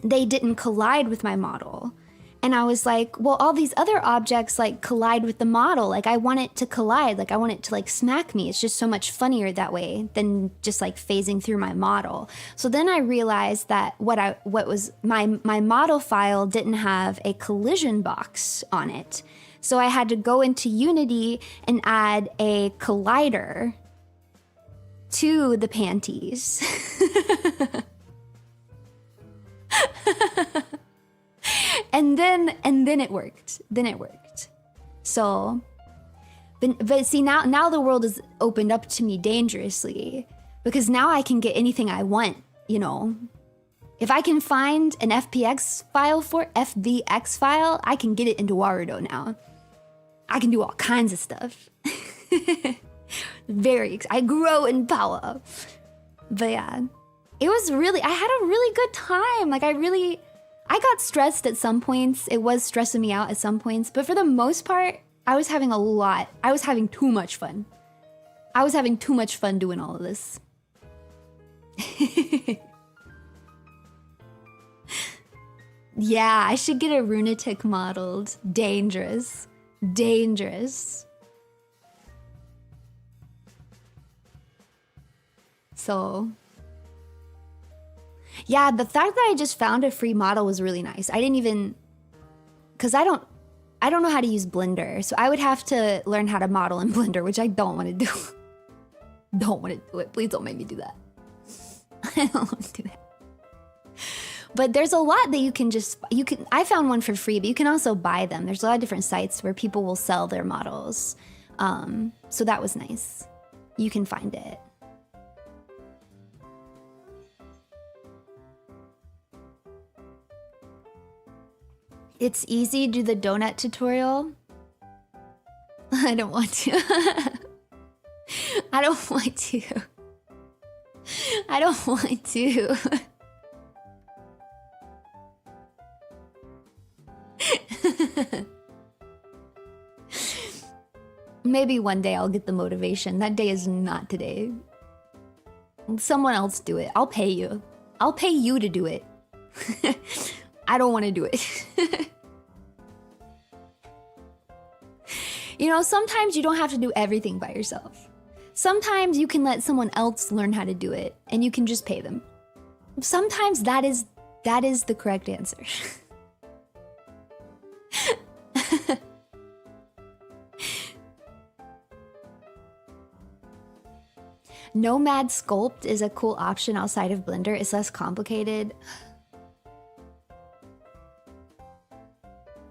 They didn't collide with my model. And I was like, well, all these other objects like collide with the model. Like I want it to collide, like I want it to like smack me. It's just so much funnier that way than just like phasing through my model. So then I realized that what was my model file didn't have a collision box on it. So I had to go into Unity and add a collider to the panties. and then it worked. So, but see now the world is opened up to me dangerously because now I can get anything I want, you know. If I can find an FBX file, I can get it into Warudo now. I can do all kinds of stuff. I grow in power. But yeah, I had a really good time. Like I got stressed at some points. It was stressing me out at some points, but for the most part, I was having too much fun. I was having too much fun doing all of this. Yeah, I should get a Runatic modeled. Dangerous. So, yeah, the fact that I just found a free model was really nice. I didn't even, because I don't know how to use Blender, so I would have to learn how to model in Blender, which I don't want to do. Don't want to do it. Please don't make me do that. I don't want to do that. But there's a lot that you can, I found one for free, but you can also buy them. There's a lot of different sites where people will sell their models. So that was nice. You can find it. It's easy, do the donut tutorial. I don't want to. I don't want to. I don't want to. Maybe one day I'll get the motivation. That day is not today. Someone else do it. I'll pay you. I'll pay you to do it. I don't want to do it. You know, sometimes you don't have to do everything by yourself. Sometimes you can let someone else learn how to do it and you can just pay them. Sometimes that is the correct answer. Nomad Sculpt is a cool option outside of Blender. It's less complicated.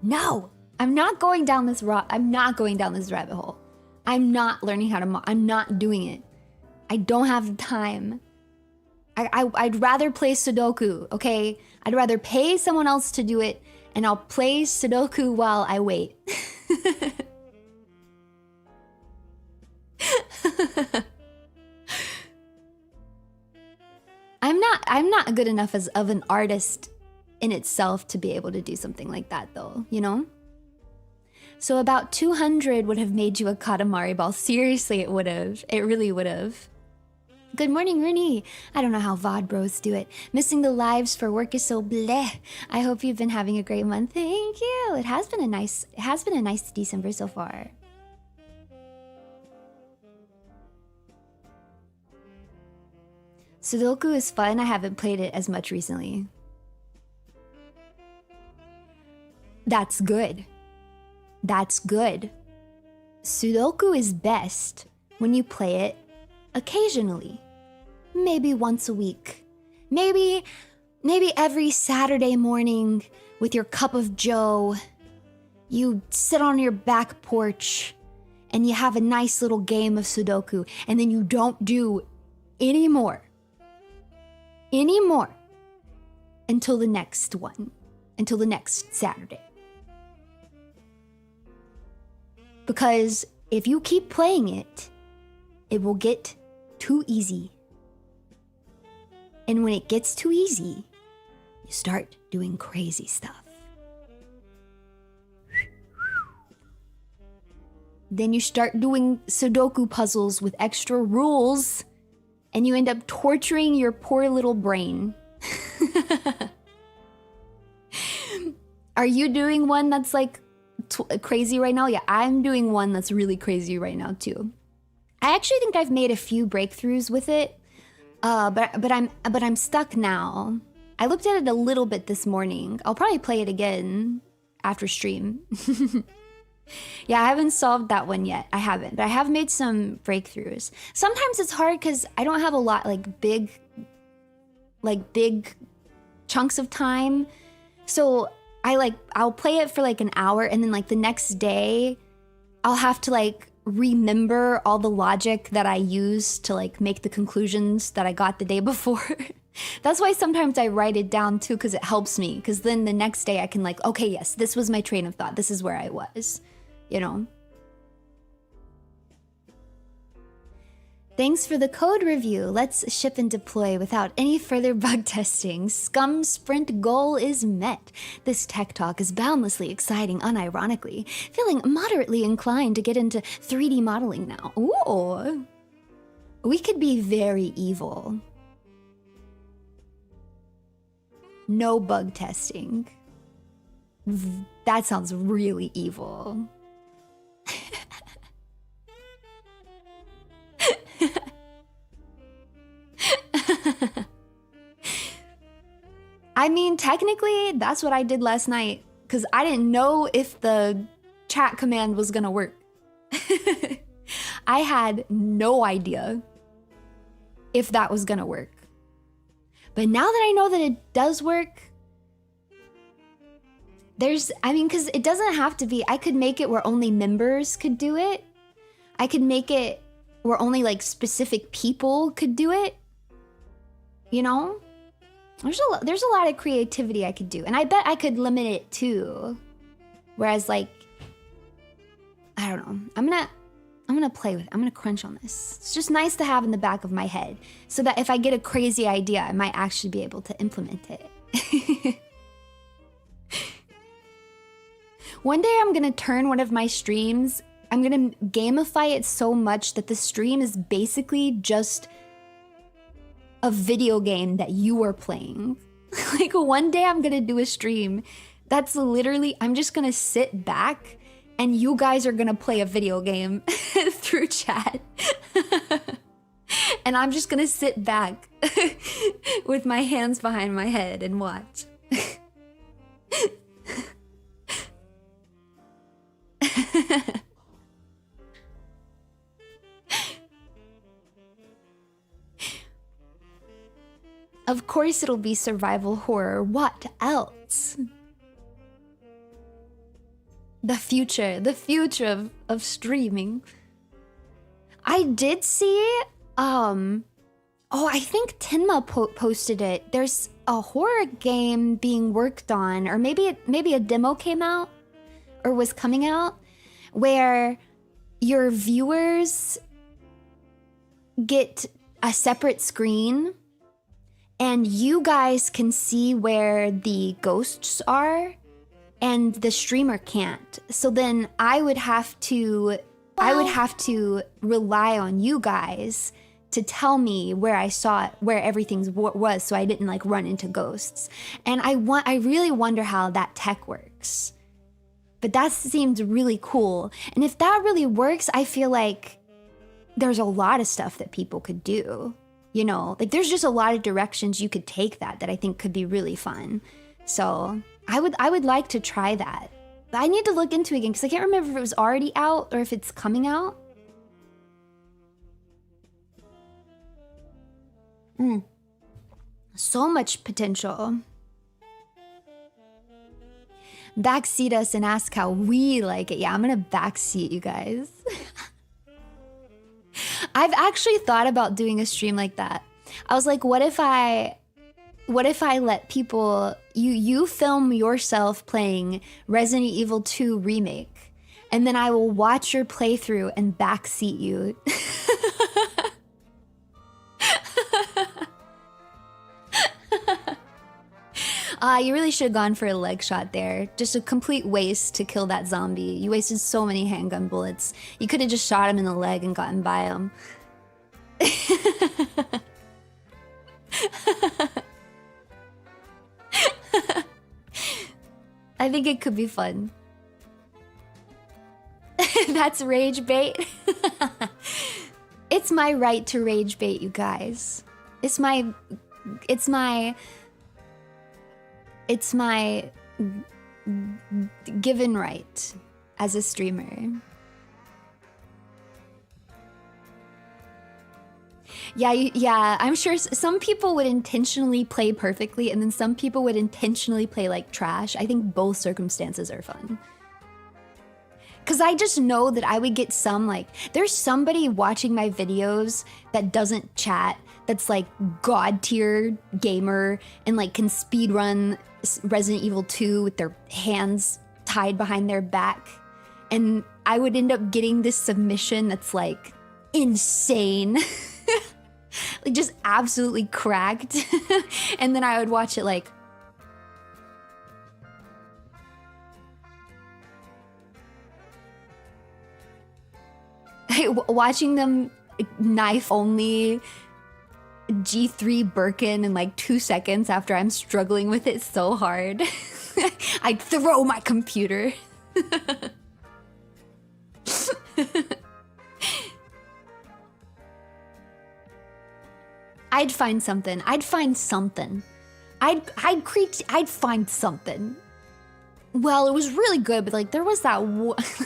No, I'm not going down this I'm not going down this rabbit hole. I'm not learning how to I'm not doing it. I don't have the time. I'd rather play Sudoku, okay? I'd rather pay someone else to do it, and I'll play Sudoku while I wait. I'm not good enough as of an artist in itself to be able to do something like that though, you know? So about 200 would have made you a Katamari ball. Seriously, it would have. It really would have. Good morning, Runie. I don't know how VOD bros do it. Missing the lives for work is so bleh. I hope you've been having a great month. Thank you. It has been a nice December so far. Sudoku is fun. I haven't played it as much recently. That's good. That's good. Sudoku is best when you play it occasionally. Maybe once a week. Maybe every Saturday morning with your cup of joe, you sit on your back porch and you have a nice little game of Sudoku, and then you don't do any more until the next one, until the next Saturday. Because if you keep playing it, it will get too easy. And when it gets too easy, you start doing crazy stuff. Then you start doing Sudoku puzzles with extra rules, and you end up torturing your poor little brain. Are you doing one that's like crazy right now? Yeah, I'm doing one that's really crazy right now too. I actually think I've made a few breakthroughs with it, but I'm stuck now. I looked at it a little bit this morning. I'll probably play it again after stream. Yeah, I haven't solved that one yet. I haven't, but I have made some breakthroughs. Sometimes it's hard because I don't have a lot like big chunks of time. So I'll play it for like an hour, and then like the next day I'll have to like remember all the logic that I used to like make the conclusions that I got the day before. That's why sometimes I write it down too, because it helps me. Because then the next day I can like, okay, yes, this was my train of thought. This is where I was, you know? Thanks for the code review. Let's ship and deploy without any further bug testing. Scum sprint goal is met. This tech talk is boundlessly exciting, unironically. Feeling moderately inclined to get into 3D modeling now. Ooh. We could be very evil. No bug testing. That sounds really evil. I mean, technically, that's what I did last night, because I didn't know if the chat command was gonna work. I had no idea if that was gonna work. But now that I know that it does work, I mean, because it doesn't have to be, I could make it where only members could do it. I could make it where only like specific people could do it. You know? There's a lot of creativity I could do. And I bet I could limit it too. Whereas like, I don't know. I'm gonna play with it. I'm gonna crunch on this. It's just nice to have in the back of my head so that if I get a crazy idea, I might actually be able to implement it. One day I'm gonna turn one of my streams, I'm gonna gamify it so much that the stream is basically just a video game that you are playing. Like one day I'm gonna do a stream that's literally, I'm just gonna sit back and you guys are gonna play a video game through chat. And I'm just gonna sit back with my hands behind my head and watch. Of course it'll be survival horror. What else? The future of streaming. I did see, oh, I think Tenma posted it. There's a horror game being worked on, or maybe a demo came out or was coming out, where your viewers get a separate screen and you guys can see where the ghosts are and the streamer can't. So then I would have to rely on you guys to tell me where I saw it, where everything was, so I didn't like run into ghosts. And I really wonder how that tech works. But that seems really cool. And if that really works, I feel like there's a lot of stuff that people could do. You know, like there's just a lot of directions you could take that I think could be really fun. So I would like to try that. But I need to look into it again because I can't remember if it was already out or if it's coming out. So much potential. Backseat us and ask how we like it. Yeah, I'm gonna backseat you guys. I've actually thought about doing a stream like that. I was like, what if I let people, you film yourself playing Resident Evil 2 Remake, and then I will watch your playthrough and backseat you. You really should have gone for a leg shot there. Just a complete waste to kill that zombie. You wasted so many handgun bullets. You could have just shot him in the leg and gotten by him. I think it could be fun. That's rage bait. It's my right to rage bait, you guys. It's my given right as a streamer. Yeah, I'm sure some people would intentionally play perfectly and then some people would intentionally play like trash. I think both circumstances are fun. Cause I just know that I would get some like, there's somebody watching my videos that doesn't chat, that's like god tier gamer and like can speedrun Resident Evil 2 with their hands tied behind their back. And I would end up getting this submission that's like insane. Like just absolutely cracked. And then I would watch it like, watching them knife only G3 Birkin in like 2 seconds after I'm struggling with it so hard. I'd throw my computer. I'd find something. I'd find something. I'd find something. Well, it was really good, but like there was that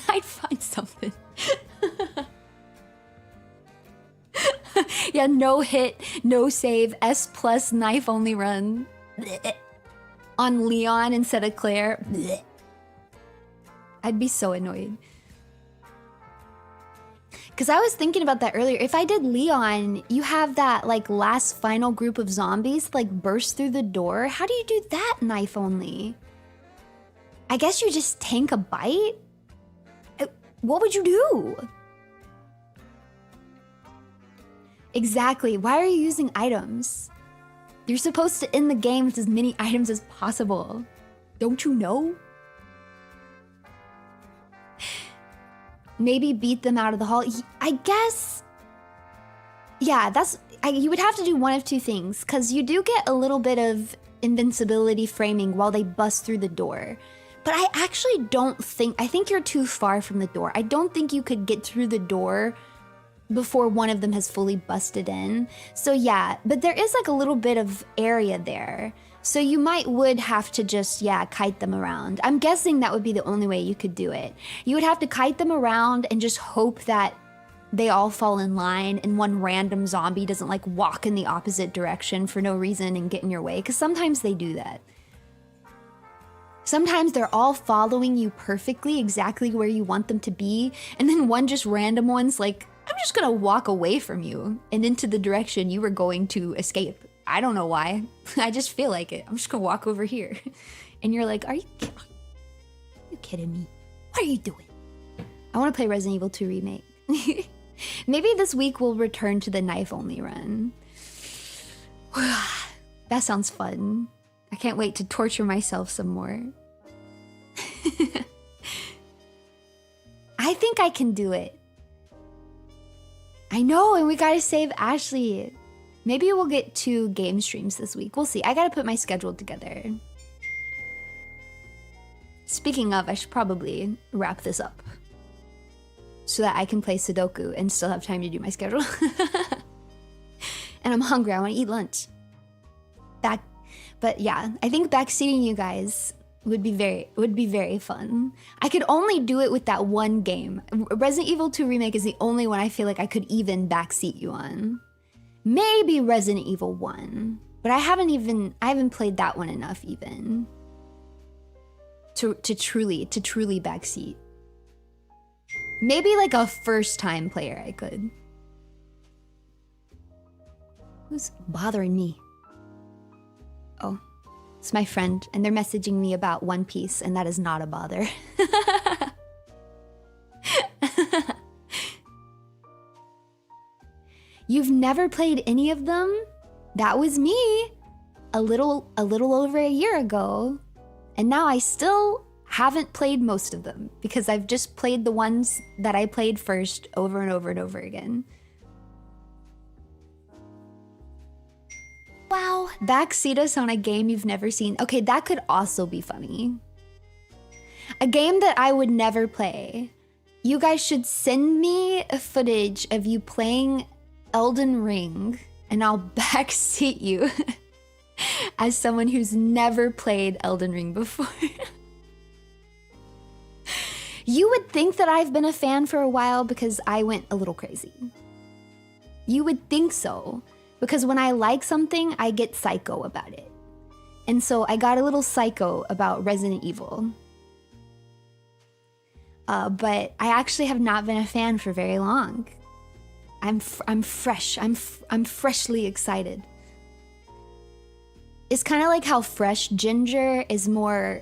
I'd find something. Yeah, no hit, no save, S plus knife only run. On Leon instead of Claire. I'd be so annoyed. Because I was thinking about that earlier. If I did Leon, you have that like last final group of zombies like burst through the door. How do you do that knife only? I guess you just tank a bite? What would you do? Exactly. Why are you using items? You're supposed to end the game with as many items as possible. Don't you know? Maybe beat them out of the hall. I guess... Yeah, you would have to do one of two things, because you do get a little bit of invincibility framing while they bust through the door. But I actually don't think... I think you're too far from the door. I don't think you could get through the door before one of them has fully busted in. So yeah, but there is like a little bit of area there. So you would have to just, yeah, kite them around. I'm guessing that would be the only way you could do it. You would have to kite them around and just hope that they all fall in line and one random zombie doesn't like walk in the opposite direction for no reason and get in your way, because sometimes they do that. Sometimes they're all following you perfectly, exactly where you want them to be, and then one just random one's like, I'm just gonna walk away from you and into the direction you were going to escape. I don't know why. I just feel like it. I'm just gonna walk over here. And you're like, are you kidding me? What are you doing? I wanna play Resident Evil 2 Remake. Maybe this week we'll return to the knife-only run. That sounds fun. I can't wait to torture myself some more. I think I can do it. I know, and we gotta save Ashley. Maybe we'll get 2 game streams this week. We'll see. I gotta put my schedule together. Speaking of, I should probably wrap this up so that I can play Sudoku and still have time to do my schedule. And I'm hungry. I want to eat lunch. But yeah, I think backseating you guys would be very fun. I could only do it with that one game. Resident Evil 2 Remake is the only one I feel like I could even backseat you on. Maybe Resident Evil 1, but I haven't played that one enough even to truly backseat. Maybe like a first time player I could. Who's bothering me? Oh, it's my friend, and they're messaging me about One Piece, and that is not a bother. You've never played any of them? That was me a little over a year ago. And now I still haven't played most of them because I've just played the ones that I played first over and over and over again. Wow. Backseat us on a game you've never seen. Okay, that could also be funny. A game that I would never play. You guys should send me a footage of you playing Elden Ring, and I'll backseat you as someone who's never played Elden Ring before. You would think that I've been a fan for a while because I went a little crazy. You would think so, because when I like something, I get psycho about it. And so I got a little psycho about Resident Evil. But I actually have not been a fan for very long. I'm fresh. I'm freshly excited. It's kind of like how fresh ginger is more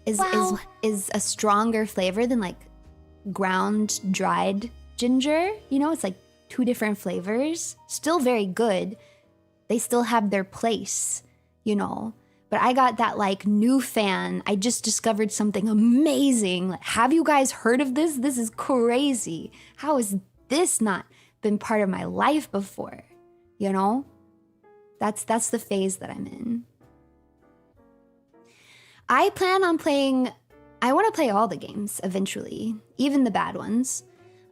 is a stronger flavor than like ground dried ginger. You know, it's like 2 different flavors. Still very good. They still have their place, you know. But I got that like new fan. I just discovered something amazing. Like, have you guys heard of this? This is crazy. How is this not been part of my life before? You know? That's the phase that I'm in. I plan on playing, I want to play all the games eventually, even the bad ones,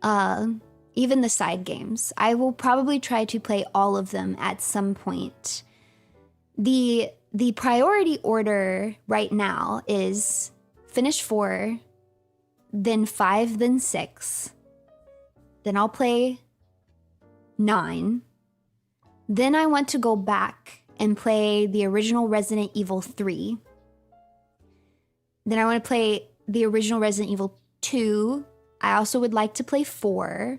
even the side games. I will probably try to play all of them at some point. The priority order right now is finish 4, then 5, then 6. Then I'll play 9. Then I want to go back and play the original Resident Evil 3. Then I want to play the original Resident Evil 2. I also would like to play 4.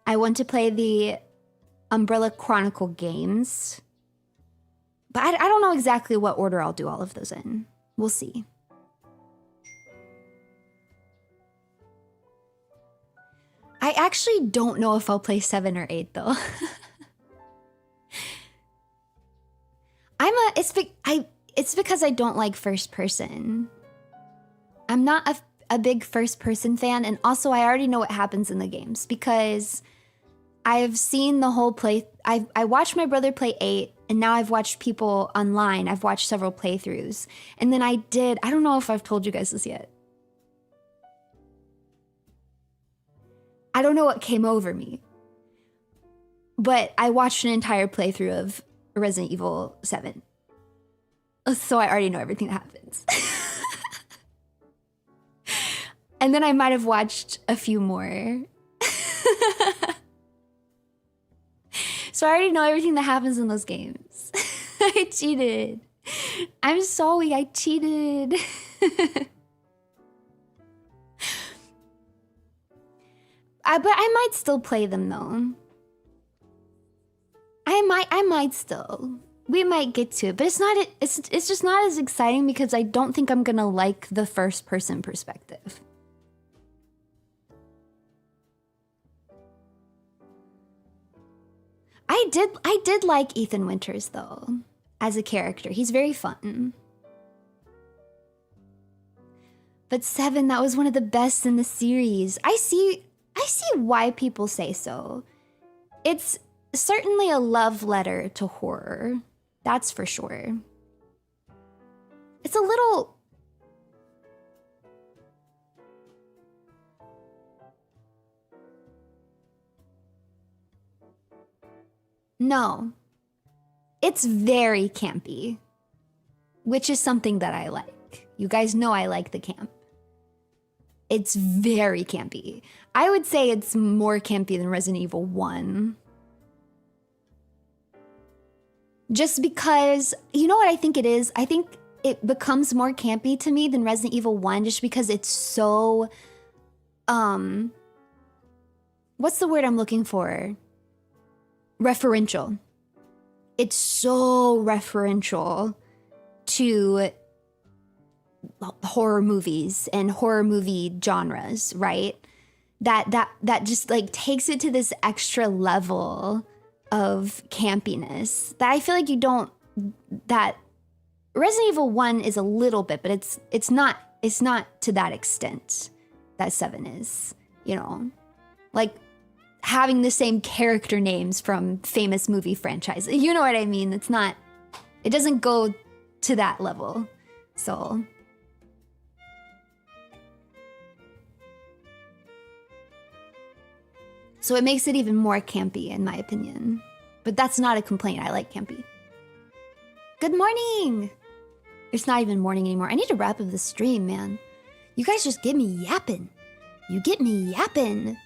I want to play the Umbrella Chronicle games. But I don't know exactly what order I'll do all of those in. We'll see. I actually don't know if I'll play 7 or 8 though. It's because I don't like first person. I'm not a big first person fan, and also I already know what happens in the games because I've seen the whole play. I watched my brother play 8, and now I've watched people online. I've watched several playthroughs, and then I don't know if I've told you guys this yet. I don't know what came over me, but I watched an entire playthrough of Resident Evil 7. So I already know everything that happens. And then I might have watched a few more. So I already know everything that happens in those games. I cheated. I'm sorry, I cheated. But I might still play them though. I might still. We might get to it, but it's just not as exciting because I don't think I'm gonna like the first person perspective. I did like Ethan Winters though, as a character. He's very fun. But 7, that was one of the best in the series. I see why people say so. It's certainly a love letter to horror. That's for sure. It's a little... No. It's very campy. Which is something that I like. You guys know I like the camp. It's very campy. I would say it's more campy than Resident Evil 1. Just because, you know what I think it is? I think it becomes more campy to me than Resident Evil 1 just because it's so, what's the word I'm looking for? Referential. It's so referential to horror movies and horror movie genres, right? That just like takes it to this extra level of campiness that I feel like you don't, that Resident Evil 1 is a little bit, but it's not to that extent that 7 is, you know, like having the same character names from famous movie franchises. You know what I mean? It doesn't go to that level. So it makes it even more campy, in my opinion. But that's not a complaint. I like campy. Good morning! It's not even morning anymore. I need to wrap up the stream, man. You guys just get me yapping. You get me yapping.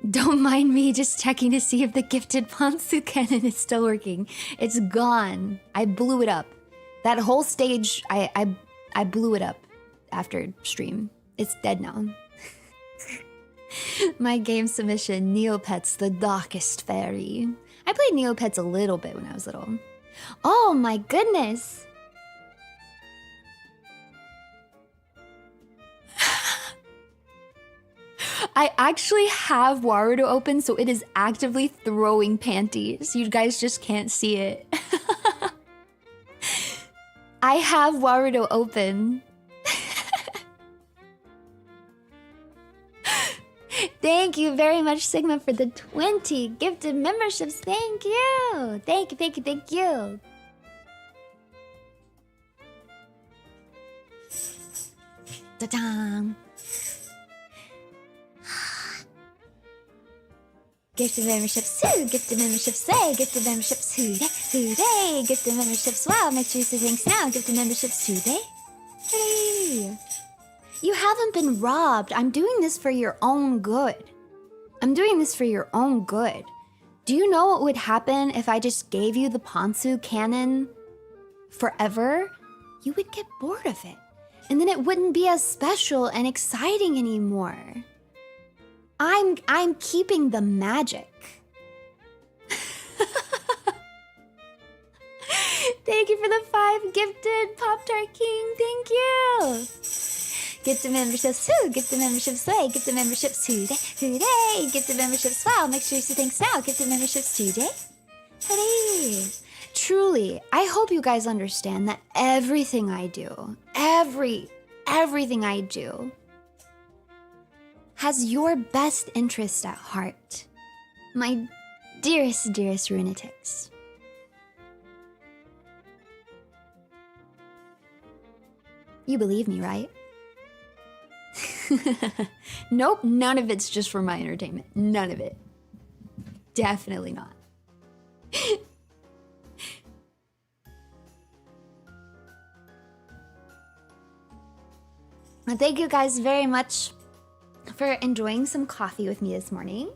Don't mind me just checking to see if the gifted Ponsu cannon is still working. It's gone. I blew it up. That whole stage, I blew it up after stream. It's dead now. My game submission, Neopets, the darkest fairy. I played Neopets a little bit when I was little. Oh my goodness! I actually have Warudo open, so it is actively throwing panties. You guys just can't see it. I have Warudo open. Thank you very much, Sigma, for the 20 gifted memberships. Thank you. Thank you, thank you, thank you. Ta-da! Gifted memberships, who? Gifted memberships, say. Gifted memberships, who day? Who day? Gifted memberships, wow. Make sure you say thanks now. Gifted memberships, today. Hey! You haven't been robbed. I'm doing this for your own good. I'm doing this for your own good. Do you know what would happen if I just gave you the Ponsu cannon forever? you would get bored of it. And then it wouldn't be as special and exciting anymore. I'm keeping the magic. Thank you for the 5 gifted, Pop-Tart King. Thank you. Get the memberships too. Get the memberships today. Get the memberships today. Get the memberships wow. Make sure you say thanks now. Get the memberships today. Today. Truly, I hope you guys understand that everything I do, everything I do has your best interest at heart. My dearest Runatics. You believe me, right? Nope, none of it's just for my entertainment. None of it. Definitely not. Well, thank you guys very much for enjoying some coffee with me this morning.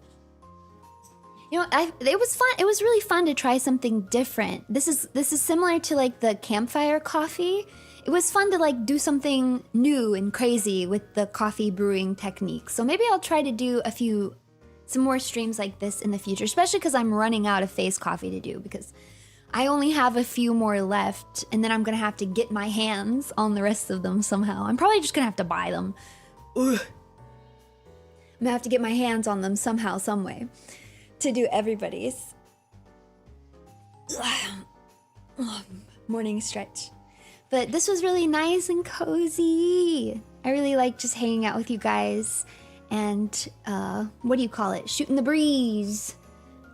You know, it was fun. It was really fun to try something different. This is similar to like the campfire coffee. It was fun to like do something new and crazy with the coffee brewing technique. So maybe I'll try to do some more streams like this in the future, especially because I'm running out of face coffee to do because I only have a few more left and then I'm gonna have to get my hands on the rest of them somehow. I'm probably just gonna have to buy them. Ugh. I'm gonna have to get my hands on them somehow, some way to do everybody's. Morning stretch. But this was really nice and cozy. I really like just hanging out with you guys and, what do you call it? Shooting the breeze.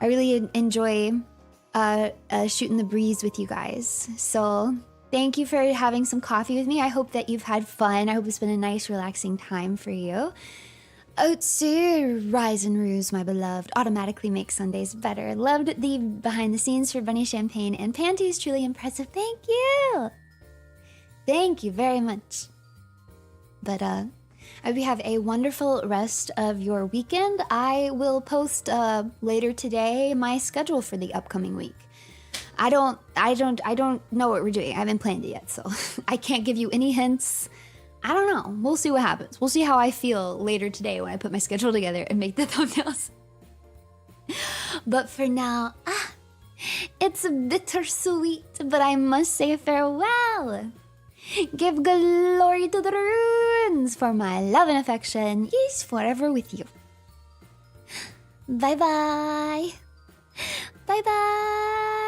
I really enjoy shooting the breeze with you guys. So thank you for having some coffee with me. I hope that you've had fun. I hope it's been a nice, relaxing time for you. Otsu, Rise and Ruse, my beloved, automatically makes Sundays better. Loved the behind the scenes for Bunny Champagne and Panties. Truly impressive. Thank you. Thank you very much. But I hope you have a wonderful rest of your weekend. I will post later today my schedule for the upcoming week. I don't know what we're doing. I haven't planned it yet, so I can't give you any hints. I don't know. We'll see what happens. We'll see how I feel later today when I put my schedule together and make the thumbnails. But for now, it's bittersweet, but I must say farewell. Give glory to the runes, for my love and affection is forever with you. Bye-bye. Bye-bye.